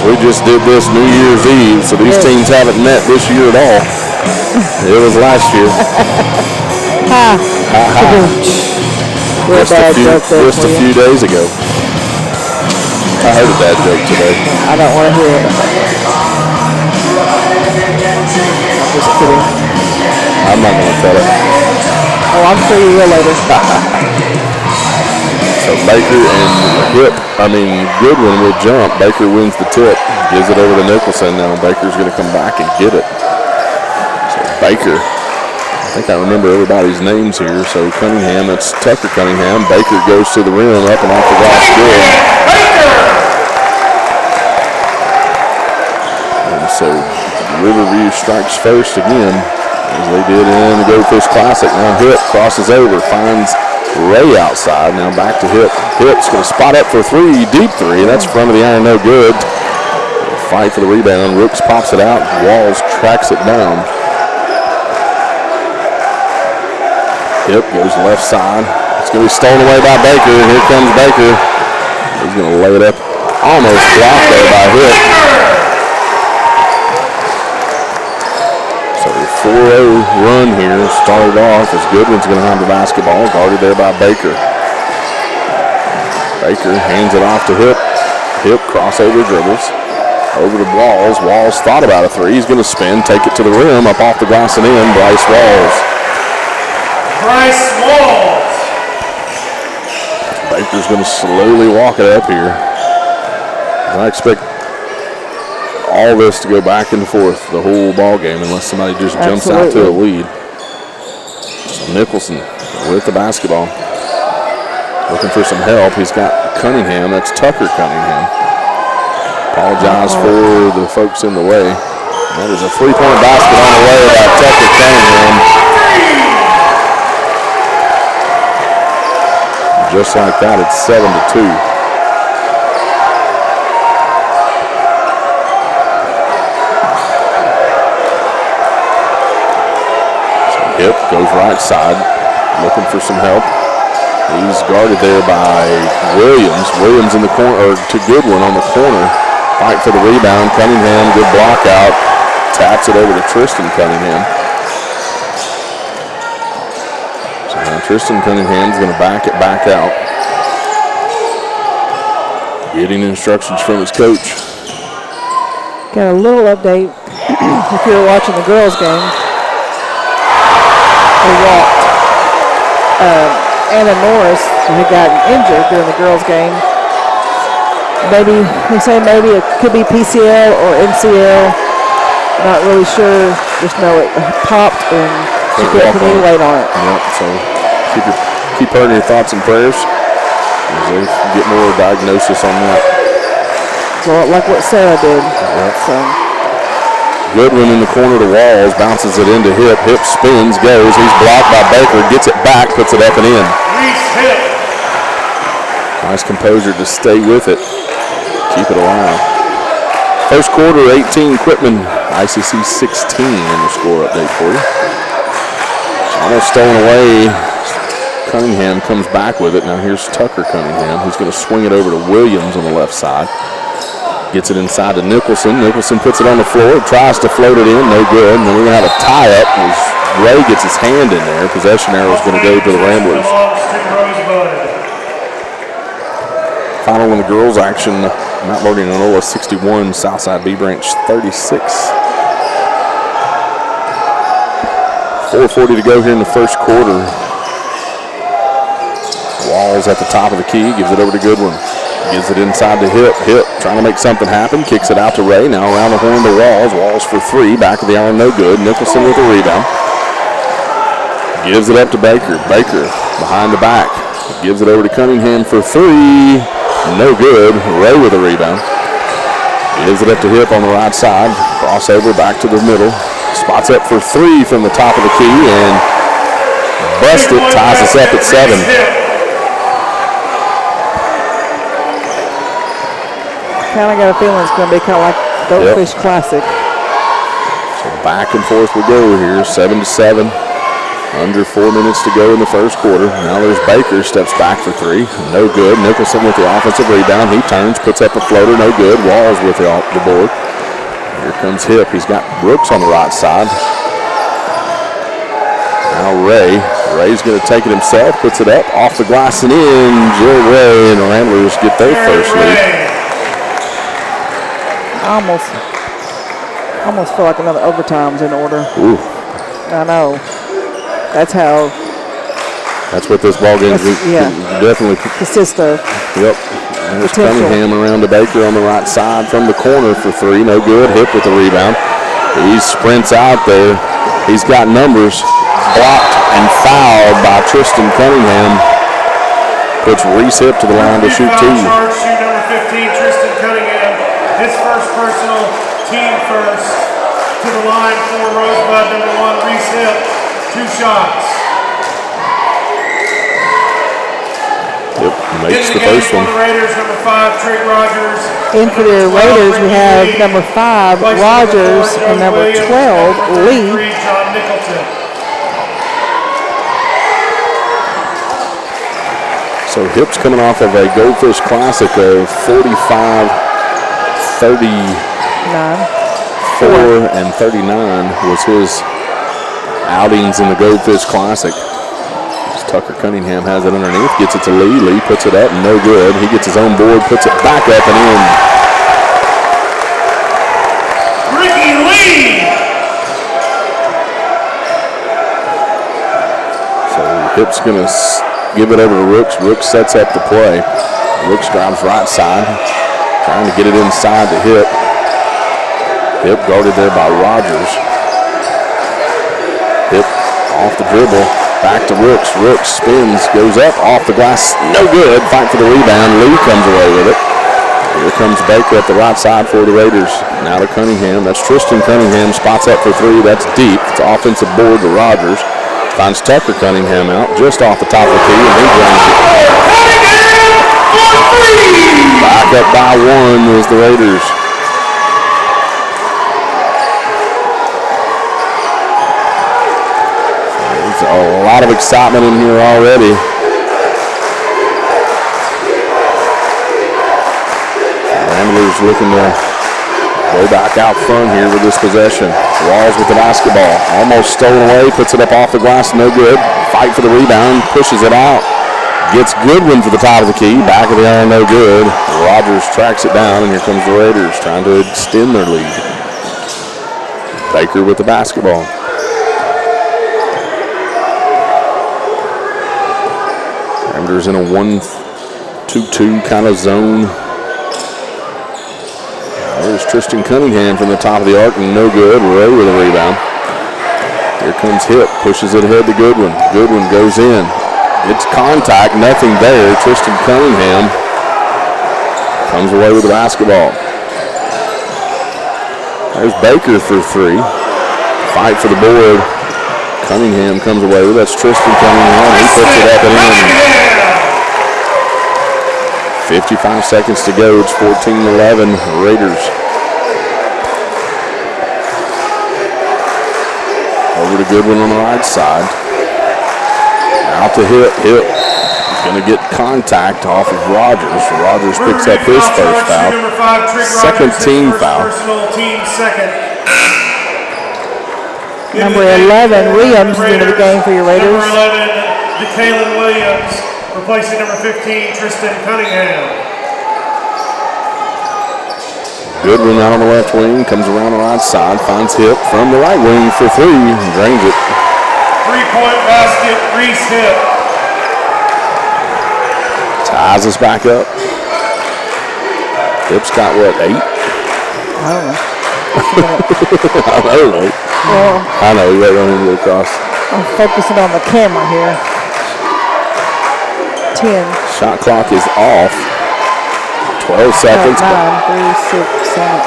We just did this New Year's Eve, so these teams haven't met this year at all. It was last year. Ha. Just a few days ago. I heard a bad joke today. I don't want to hear it. I'm just kidding. I'm not going to tell it. Oh, I'm sure you will later. So Baker and Goodwin will jump. Baker wins the tip, gives it over to Nicholson. Now Baker's going to come back and get it. So Baker, I think I remember everybody's names here. So Cunningham, that's Tucker Cunningham. Baker goes to the rim, up and off the glass, good. And so Riverview strikes first again, as they did in the Go Fish Classic. Now Hip crosses over, finds Ray outside. Now back to Hip. Hip's going to spot up for three, deep three. That's front of the iron, no good. Fight for the rebound. Rooks pops it out. Walls tracks it down. Hip goes left side. It's going to be stolen away by Baker. Here comes Baker. He's going to lay it up. Almost blocked there by Hip. So a 4-0 run here started off as Goodwin's going to have the basketball. Guarded there by Baker. Baker hands it off to Hip. Hip crossover dribbles. Over to Walls. Walls thought about a three. He's going to spin, take it to the rim, up off the glass and in. Bryce Walls. Bryce Walls. Baker's going to slowly walk it up here. I expect all this to go back and forth the whole ball game unless somebody just jumps out to a lead. So Nicholson with the basketball. Looking for some help. He's got Cunningham. That's Tucker Cunningham. Apologize for the folks in the way. That is a three-point basket on the way by Tucker Cunningham. Just like that, it's 7-2. Hip goes right side, looking for some help. He's guarded there by Williams. Williams in the corner, or to Goodwin on the corner. Fight for the rebound. Cunningham, good block out. Taps it over to Tristan Cunningham. So now Tristan Cunningham's going to back it back out. Getting instructions from his coach. Got a little update if you were watching the girls' game. They walked Anna Norris, who had gotten injured during the girls' game. Maybe, they say maybe it could be PCL or MCL. Not really sure. Just know it popped and she couldn't continue to wait on it. Yep, so keep her in your thoughts and prayers as they get more diagnosis on that. Well, like what Sarah did. Yep. So. Goodwin in the corner to Walls, bounces it into Hip. Hip spins, goes. He's blocked by Baker, gets it back, puts it up and in. Nice composure to stay with it. Keep it alive. First quarter, 18, Quitman, ICC 16 in the score update for you. Almost stolen away. Cunningham comes back with it. Now here's Tucker Cunningham. He's going to swing it over to Williams on the left side. Gets it inside to Nicholson. Nicholson puts it on the floor, tries to float it in, no good. And then we're going to have a tie-up as Ray gets his hand in there. Possession arrow is going to go to the Ramblers. Final in the girls' action, Mount Vernon Enola 61, Southside B Branch 36. 4:40 to go here in the first quarter. Walls at the top of the key, gives it over to Goodwin. Gives it inside to Hip. Hip trying to make something happen. Kicks it out to Ray. Now around the horn to Walls. Walls for three. Back of the iron, no good. Nicholson with a rebound. Gives it up to Baker. Baker behind the back. Gives it over to Cunningham for three. No good. Ray with a rebound. Gives it up to Hip on the right side. Crossover back to the middle. Spots up for three from the top of the key and busts it. Ties us up at 7. Kind of got a feeling it's going to be kind of like Go Fish Classic. So back and forth we go here, 7-7. Under 4 minutes to go in the first quarter. Now there's Baker, steps back for three. No good. Nicholson with the offensive rebound. He turns, puts up a floater. No good. Walls with the board. Here comes Hip. He's got Brooks on the right side. Now Ray. Ray's going to take it himself. Puts it up off the glass and in. Jill Ray and the Ramblers get their first lead. I almost feel like another overtime's in order. Ooh. I know. That's what this ball game definitely consists of. Yep. There's Cunningham around to Baker on the right side from the corner for three. No good. Hip with the rebound. He sprints out there. He's got numbers. Blocked and fouled by Tristan Cunningham. Puts Reese Hip to the line to shoot two. Shoot number 15, Tristan Cunningham. His first personal, team first. to the line for Rosebud, number 1, Reese Hip, 2 shots. Yep, makes the first one. For the Raiders, number 5, Trey Rogers. In for the Raiders, we have number 5, Rogers, and number 12, Lee. John Nicholson. So Hip's coming off of a Goldfish Classic of 45, 34, and 39 was his outings in the Goldfish Classic. Tucker Cunningham has it underneath, gets it to Lee. Lee puts it up, no good. He gets his own board, puts it back up and in. Ricky Lee! So Hip's going to give it over to Rooks. Rooks sets up the play. Rooks drives right side, trying to get it inside the Hip. Hip guarded there by Rogers. Hip off the dribble. Back to Rooks. Rooks spins, goes up, off the glass, no good. Fight for the rebound. Lee comes away with it. Here comes Baker at the right side for the Raiders. Now to Cunningham. That's Tristan Cunningham. Spots up for 3. That's deep. It's an offensive board to Rogers. Finds Tucker Cunningham out just off the top of the key, and he drains it. Back up by 1 is the Raiders. A lot of excitement in here already. Ramblers looking to go back out front here with this possession. Walls with the basketball. Almost stolen away. Puts it up off the glass. No good. Fight for the rebound. Pushes it out. Gets Goodwin for the top of the key. Back of the iron. No good. Rogers tracks it down, and here comes the Raiders trying to extend their lead. Baker with the basketball. Ramblers in a 1-2-2 kind of zone. There's Tristan Cunningham from the top of the arc, and no good. Ray with a rebound. Here comes Hip, pushes it ahead to Goodwin. Goodwin goes in. It's contact, nothing there. Tristan Cunningham comes away with the basketball. There's Baker for 3. Fight for the board. Cunningham comes away with it. That's Tristan Cunningham. He puts it up and in. 55 seconds to go. It's 14-11 Raiders. Over to Goodwin on the right side. Out to Hip. Hip is going to get contact off of Rogers. Rogers picks up his first foul. Second team foul. Number 11, Williams, into the game for your Raiders. Number 11, DeKalen Williams, replacing number 15, Tristan Cunningham. Goodwin out on the left wing, comes around the right side, finds Hip from the right wing for 3, and drains it. 3-point basket, Reese Hip. Ties us back up. Hip's got what, 8? I don't know. I don't know. Well, I know, you right on him to go across. I'm focusing on the camera here. 10. Shot clock is off. 12 seconds. 9, 3, 6, 7.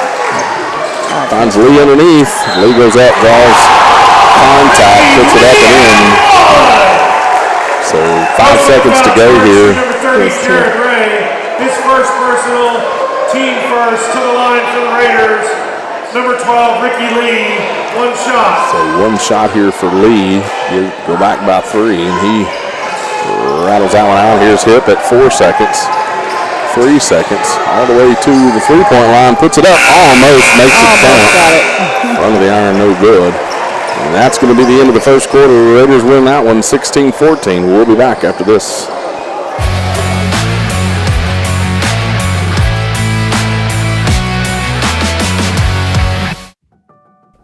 Finds Lee underneath. Lee goes up, draws contact, puts it up and in. So 5 seconds to go here. Jared Ray, his first personal, team first to the line for the Raiders. Number 12, Ricky Lee, 1 shot. So 1 shot here for Lee. Go back by 3, and he rattles that one out. Here's Hip at 4 seconds. 3 seconds. All the way to the 3-point line. Puts it up. Almost makes it count. Got it. Front of the iron, no good. And that's going to be the end of the first quarter. The Raiders win that one 16-14. We'll be back after this.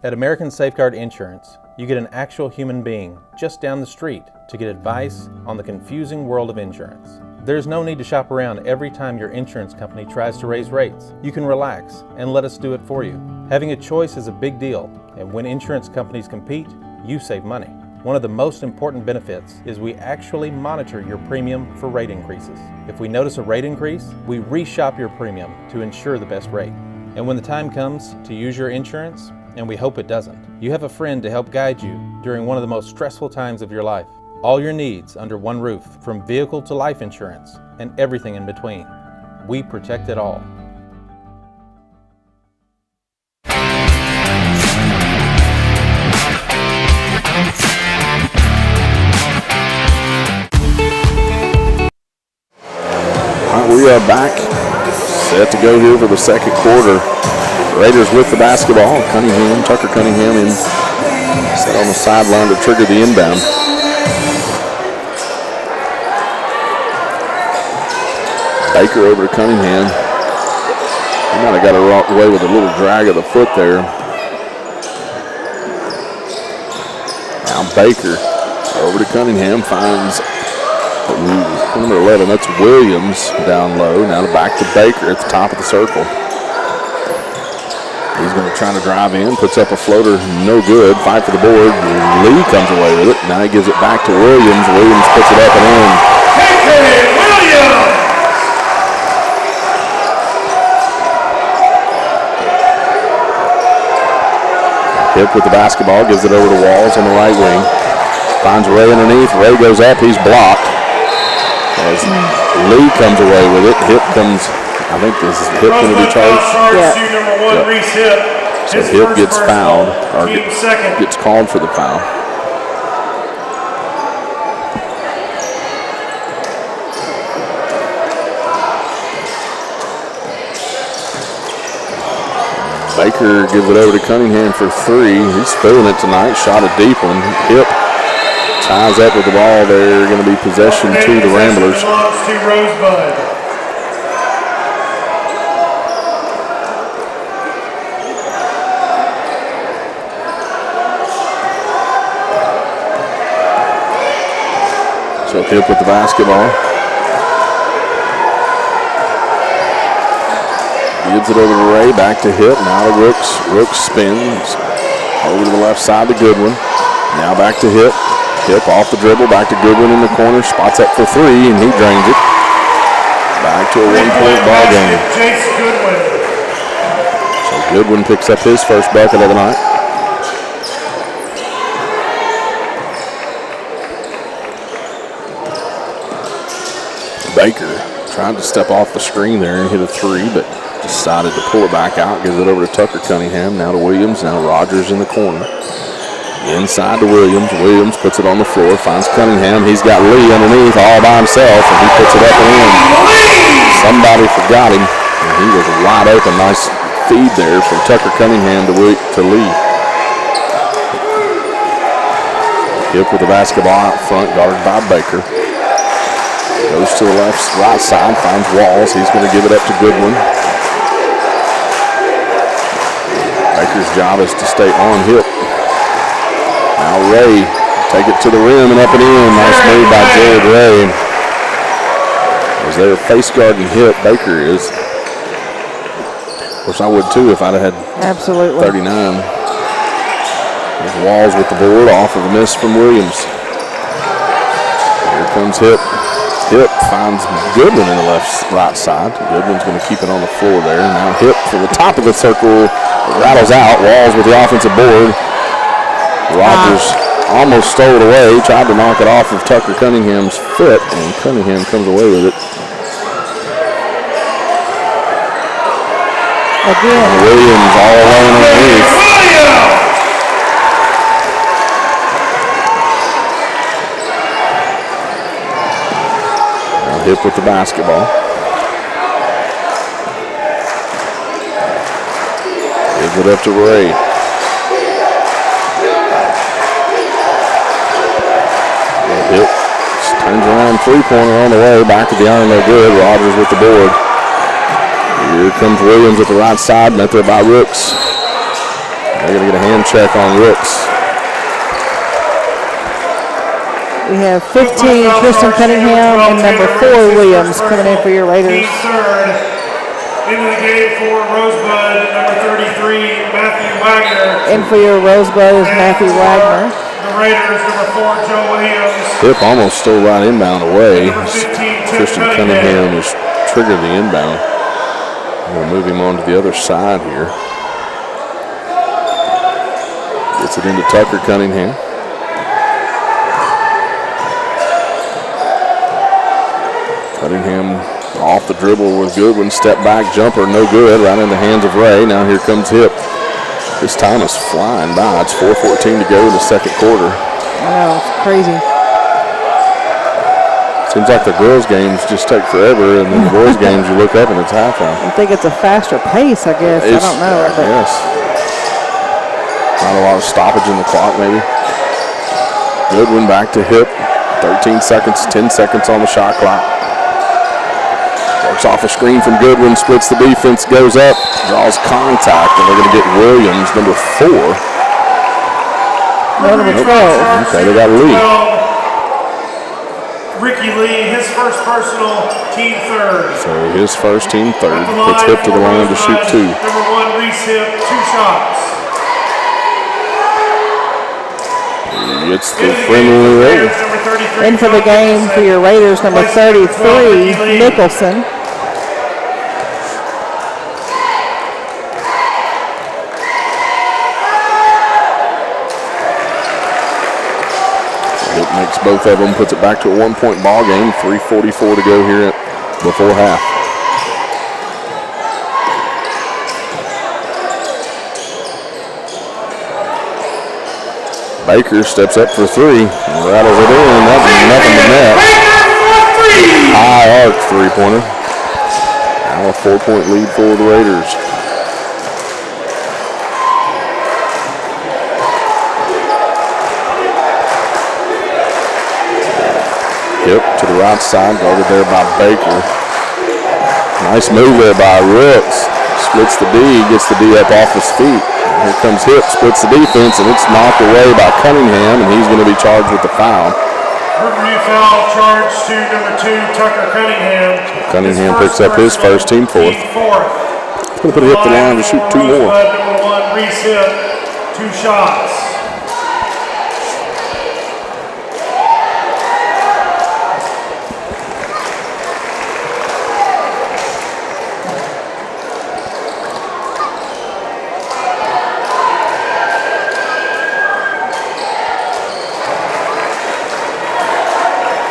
At American Safeguard Insurance, you get an actual human being just down the street to get advice on the confusing world of insurance. There's no need to shop around every time your insurance company tries to raise rates. You can relax and let us do it for you. Having a choice is a big deal, and when insurance companies compete, you save money. One of the most important benefits is we actually monitor your premium for rate increases. If we notice a rate increase, we reshop your premium to ensure the best rate. And when the time comes to use your insurance, and we hope it doesn't. You have a friend to help guide you during one of the most stressful times of your life. All your needs under one roof, from vehicle to life insurance, and everything in between. We protect it all. We are back, set to go here for the second quarter. Raiders with the basketball. Tucker Cunningham in, set on the sideline to trigger the inbound. Baker over to Cunningham. He might have got away with a little drag of the foot there. Now Baker over to Cunningham, finds number 11, that's Williams down low. Now back to Baker at the top of the circle. He's going to try to drive in, puts up a floater, no good. Fight for the board. Lee comes away with it. Now he gives it back to Williams. Williams puts it up and in. Hip with the basketball, gives it over to Walls on the right wing. Finds Ray underneath. Ray goes up, he's blocked. As Lee comes away with it, Hip comes, I think this is Hip going to be charged. Yep. So Hip gets fouled, or gets called for the foul. Baker gives it over to Cunningham for three. He's feeling it tonight. Shot a deep one. Hip ties up with the ball there. Going to be possession to the Ramblers. Belongs to Rosebud. So Hip with the basketball. Gives it over to Ray, back to Hip, now to Rooks. Rooks spins over to the left side to Goodwin. Now back to Hip. Hip off the dribble, back to Goodwin in the corner, spots up for three, and he drains it. Back to a one-point ball game. So Goodwin picks up his first bucket of the night. Baker tried to step off the screen there and hit a three, but decided to pull it back out, gives it over to Tucker Cunningham, now to Williams, now Rogers in the corner. Inside to Williams. Williams puts it on the floor, finds Cunningham. He's got Lee underneath all by himself, and he puts it up and in. Somebody forgot him, and he was wide open. Nice feed there from Tucker Cunningham to Lee. Hip with the basketball out front, guarded by Baker. Goes to the right side, finds Walls. He's going to give it up to Goodwin. Baker's job is to stay on Hip. Now Ray, take it to the rim and up and in. Nice move by Jared Ray. As they're face guarding Hip, Baker is. Of course, I would too if I'd have had 39. There's Walls with the board off of a miss from Williams. Here comes Hip. Hip finds Goodwin in the right side. Goodwin's going to keep it on the floor there. Now Hip from the top of the circle rattles out. Walls with the offensive board. Rogers almost stole it away. Tried to knock it off of Tucker Cunningham's foot, and Cunningham comes away with it. Again. Williams all alone underneath. Now Hip with the basketball. Gives it up to Ray. Hip turns around three-pointer on the way. Back to the iron, no good. Rogers with the board. Here comes Williams at the right side, met there by Rooks. They're going to get a hand check on Rooks. We have 15, Tristan Cunningham, and number 4, Williams, coming in for your Raiders. Third into the game for Rosebud, number 33, Matthew Wagner. In for your Rosebud is Matthew Wagner. The Raiders, number 4, Joe Williams. Hip almost stole that inbound away. Tristan Cunningham has triggered the inbound. We'll move him on to the other side here. Gets it into Tucker Cunningham. Cunningham off the dribble with Goodwin. Step back jumper, no good. Right in the hands of Ray. Now here comes Hip. This time is flying by. It's 4:14 to go in the second quarter. I know, it's crazy. Seems like the girls' games just take forever, and then the boys' games, you look up and it's halftime. I think it's a faster pace, I guess. I don't know. Yes. Not a lot of stoppage in the clock, maybe. Goodwin back to Hip. 13 seconds, 10 seconds on the shot clock. Works off a screen from Goodwin, splits the defense, goes up, draws contact, and they're going to get Williams, number 4. No, number 12. Okay, they got Lee. Ricky Lee, his first personal, team third. So his first, team third. Puts Hip to the line to shoot 2. Number 1, Reese Hip, 2 shots. He gets the friendly Raiders. In for the game for your Raiders, number 33, Nicholson. Hip makes both of them, puts it back to a 1-point ball game. 3:44 to go here before half. Baker steps up for 3 and rattles it in. That's nothing but net. High arc 3-pointer. Now a 4-point lead for the Raiders. Hip to the right side, guarded there by Baker. Nice move there by Rooks. Splits the D, gets the D up off his feet. Here comes Hip, splits the defense, and it's knocked away by Cunningham, and he's going to be charged with the foul. Riverview foul charge to number 2, Tucker Cunningham. Cunningham picks up his first, team 4th. He's going to put Hip to the line to shoot 2 more. Number 1, Reese Hip, 2 shots.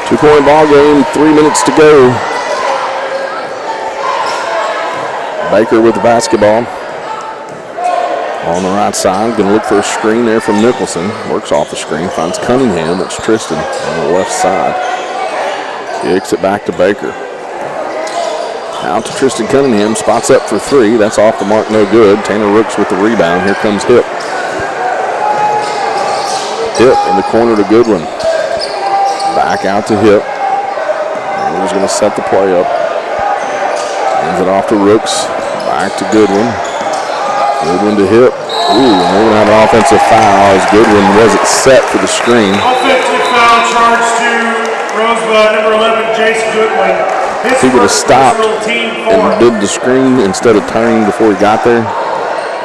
Two-point ball game, 3 minutes to go. Baker with the basketball. On the right side, going to look for a screen there from Nicholson. Works off the screen, finds Cunningham. It's Tristan on the left side. Kicks it back to Baker. Out to Tristan Cunningham, spots up for 3. That's off the mark, no good. Tanner Rooks with the rebound. Here comes Hip. Hip in the corner to Goodwin. Back out to Hip. He's going to set the play up. Hands it off to Rooks. Back to Goodwin. Goodwin to Hip. Ooh, and we're going to have an offensive foul as Goodwin wasn't set for the screen. Offensive foul charge to Rosebud, number 11, Jason Goodwin. If he would have stopped and did the screen instead of turning before he got there,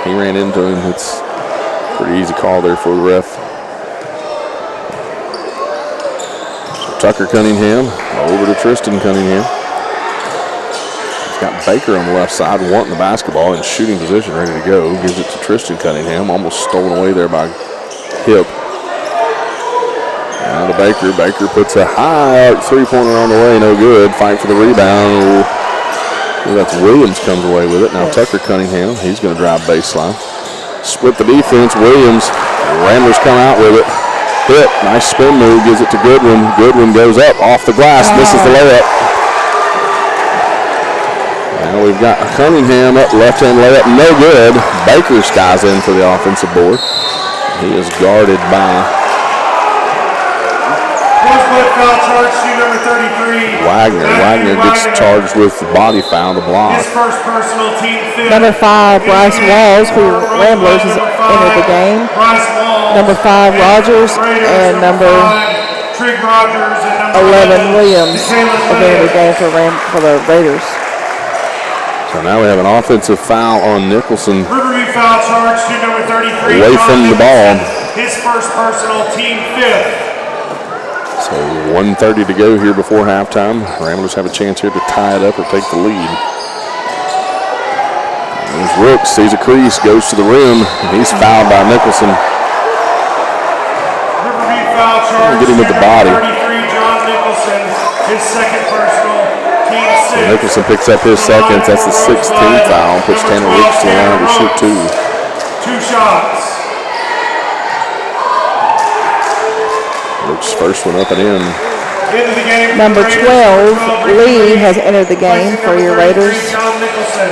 he ran into him. It's a pretty easy call there for the ref. Tucker Cunningham over to Tristan Cunningham. He's got Baker on the left side wanting the basketball in shooting position, ready to go. Gives it to Tristan Cunningham, almost stolen away there by Hip. Now to Baker. Baker puts a high arc 3-pointer on the way, no good. Fight for the rebound. Ooh, that's Williams comes away with it. Now Tucker Cunningham, he's going to drive baseline. Split the defense. Williams, Ramblers come out with it. Hip, nice spin move, gives it to Goodwin. Goodwin goes up off the glass, misses the layup. Now we've got Cunningham up, left-hand layup, no good. Baker skies in for the offensive board. He is guarded by Foul charge to number 33. Wagner gets charged with the body foul, the block. His first personal, team 5th. Number 5, Bryce Walls for your Ramblers has entered the game. Number 5, Rogers, and number 11, Williams have entered the game for the Raiders. So now we have an offensive foul on Nicholson. Riverview foul charge to number 33. Away from the ball. His first personal, team 5th. So 1:30 to go here before halftime. Ramblers have a chance here to tie it up or take the lead. There's Rooks, sees a crease, goes to the rim, and he's fouled by Nicholson. foul charge. Get him with the body. 33, John Nicholson, his second personal, team So 6. Nicholson picks up his second. That's the 16th foul. Puts Tanner Rooks to the line to shoot 2. 2 shots. Rooks' first one up and in. Into the game. Number 12, Lee, has entered the game for your Raiders. John Nicholson.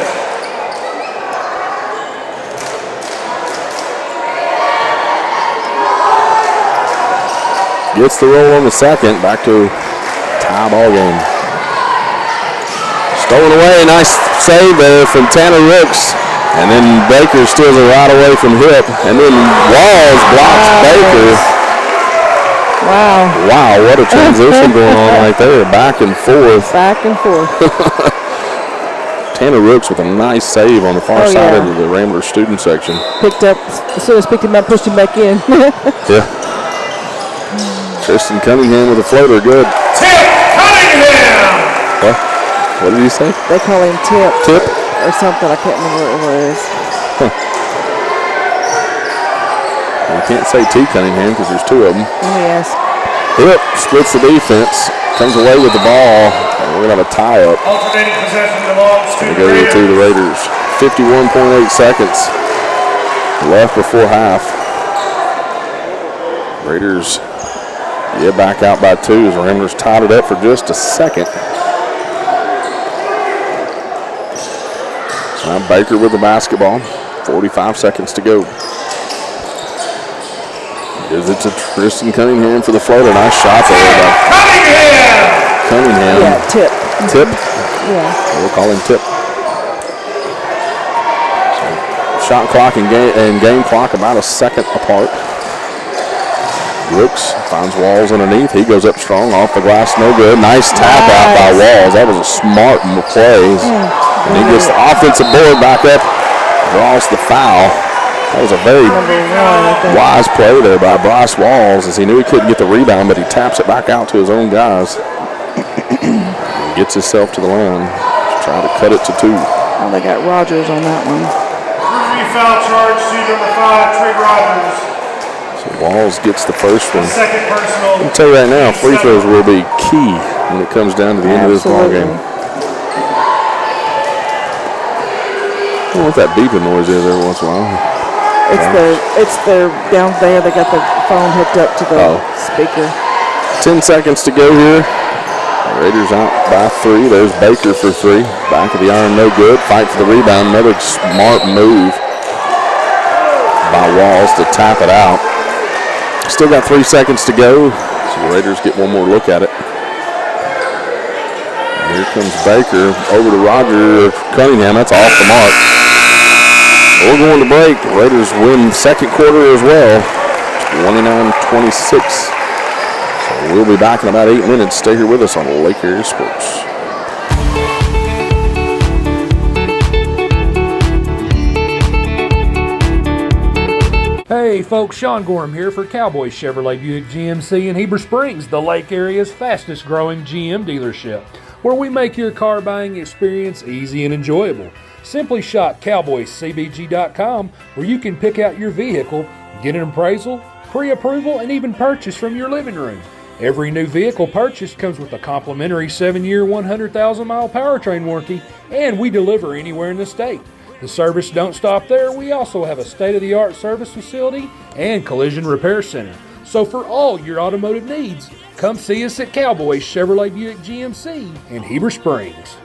Gets the roll on the second. Back to tie ball game. Stolen away. Nice save there from Tanner Rooks. And then Baker steals it right away from Hip. And then Walls blocks Baker. Wow. Wow, what a transition going on right there. Back and forth. Back and forth. Tanner Rooks with a nice save on the far side of the Rambler student section. Picked up, as soon as picked him up, pushed him back in. Yeah. Tristan Cunningham with a floater, good. Tip Cunningham! What? What did he say? They call him Tip. Tip? Or something, I can't remember what it was. Huh. You can't say T Cunningham because there's 2 of them. Yes. Hip splits the defense, comes away with the ball, and we're going to have a tie-up. Alternating possession belongs to the Raiders. To the Raiders. 51.8 seconds left before half. Raiders get back out by 2 as Ramblers tied it up for just a second. So now Baker with the basketball. 45 seconds to go. Gives it to Tristan Cunningham for the floater. Nice shot there. Cunningham. Yeah, Tip. Tip? Yeah. We'll call him Tip. So, shot clock and game clock about a second apart. Brooks finds Walls underneath. He goes up strong off the glass. No good. Nice tap out by Walls. That was a smart play. And he gets the offensive board back up. Draws the foul. That was a very wise play there by Bryce Walls as he knew he couldn't get the rebound, but he taps it back out to his own guys. And gets himself to the line. Try to cut it to 2. Oh, they got Rogers on that one. Riverview foul charge to number 5, Trig Rogers. So Walls gets the first one. Second personal. I'll tell you right now, free throws will be key when it comes down to the end of this ball game. I don't know what that beeping noise is every once in a while. It's their down there. They got the phone hooked up to the speaker. 10 seconds to go here. Raiders out by 3. There's Baker for 3. Back of the iron, no good. Fight for the rebound. Another smart move by Walls to tap it out. Still got 3 seconds to go. So the Raiders get one more look at it. And here comes Baker over to Roger Cunningham. That's off the mark. We're going to break. The Raiders win second quarter as well. 29-26. So we'll be back in about 8 minutes. Stay here with us on Lake Area Sports. Hey folks, Sean Gorham here for Cowboy Chevrolet Buick GMC in Heber Springs, the Lake Area's fastest growing GM dealership, where we make your car buying experience easy and enjoyable. Simply shop cowboycbg.com where you can pick out your vehicle, get an appraisal, pre-approval, and even purchase from your living room. Every new vehicle purchased comes with a complimentary 7-year, 100,000-mile powertrain warranty, and we deliver anywhere in the state. The service don't stop there. We also have a state-of-the-art service facility and collision repair center. So for all your automotive needs, come see us at Cowboy Chevrolet Buick GMC in Heber Springs.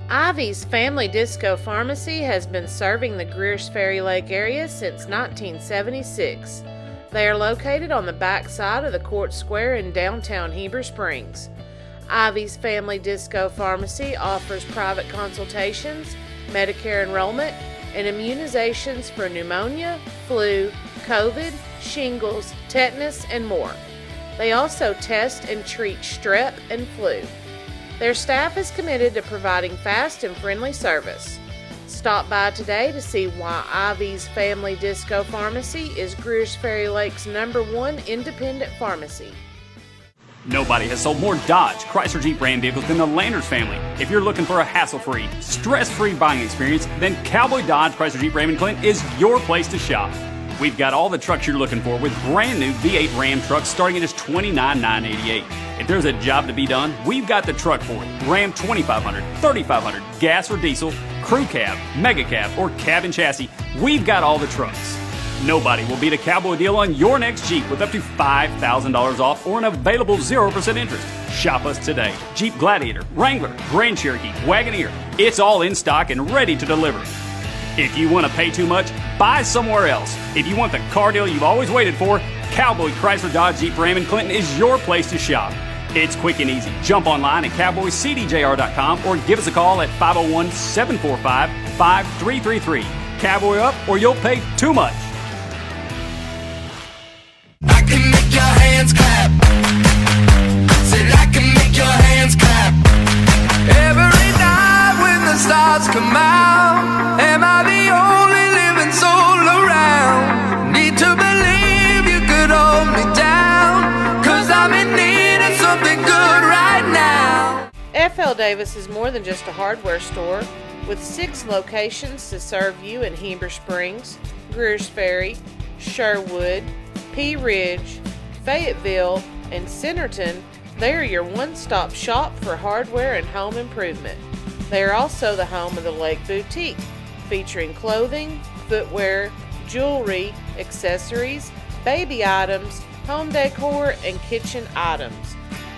Ivy's Family Disco Pharmacy has been serving the Greers Ferry Lake area since 1976. They are located on the back side of the Court Square in downtown Heber Springs. Ivy's Family Disco Pharmacy offers private consultations, Medicare enrollment, and immunizations for pneumonia, flu, COVID, shingles, tetanus, and more. They also test and treat strep and flu. Their staff is committed to providing fast and friendly service. Stop by today to see why Ivy's Family Disco Pharmacy is Greers Ferry Lake's #1 independent pharmacy. Nobody has sold more Dodge, Chrysler Jeep Ram vehicles than the Landers family. If you're looking for a hassle-free, stress-free buying experience, then Cowboy Dodge, Chrysler Jeep Ram in Clinton is your place to shop. We've got all the trucks you're looking for with brand new V8 Ram trucks starting at just $29,988. If there's a job to be done, we've got the truck for it. Ram 2500, 3500, gas or diesel, crew cab, mega cab, or cab and chassis, we've got all the trucks. Nobody will beat a Cowboy deal on your next Jeep with up to $5,000 off or an available 0% interest. Shop us today. Jeep Gladiator, Wrangler, Grand Cherokee, Wagoneer, it's all in stock and ready to deliver. If you want to pay too much, buy somewhere else. If you want the car deal you've always waited for, Cowboy Chrysler Dodge Jeep Ram in Clinton is your place to shop. It's quick and easy. Jump online at cowboycdjr.com or give us a call at 501-745-5333. Cowboy up or you'll pay too much. I can make your hands clap. Said I can make your hands clap. Every night when the stars come out, am I the only living soul around? Need to believe you could hold me down, 'cause I'm in need of something good right now. F.L. Davis is more than just a hardware store, with 6 locations to serve you in Heber Springs, Greers Ferry, Sherwood, Pea Ridge, Fayetteville, and Centerton. They are your one-stop shop for hardware and home improvement. They are also the home of the Lake Boutique, featuring clothing, footwear, jewelry, accessories, baby items, home decor, and kitchen items.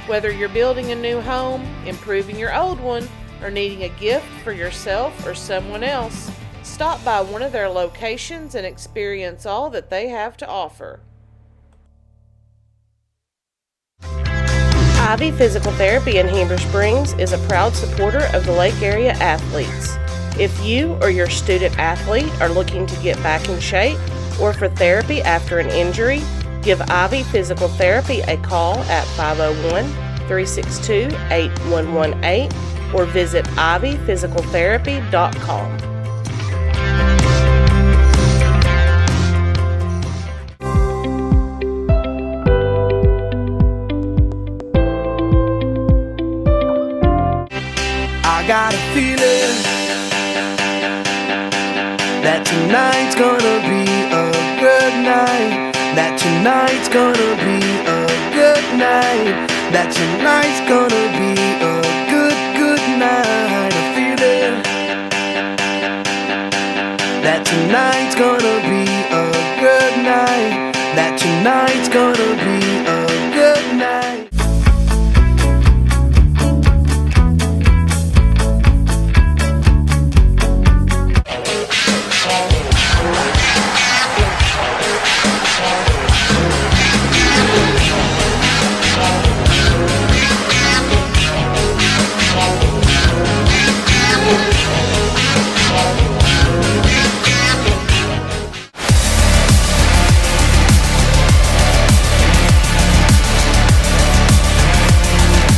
Whether you're building a new home, improving your old one, or needing a gift for yourself or someone else, stop by one of their locations and experience all that they have to offer. Ivy Physical Therapy in Heber Springs is a proud supporter of the Lake Area athletes. If you or your student athlete are looking to get back in shape or for therapy after an injury, give Ivy Physical Therapy a call at 501-362-8118 or visit ivyphysicaltherapy.com. I got a feeling that tonight's gonna be a good night. That tonight's gonna be a good night. That tonight's gonna be a good night. A feeling that tonight's gonna be a good night. That tonight's gonna be a good night.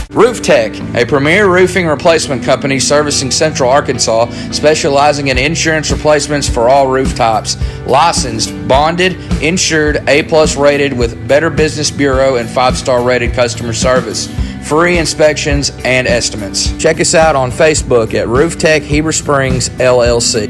Roof Tech, a premier roofing replacement company servicing Central Arkansas, specializing in insurance replacements for all roof types. Licensed, bonded, insured, A+ rated with Better Business Bureau and 5-star rated customer service. Free inspections and estimates. Check us out on Facebook at Roof Tech Heber Springs LLC.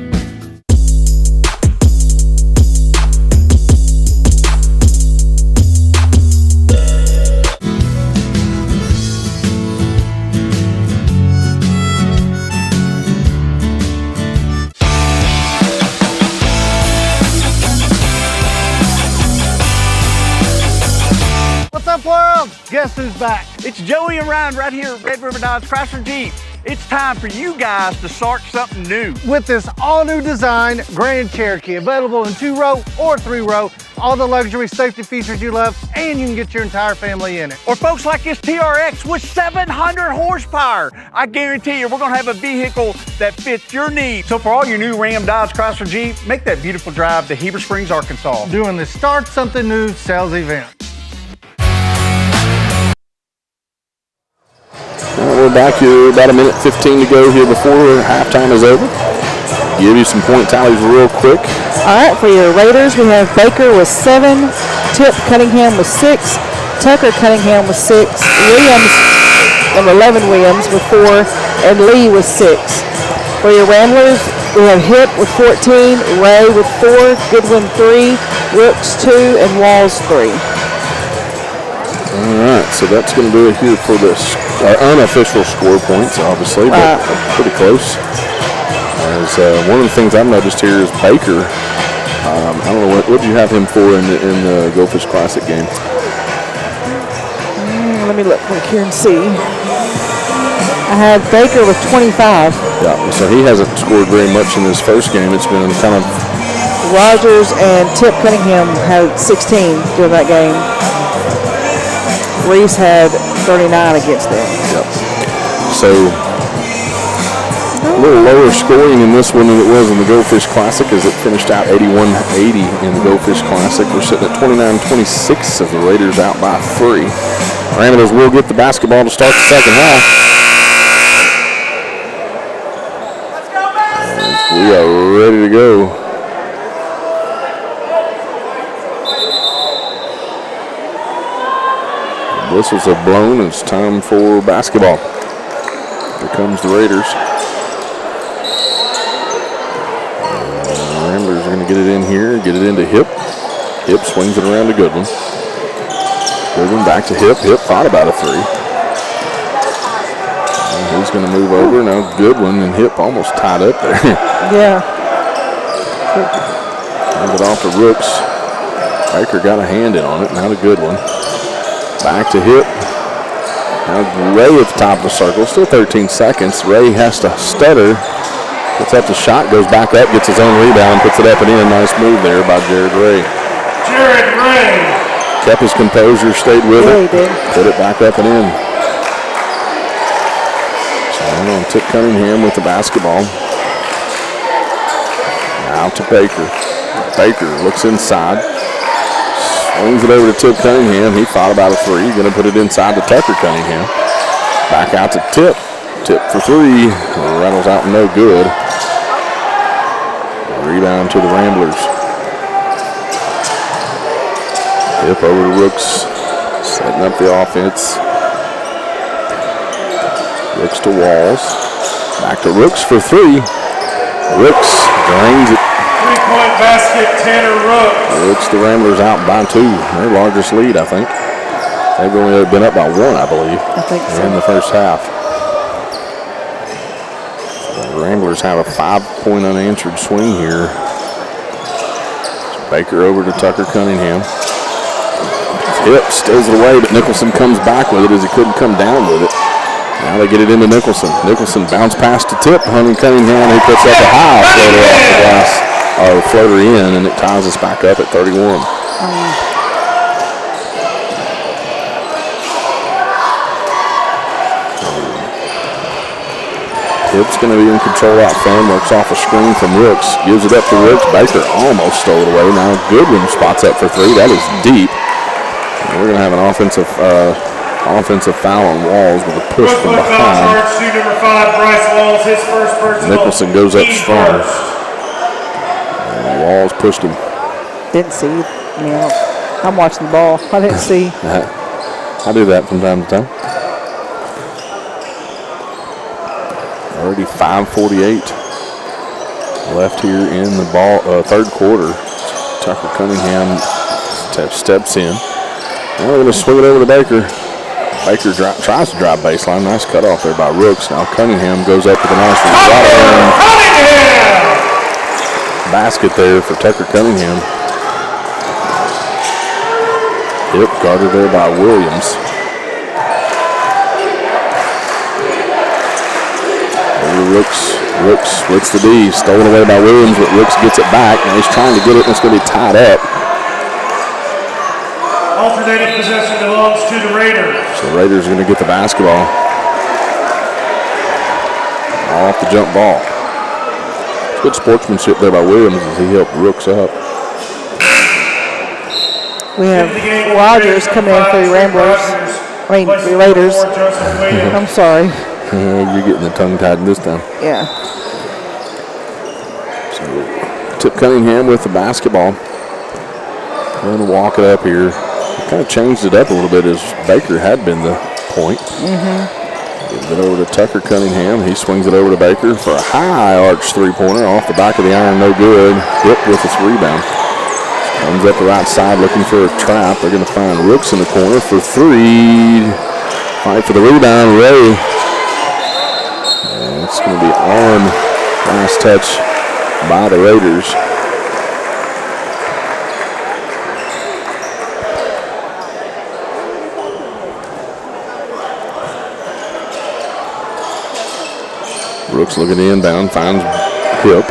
What's up, world? Guess who's back? It's Joey and Ryan right here at Red River Dodge Chrysler Jeep. It's time for you guys to start something new. With this all-new design Grand Cherokee, available in 2-row or 3-row, all the luxury safety features you love, and you can get your entire family in it. Or folks like this TRX with 700 horsepower. I guarantee you we're gonna have a vehicle that fits your needs. So for all your new Ram, Dodge, Chrysler, Jeep, make that beautiful drive to Heber Springs, Arkansas. Doing the Start Something New sales event. We're back here, about a minute 15 to go here before halftime is over. Give you some point tallies real quick. All right, for your Raiders, we have Baker with 7, Tip Cunningham with 6, Tucker Cunningham with 6, Williams, number 11 Williams with 4, and Lee with 6. For your Ramblers, we have Hip with 14, Ray with 4, Goodwin 3, Rooks 2, and Walls 3. All right, so that's going to do it here for the unofficial score points, obviously, but pretty close. As one of the things I've noticed here is Baker. I don't know, what did you have him for in the Go Fish Classic game? Let me look here and see. I had Baker with 25. Yeah, so he hasn't scored very much in this first game. It's been kind of... Rogers and Tip Cunningham had 16 during that game. Reese had 39 against them. Yep. So a little lower scoring in this one than it was in the Go Fish Classic, as it finished out 81-80 in the Go Fish Classic. We're sitting at 29-26 as the Raiders out by 3. Ramblers will get the basketball to start the second half. And we are ready to go. Whistles have blown. It's time for basketball. Here comes the Raiders. The Ramblers are going to get it in here, get it into Hip. Hip swings it around to Goodwin. Goodwin back to Hip. Hip thought about a 3. And he's going to move over. Now Goodwin and Hip almost tied up there. Yeah. Hand it off to Rooks. Baker got a hand in on it. Now to Goodwin. Back to Hip. Now Ray at the top of the circle. Still 13 seconds. Ray has to stutter. Gets up the shot, goes back up, gets his own rebound, puts it up and in. Nice move there by Jared Ray. Jared Ray. Kept his composure, stayed with it. He did. Put it back up and in. So now Tip Cunningham with the basketball. Now to Baker. Baker looks inside. Swings it over to Tip Cunningham. He thought about a 3. Going to put it inside to Tucker Cunningham. Back out to Tip. Tip for 3. Rattles out no good. Rebound to the Ramblers. Tip over to Rooks. Setting up the offense. Rooks to Walls. Back to Rooks for 3. Rooks drains it. 3-point basket, Tanner Rooks. It's the Ramblers out by 2. Their largest lead, I think. They've only been up by 1, I believe. I think so. In the first half. The Ramblers have a 5-point unanswered swing here. Baker over to Tucker Cunningham. Hip steals it away, but Nicholson comes back with it as he couldn't come down with it. Now they get it into Nicholson. Nicholson bounce pass to Tip. Hunting Cunningham, he puts up a high floater off the glass. Or floater in, and it ties us back up at 31. Hip's going to be in control out front. Works off a screen from Rooks. Gives it up to Rooks. Baker almost stole it away. Now Goodwin spots up for 3. That is deep. And we're going to have an offensive foul on Walls with a push from behind. Number 5, Bryce Walls, his first personal. Nicholson goes up strong. Walls pushed him. Didn't see. I'm watching the ball. I didn't see. I do that from time to time. Already 5:48 left here in the third quarter. Tucker Cunningham steps in. Now we're going to swing it over to Baker. Baker tries to drive baseline. Nice cutoff there by Rooks. Now Cunningham goes up with a nice basket there for Tucker Cunningham. Hip guarded there by Williams. Rooks splits the D. Stolen away by Williams, but Rooks gets it back. Now he's trying to get it, and it's going to be tied up. Alternating possession belongs to the Raiders. So the Raiders are going to get the basketball. Off the jump ball. Good sportsmanship there by Williams as he helped Rooks up. We have Rogers coming in for the Ramblers. The Raiders. I'm sorry. You're getting the tongue tied this time. Yeah. So Tip Cunningham with the basketball. Going to walk it up here. Kind of changed it up a little bit as Baker had been the point. Gives it over to Tucker Cunningham. He swings it over to Baker for a high arch three-pointer off the back of the iron, no good. Hit with its rebound. Comes up the right side looking for a trap. They're going to find Rooks in the corner for three. Fight for the rebound, Ray. And it's going to be on last touch by the Raiders. Rooks looking to inbound, finds Hip.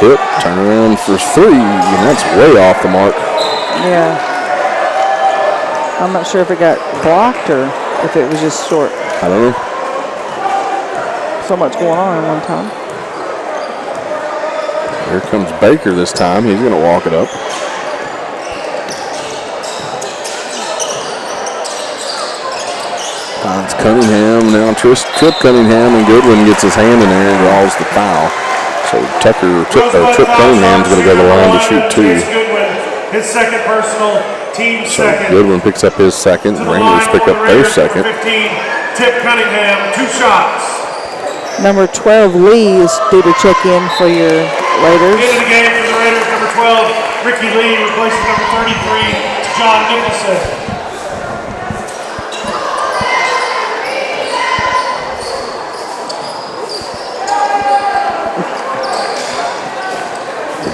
Hip, turn around for three, and that's way off the mark. Yeah. I'm not sure if it got blocked or if it was just short. I don't know. So much going on at one time. Here comes Baker this time. He's going to walk it up. It's Cunningham, now Trip Cunningham, and Goodwin gets his hand in there and draws the foul. So Trip Cunningham's going to go to the line to shoot two. His second personal, team second. Goodwin picks up his second, Rangers pick up their second. 15, Tip Cunningham, 2 shots. Number 12, Lee, is due to check in for your Raiders. Into the game for the Raiders, number 12, Ricky Lee, replacing number 33, John Nicholson.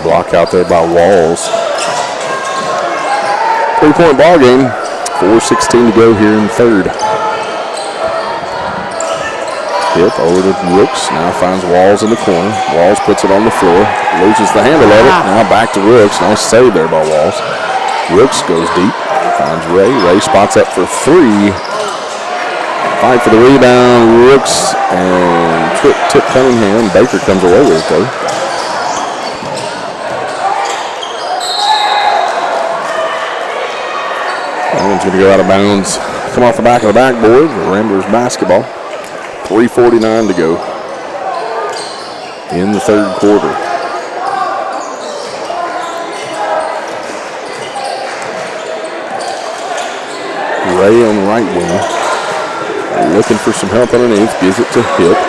Block out there by Walls. 3-point ball game. 4:16 to go here in the third. Hip over to Rooks. Now finds Walls in the corner. Walls puts it on the floor. Loses the handle of it. Now back to Rooks. Nice save there by Walls. Rooks goes deep. Finds Ray. Ray spots up for three. Fight for the rebound. Rooks and Tip Cunningham. Baker comes away with it though. That one's going to go out of bounds. Come off the back of the backboard. Ramblers basketball. 3:49 to go in the third quarter. Ray on the right wing. Looking for some help underneath. Gives it to Hip.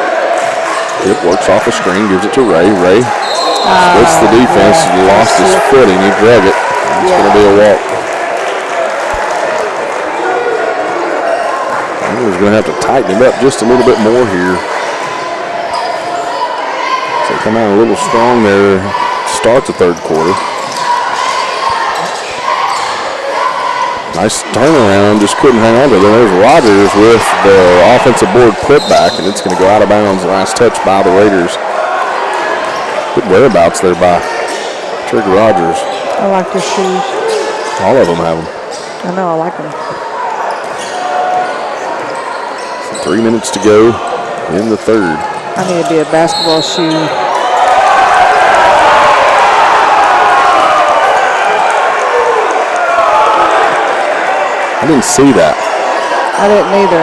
Hip works off the screen. Gives it to Ray. Ray splits the defense. Lost his footing. He drug it. It's going to be a walk. He's going to have to tighten it up just a little bit more here. So come out a little strong there to start the third quarter. Nice turnaround, just couldn't hang on to it. There's Rogers with the offensive board putback, and it's going to go out of bounds. Last touch by the Raiders. Good whereabouts there by Trigger Rogers. I like their shoes. All of them have them. I know, I like them. 3 minutes to go in the third. I need to be a basketball shoe. I didn't see that. I didn't either.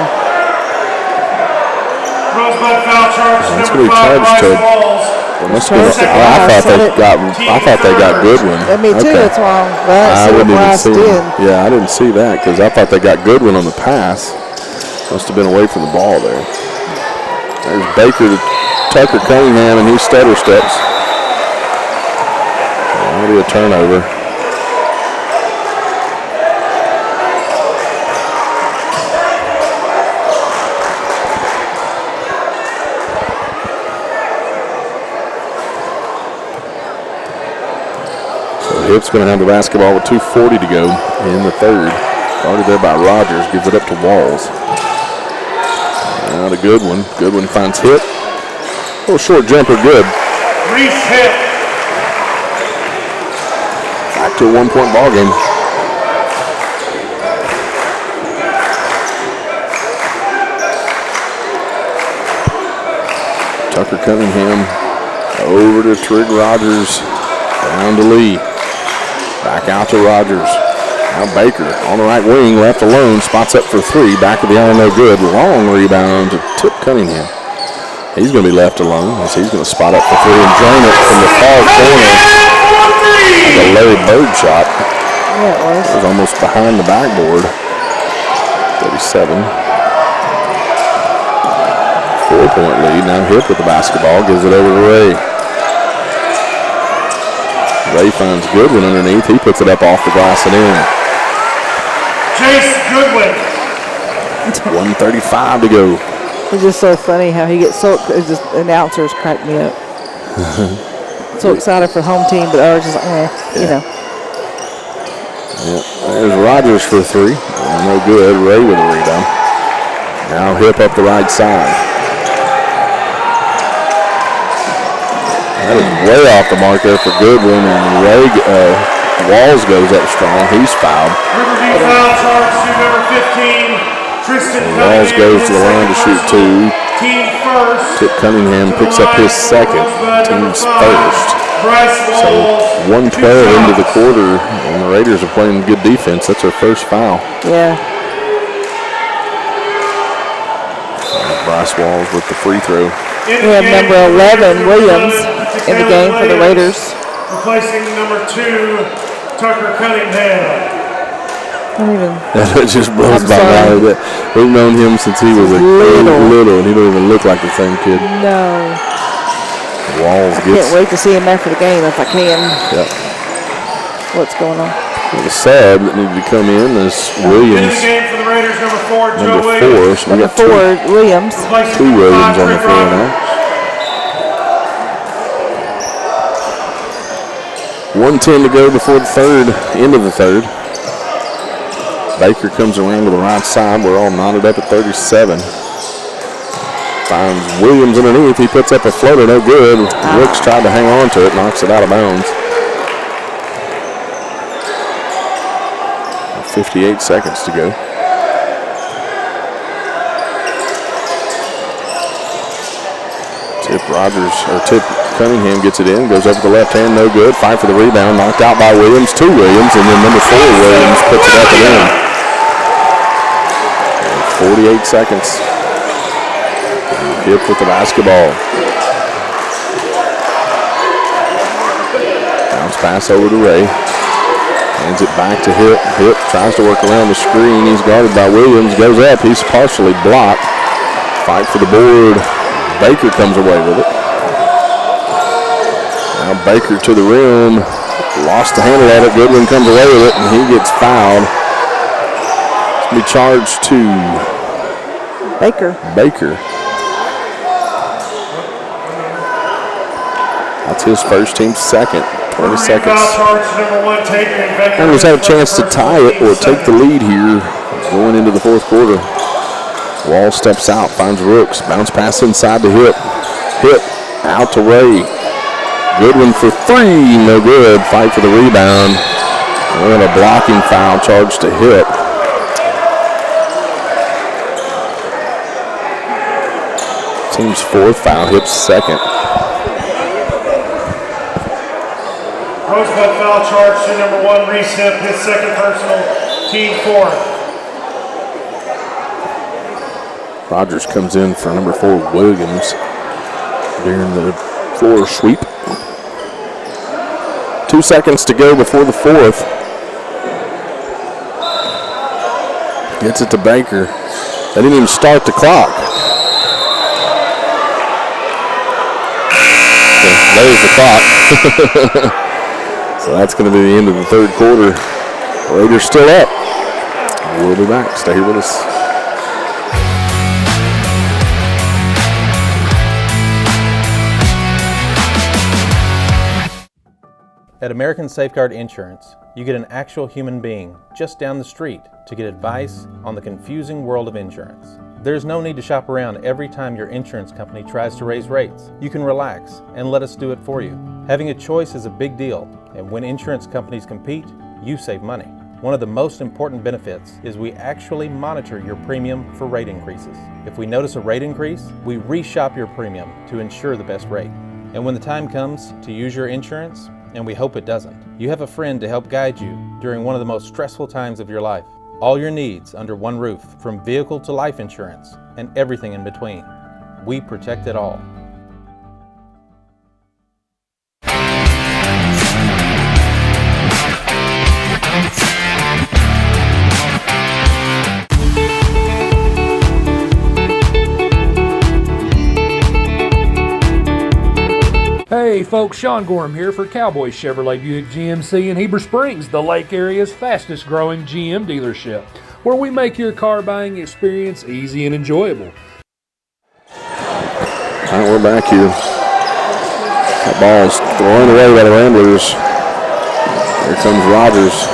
Rosebud foul charge. That's going to be charged to. I thought they got Goodwin. Me too. Okay. That's why I wouldn't even see him. Yeah, I didn't see that because I thought they got Goodwin on the pass. Must have been away from the ball there. There's Baker to Tucker Cunningham, and he stutter steps. That'll be a turnover. So Hip's going to have the basketball with 2:40 to go in the third. Started there by Rogers, gives it up to Walls. Now to Goodwin. Goodwin finds Hip. Little short jumper, good. Reese hit. Back to a 1-point ball game. Tucker Cunningham over to Trig Rogers, down to Lee. Back out to Rogers. Now Baker on the right wing, left alone, spots up for three. Back of the iron, no good. Long rebound to Tip Cunningham. He's going to be left alone as he's going to spot up for three and drain it from the far corner. Like a Larry Bird shot. Yeah, it was. It was almost behind the backboard. 37. 4-point lead. Now Hip with the basketball, gives it over to Ray. Ray finds Goodwin underneath. He puts it up off the glass and in. Chase Goodwin. 1:35 to go. It's just so funny how he gets so, it's just, announcers crack me up. So excited for the home team, but ours is like, you know. Yep. There's Rogers for three. No good. Ray with a rebound. Now Hip up the right side. That is way off the mark there for Goodwin, and Ray Walls goes up strong. He's fouled. Riverview foul charge to number 15. Tristan Walls goes to the line to shoot two. Team first. Tip Cunningham picks up his second. Team's first. So 1:12 into the quarter, and the Raiders are playing good defense. That's their first foul. Yeah. Bryce Walls with the free throw. We have number 11, Williams, in the game for the Raiders. Replacing number 2, Tucker Cunningham. That just blows my mind. We've known him since he was little, and he don't even look like the same kid. No. Walls I gets. can't wait to see him after the game if I can. Yep. What's going on? The sub that needed to come in is Williams. In the game for the Raiders, number 4, Joe Number 4. Williams. So we got Williams. two Williams on the floor now. 1:10 to go before the third, end of the third. Baker comes around to the right side. We're all knotted up at 37. Finds Williams underneath. He puts up a floater, no good. Rooks tried to hang on to it, knocks it out of bounds. 58 seconds to go. Tip Cunningham gets it in, goes over the left hand, no good. Fight for the rebound, knocked out by Williams, to Williams, and then number 4 Williams puts it up and in. 48 seconds. Hip with the basketball. Bounce pass over to Ray. Hands it back to Hip. Hip tries to work around the screen. He's guarded by Williams. Goes up. He's partially blocked. Fight for the board. Baker comes away with it. Now Baker to the rim. Lost the handle of it. Goodwin comes away with it, and he gets fouled. Be charged to Baker. That's his first, team's second. 20 seconds. Foul charge to number 1, Tavian Becker. Raiders have a chance to tie it or take the lead here going into the fourth quarter. Wall steps out, finds Rooks. Bounce pass inside to Hip. Hip out to Ray. Goodwin for three, no good. Fight for the rebound. And a blocking foul charge to Hip. Team's fourth foul, Hip's second. Rosebud foul charge to number 1, Reese Hip, his second personal, team 4. Rogers comes in for number 4, Williams, during the floor sweep. 2 seconds to go before the fourth. Gets it to Baker. They didn't even start the clock. There's the clock. So that's going to be the end of the third quarter. Raiders still up. We'll be back. Stay here with us. At American Safeguard Insurance, you get an actual human being just down the street to get advice on the confusing world of insurance. There's no need to shop around every time your insurance company tries to raise rates. You can relax and let us do it for you. Having a choice is a big deal, and when insurance companies compete, you save money. One of the most important benefits is we actually monitor your premium for rate increases. If we notice a rate increase, we reshop your premium to ensure the best rate. And when the time comes to use your insurance, and we hope it doesn't, you have a friend to help guide you during one of the most stressful times of your life. All your needs under one roof, from vehicle to life insurance, and everything in between. We protect it all. Hey folks, Sean Gorham here for Cowboy Chevrolet Buick GMC in Heber Springs, the Lake Area's fastest growing GM dealership, where we make your car buying experience easy and enjoyable. All right, we're back here. That ball's thrown away by the Ramblers. Here comes Rogers.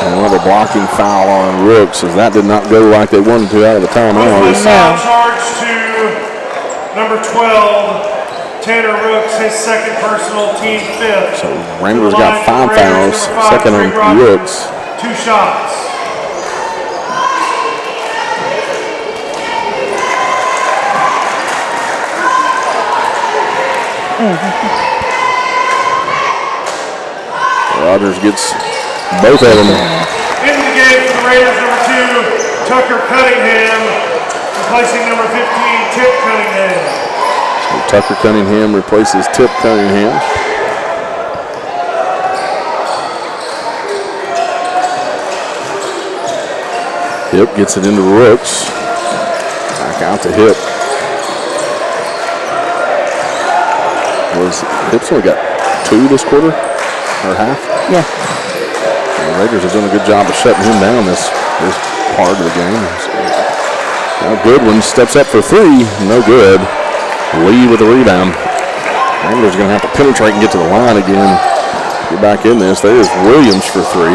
And another blocking foul on Rooks, as that did not go like they wanted to out of the timeout. Foul charge to number 12. Tanner Rooks, his second personal, team fifth. So Ramblers got 5 fouls, second on Rooks. 2 shots. Rogers gets both of them. Into the game for the Raiders, number 2, Tucker Cunningham, replacing number 15, Tip Cunningham. Tucker Cunningham replaces Tip Cunningham. Hip gets it into Rooks. Back out to Hip. Hip's only got 2 this quarter, or half? Yeah. The Raiders have done a good job of shutting him down this part of the game. Now Goodwin steps up for 3, no good. Lee with the rebound. Ramblers are going to have to penetrate and get to the line again. Get back in this. There's Williams for 3.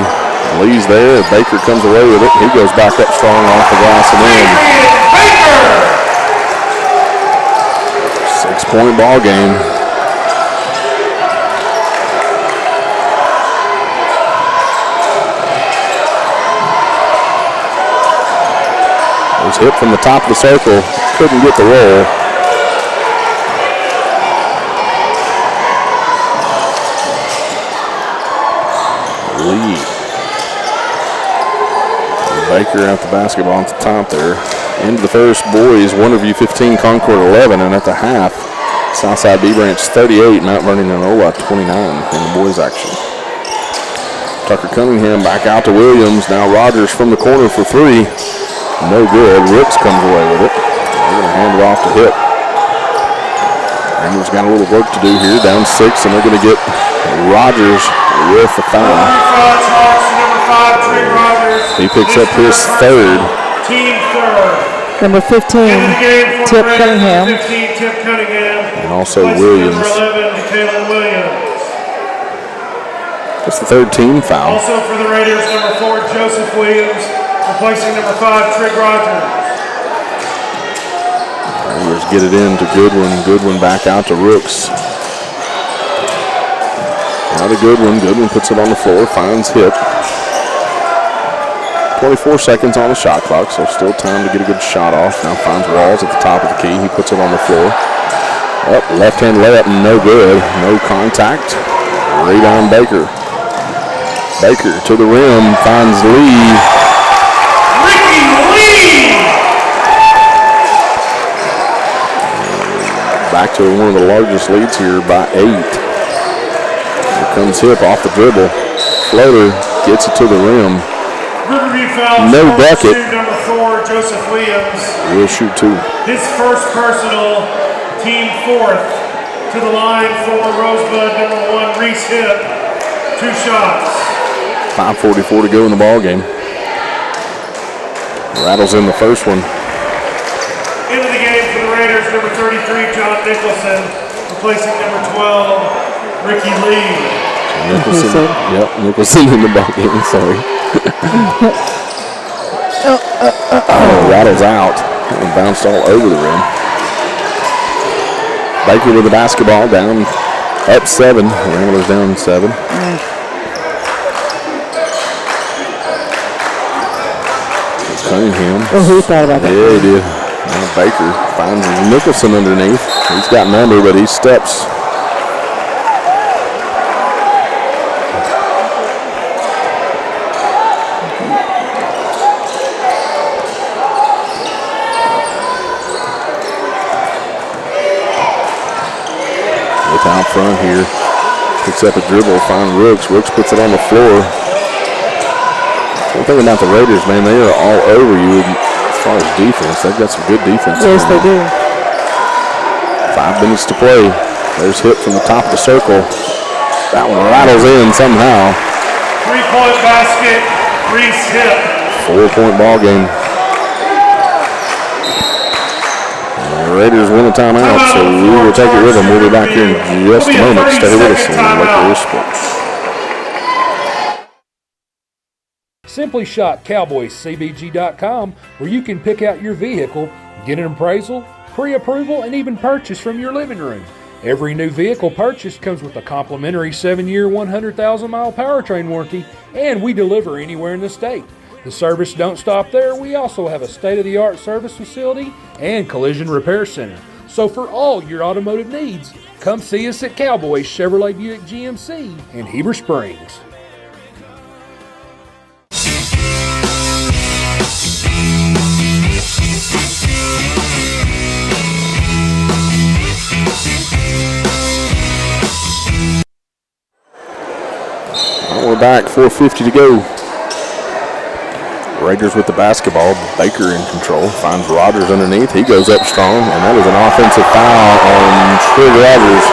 Lee's there. Baker comes away with it. He goes back up strong off the glass and in. 6-point ball game. It was hit from the top of the circle. Couldn't get the roll. Lee. Baker at the basketball at the top there. Into the first, boys, Riverview 15, Concord 11, and at the half, Southside B Branch 38, Mount Vernon and Ola 29 in the boys action. Tucker Cunningham back out to Williams. Now Rogers from the corner for 3. No good. Rooks comes away with it. They're going to hand it off to Hip. Ramblers got a little work to do here, down 6, and they're going to get Rogers with the foul. He picks up his 3rd. Team 3rd. Number 15, Tip Cunningham. And also Williams. That's the 3rd team foul. Also for the Raiders, number 4, Joseph Williams, replacing number 5, Trig Rogers. Ramblers get it in to Goodwin. Goodwin back out to Rooks. Now to Goodwin. Goodwin puts it on the floor, finds Hip. 24 seconds on the shot clock, so still time to get a good shot off. Now finds Walls at the top of the key. He puts it on the floor. Up, left-hand layup, no good. No contact. Rebound Baker. Baker to the rim, finds Lee. Ricky Lee! Back to one of the largest leads here by 8. Here comes Hip off the dribble. Floater gets it to the rim. Riverview foul. No bucket. Number 4, Joseph Williams. We'll shoot 2. His first personal, team 4th. To the line for Rosebud, number 1, Reese Hip. 2 shots. 5:44 to go in the ball game. Rattles in the first one. Into the game for the Raiders, number 33, John Nicholson, replacing number 12, Ricky Lee. Nicholson. Yep, Nicholson in the ball game. Sorry. Rattles out. And bounced all over the rim. Baker with the basketball, down, up 7. Ramblers down 7. Cunningham. Oh, he thought about that. Yeah, he did. Now Baker finds Nicholson underneath. He's got number, but he steps. With out front here. Picks up a dribble, finds Rooks. Rooks puts it on the floor. One thing about the Raiders, man, they are all over you as far as defense. They've got some good defense. Yes, they do. 5 minutes to play. There's hit from the top of the circle. That one rattles in somehow. 3-point basket, Reese hit. 4-point ball game. And the Raiders win a timeout, so we will take it with them. We'll be back here in just a moment. Stay with us on Lake Area Sports. Simply shop CowboysCBG.com, where you can pick out your vehicle, get an appraisal, pre-approval, and even purchase from your living room. Every new vehicle purchased comes with a complimentary 7-year, 100,000-mile powertrain warranty, and we deliver anywhere in the state. The service don't stop there. We also have a state-of-the-art service facility and collision repair center. So for all your automotive needs, come see us at Cowboys Chevrolet Buick GMC in Heber Springs. We're back, 4:50 to go. Raiders with the basketball. Baker in control. Finds Rogers underneath. He goes up strong, and that is an offensive foul on Trig Rogers.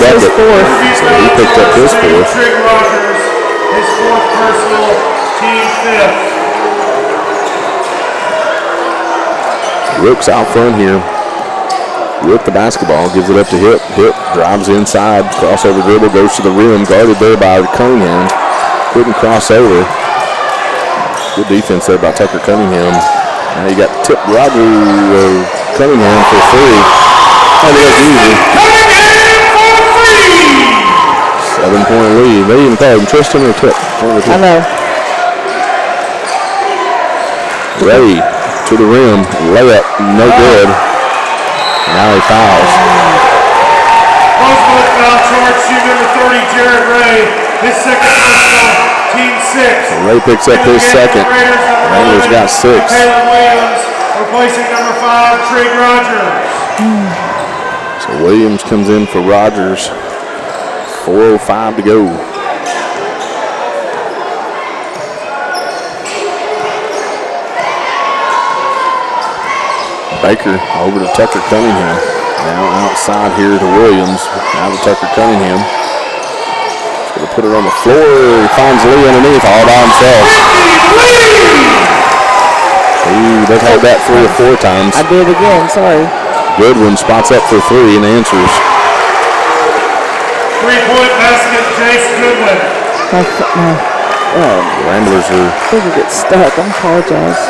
That's his fourth. So he picked up his fourth. Trig Rogers, his 4th personal, team 5th. Rooks out front here with the basketball, gives it up to Hip. Hip drives inside, crossover dribble, goes to the rim, guarded there by Cunningham. Couldn't cross over. Good defense there by Tucker Cunningham. Now you got Tip Cunningham for 3. And it was easy. 7-point lead. They even call him Tristan or Tip. I know. Ray to the rim, layup, no good. Now he fouls. Most foul charge to number 30, Jared Ray. His 2nd personal, team 6. So Ray picks up his 2nd. Rangers got 6. Taylor Williams replacing number 5, Trig Rogers. So Williams comes in for Rogers. 4:05 to go. Baker over to Tucker Cunningham. Now outside here to Williams. Now to Tucker Cunningham. He's going to put it on the floor. He finds Lee underneath all by himself. They've had that 3 or 4 times. I did again, sorry. Goodwin spots up for 3 and answers. 3-point basket, Jace Goodwin. Ramblers are get stuck. I apologize.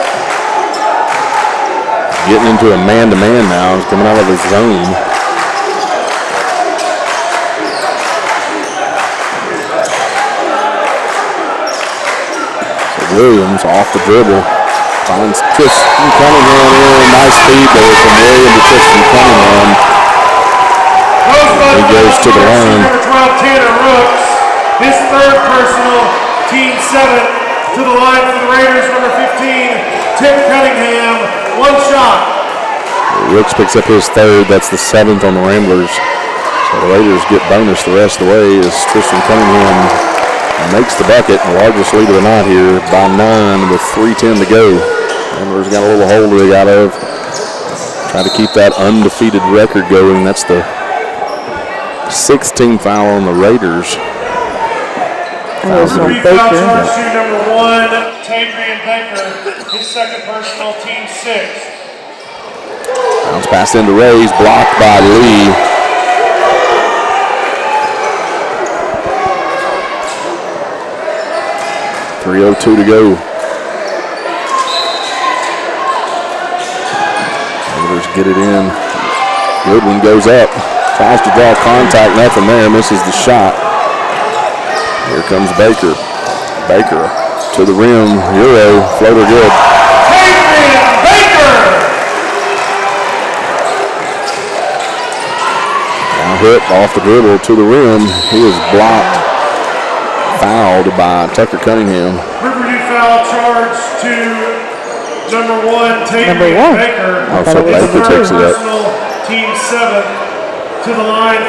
getting into a man-to-man now. He's coming out of his zone. So Williams off the dribble. Finds Tristan Cunningham in. Nice feed there from Williams to Tristan Cunningham. He goes to the line. Number 12, Tanner Rooks. His third personal, team 7. To the line for the Raiders, number 15, Tim Cunningham. One shot. Rooks picks up his third. That's the 7th on the Ramblers. So the Raiders get bonus the rest of the way as Tristan Cunningham makes the bucket. The largest lead of the night here by 9 with 3:10 to go. Ramblers got a little hole to dig out of. Try to keep that undefeated record going. That's the 16th foul on the Raiders. Three foul charge to number 1, Tadrian Baker. His second personal, team 6. Bounce pass into Rays, blocked by Lee. .302 to go. Raiders get it in. Goodwin goes up. Tries to draw contact. Nothing there. Misses the shot. Here comes Baker. Baker to the rim. Euro. Floater good. Baker! Now hit off the dribble to the rim. He is blocked. Fouled by Tucker Cunningham. Riverview foul charge to number 1, Number 1. Baker. Oh, so Baker takes it up. Personal, team 7 to the line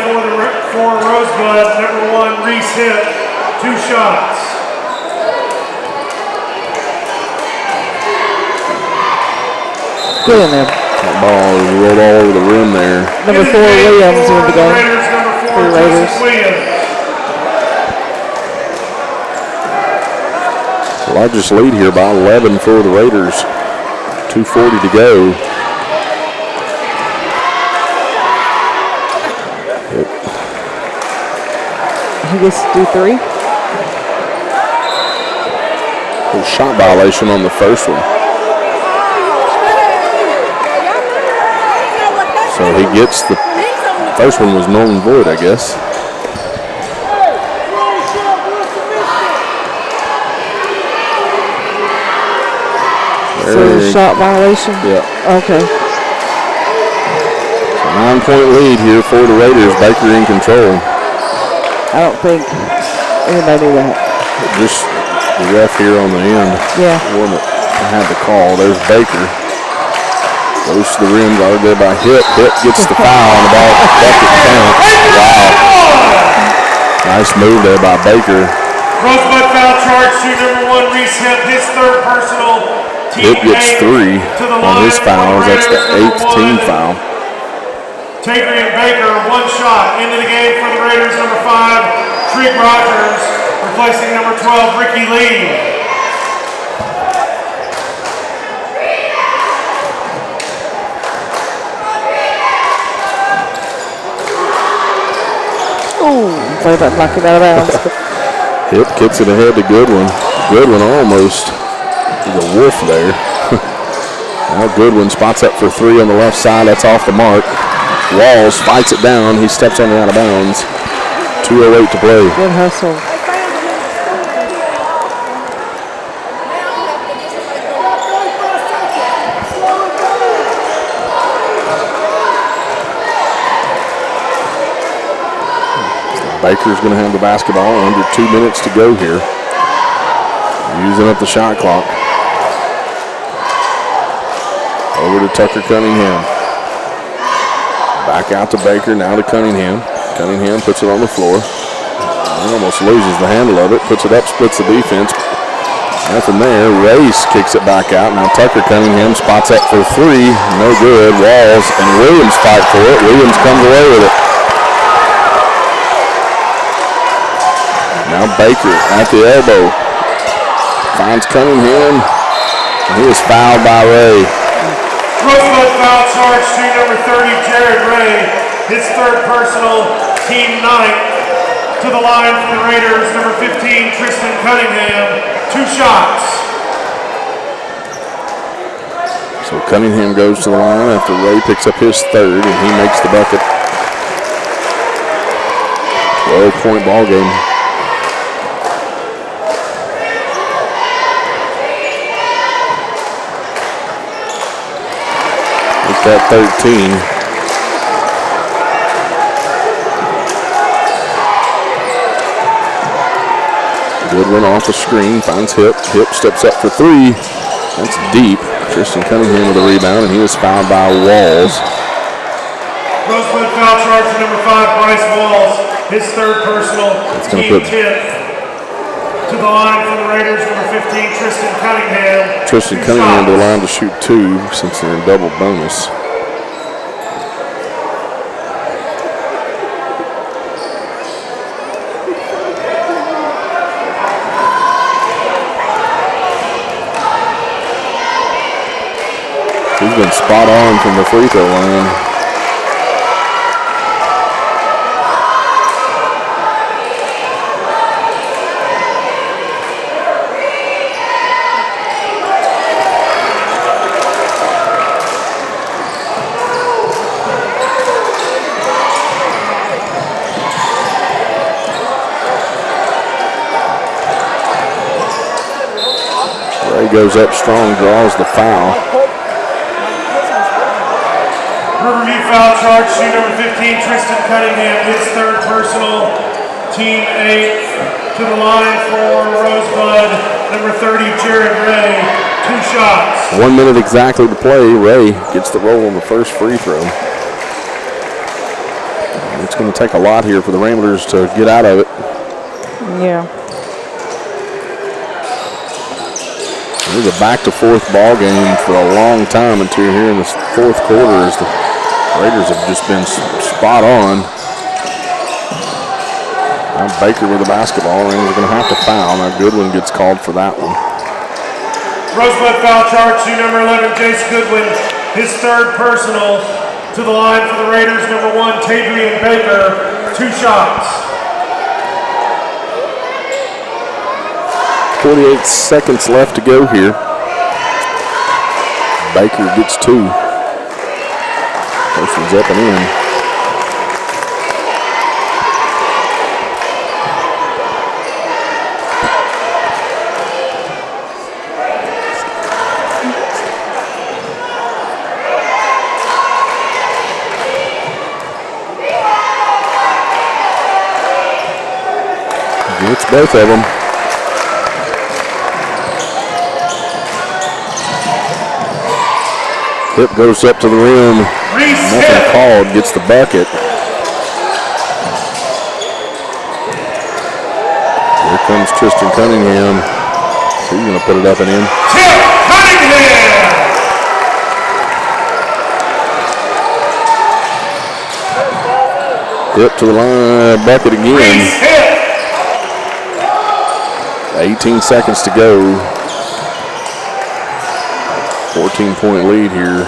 for Rosebud. Number 1, Reese hit 2 shots. Good in there. That ball rolled all over the rim there. Number 4, Williams in the game. Raiders, number 4, For the Raiders. Williams. Largest lead here by 11 for the Raiders. 2:40 to go. He gets to do 3. There's a shot violation on the first one. So he gets the first one was null and void, I guess. So the shot violation? Yeah. Okay. So 9-point lead here for the Raiders. Baker in control. I don't think anybody knew that. Just the ref here on the end. Yeah. One that had the call. There's Baker. Goes to the rim, guarded there by Hip. Hip gets the foul on the ball. Bucket count. Wow. Nice move there by Baker. Rosebud foul charge to number 1, Reese Hip, his 3rd personal. Hip gets 3 on his fouls. That's the 8th team foul. Tavry and Baker, 1 shot into the game for the Raiders. Number 5, Trig Rogers, replacing number 12, Ricky Lee. Ooh, play that knock it out of bounds. Hip kicks it ahead to Goodwin. Goodwin almost is a wolf there. Now Goodwin spots up for 3 on the left side. That's off the mark. Walls fights it down. He steps on the out of bounds. 2:08 to play. Good hustle. Baker's going to have the basketball. Under 2 minutes to go here. Using up the shot clock. Over to Tucker Cunningham. Back out to Baker, now to Cunningham. Cunningham puts it on the floor. He almost loses the handle of it. Puts it up, splits the defense. Nothing there. Race kicks it back out. Now Tucker Cunningham spots up for 3. No good. Walls and Williams fight for it. Williams comes away with it. Now Baker at the elbow. Finds Cunningham. And he is fouled by Ray. Rosebud foul charge to number 30, Jared Ray. His 3rd personal, team 9th. To the line for the Raiders, number 15, Tristan Cunningham. 2 shots. So Cunningham goes to the line after Ray picks up his 3rd, and he makes the bucket. 12-point ball game. That 13. Goodwin off the screen, finds Hip. Hip steps up for 3. That's deep. Tristan Cunningham with a rebound, and he was fouled by Walls. Rosebud foul charge to number 5, Bryce Walls. His 3rd personal, team 10th. To the line for the Raiders, number 15, Tristan Cunningham. Tristan Cunningham to the line to shoot 2 since they're in double bonus. He's been spot on from the free throw line. goes up strong, draws the foul. Riverview foul charge to number 15, Tristan Cunningham, his third personal, team 8 to the line for Rosebud, number 30, Jared Ray, 2 shots. 1 minute exactly to play. Ray gets the roll on the first free throw. It's going to take a lot here for the Ramblers to get out of it. Yeah. It was a back-to-forth ball game for a long time until here in the fourth quarter as the Raiders have just been spot on. Now Baker with the basketball, and they're going to have to foul. Now Goodwin gets called for that one. Rosebud foul charge to number 11, Jace Goodwin, his third personal. To the line for the Raiders, number 1, Tadrian Baker, 2 shots. 48 seconds left to go here. Baker gets 2. First one's up and in. Gets both of them. Hip goes up to the rim. Nothing called. Gets the bucket. Here comes Tristan Cunningham. So he's going to put it up and in. Cunningham! Hip to the line. Bucket again. 18 seconds to go. 14-point lead here.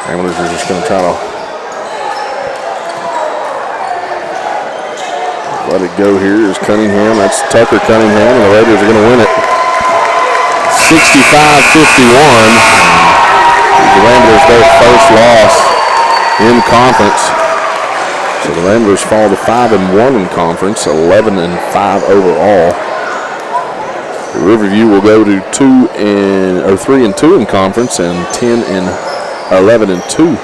Ramblers are just going to try to let it go here. Is Cunningham. That's Tucker Cunningham, and the Raiders are going to win it. 65-51. The Ramblers their first loss in conference. So the Ramblers fall to 5-1 in conference, 11-5 overall. Riverview will go to 3-2 in conference and 11-2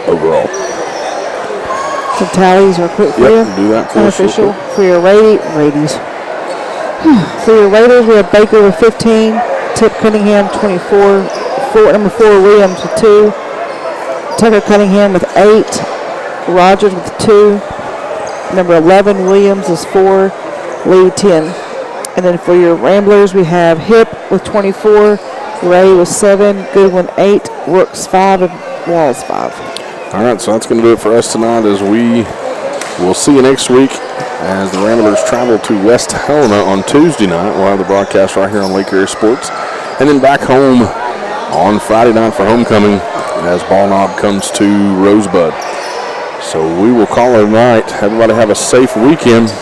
overall. The tallies are quick for you. Do that for unofficial for your Raiders. For your Raiders, we have Baker with 15, Tip Cunningham 24, number 4 Williams with 2, Tucker Cunningham with 8, Rogers with 2, number 11 Williams is 4, Lee 10. And then for your Ramblers, we have Hip with 24, Ray with 7, Goodwin 8, Rooks 5, and Walls 5. All right, so that's going to do it for us tonight as we will see you next week as the Ramblers travel to West Helena on Tuesday night. We'll have the broadcast right here on Lake Area Sports. And then back home on Friday night for homecoming as Ball Knob comes to Rosebud. So we will call it a night. Everybody have a safe weekend.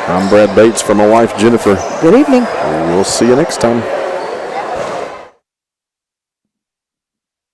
I'm Brad Bates for my wife, Jennifer. Good evening. And we'll see you next time.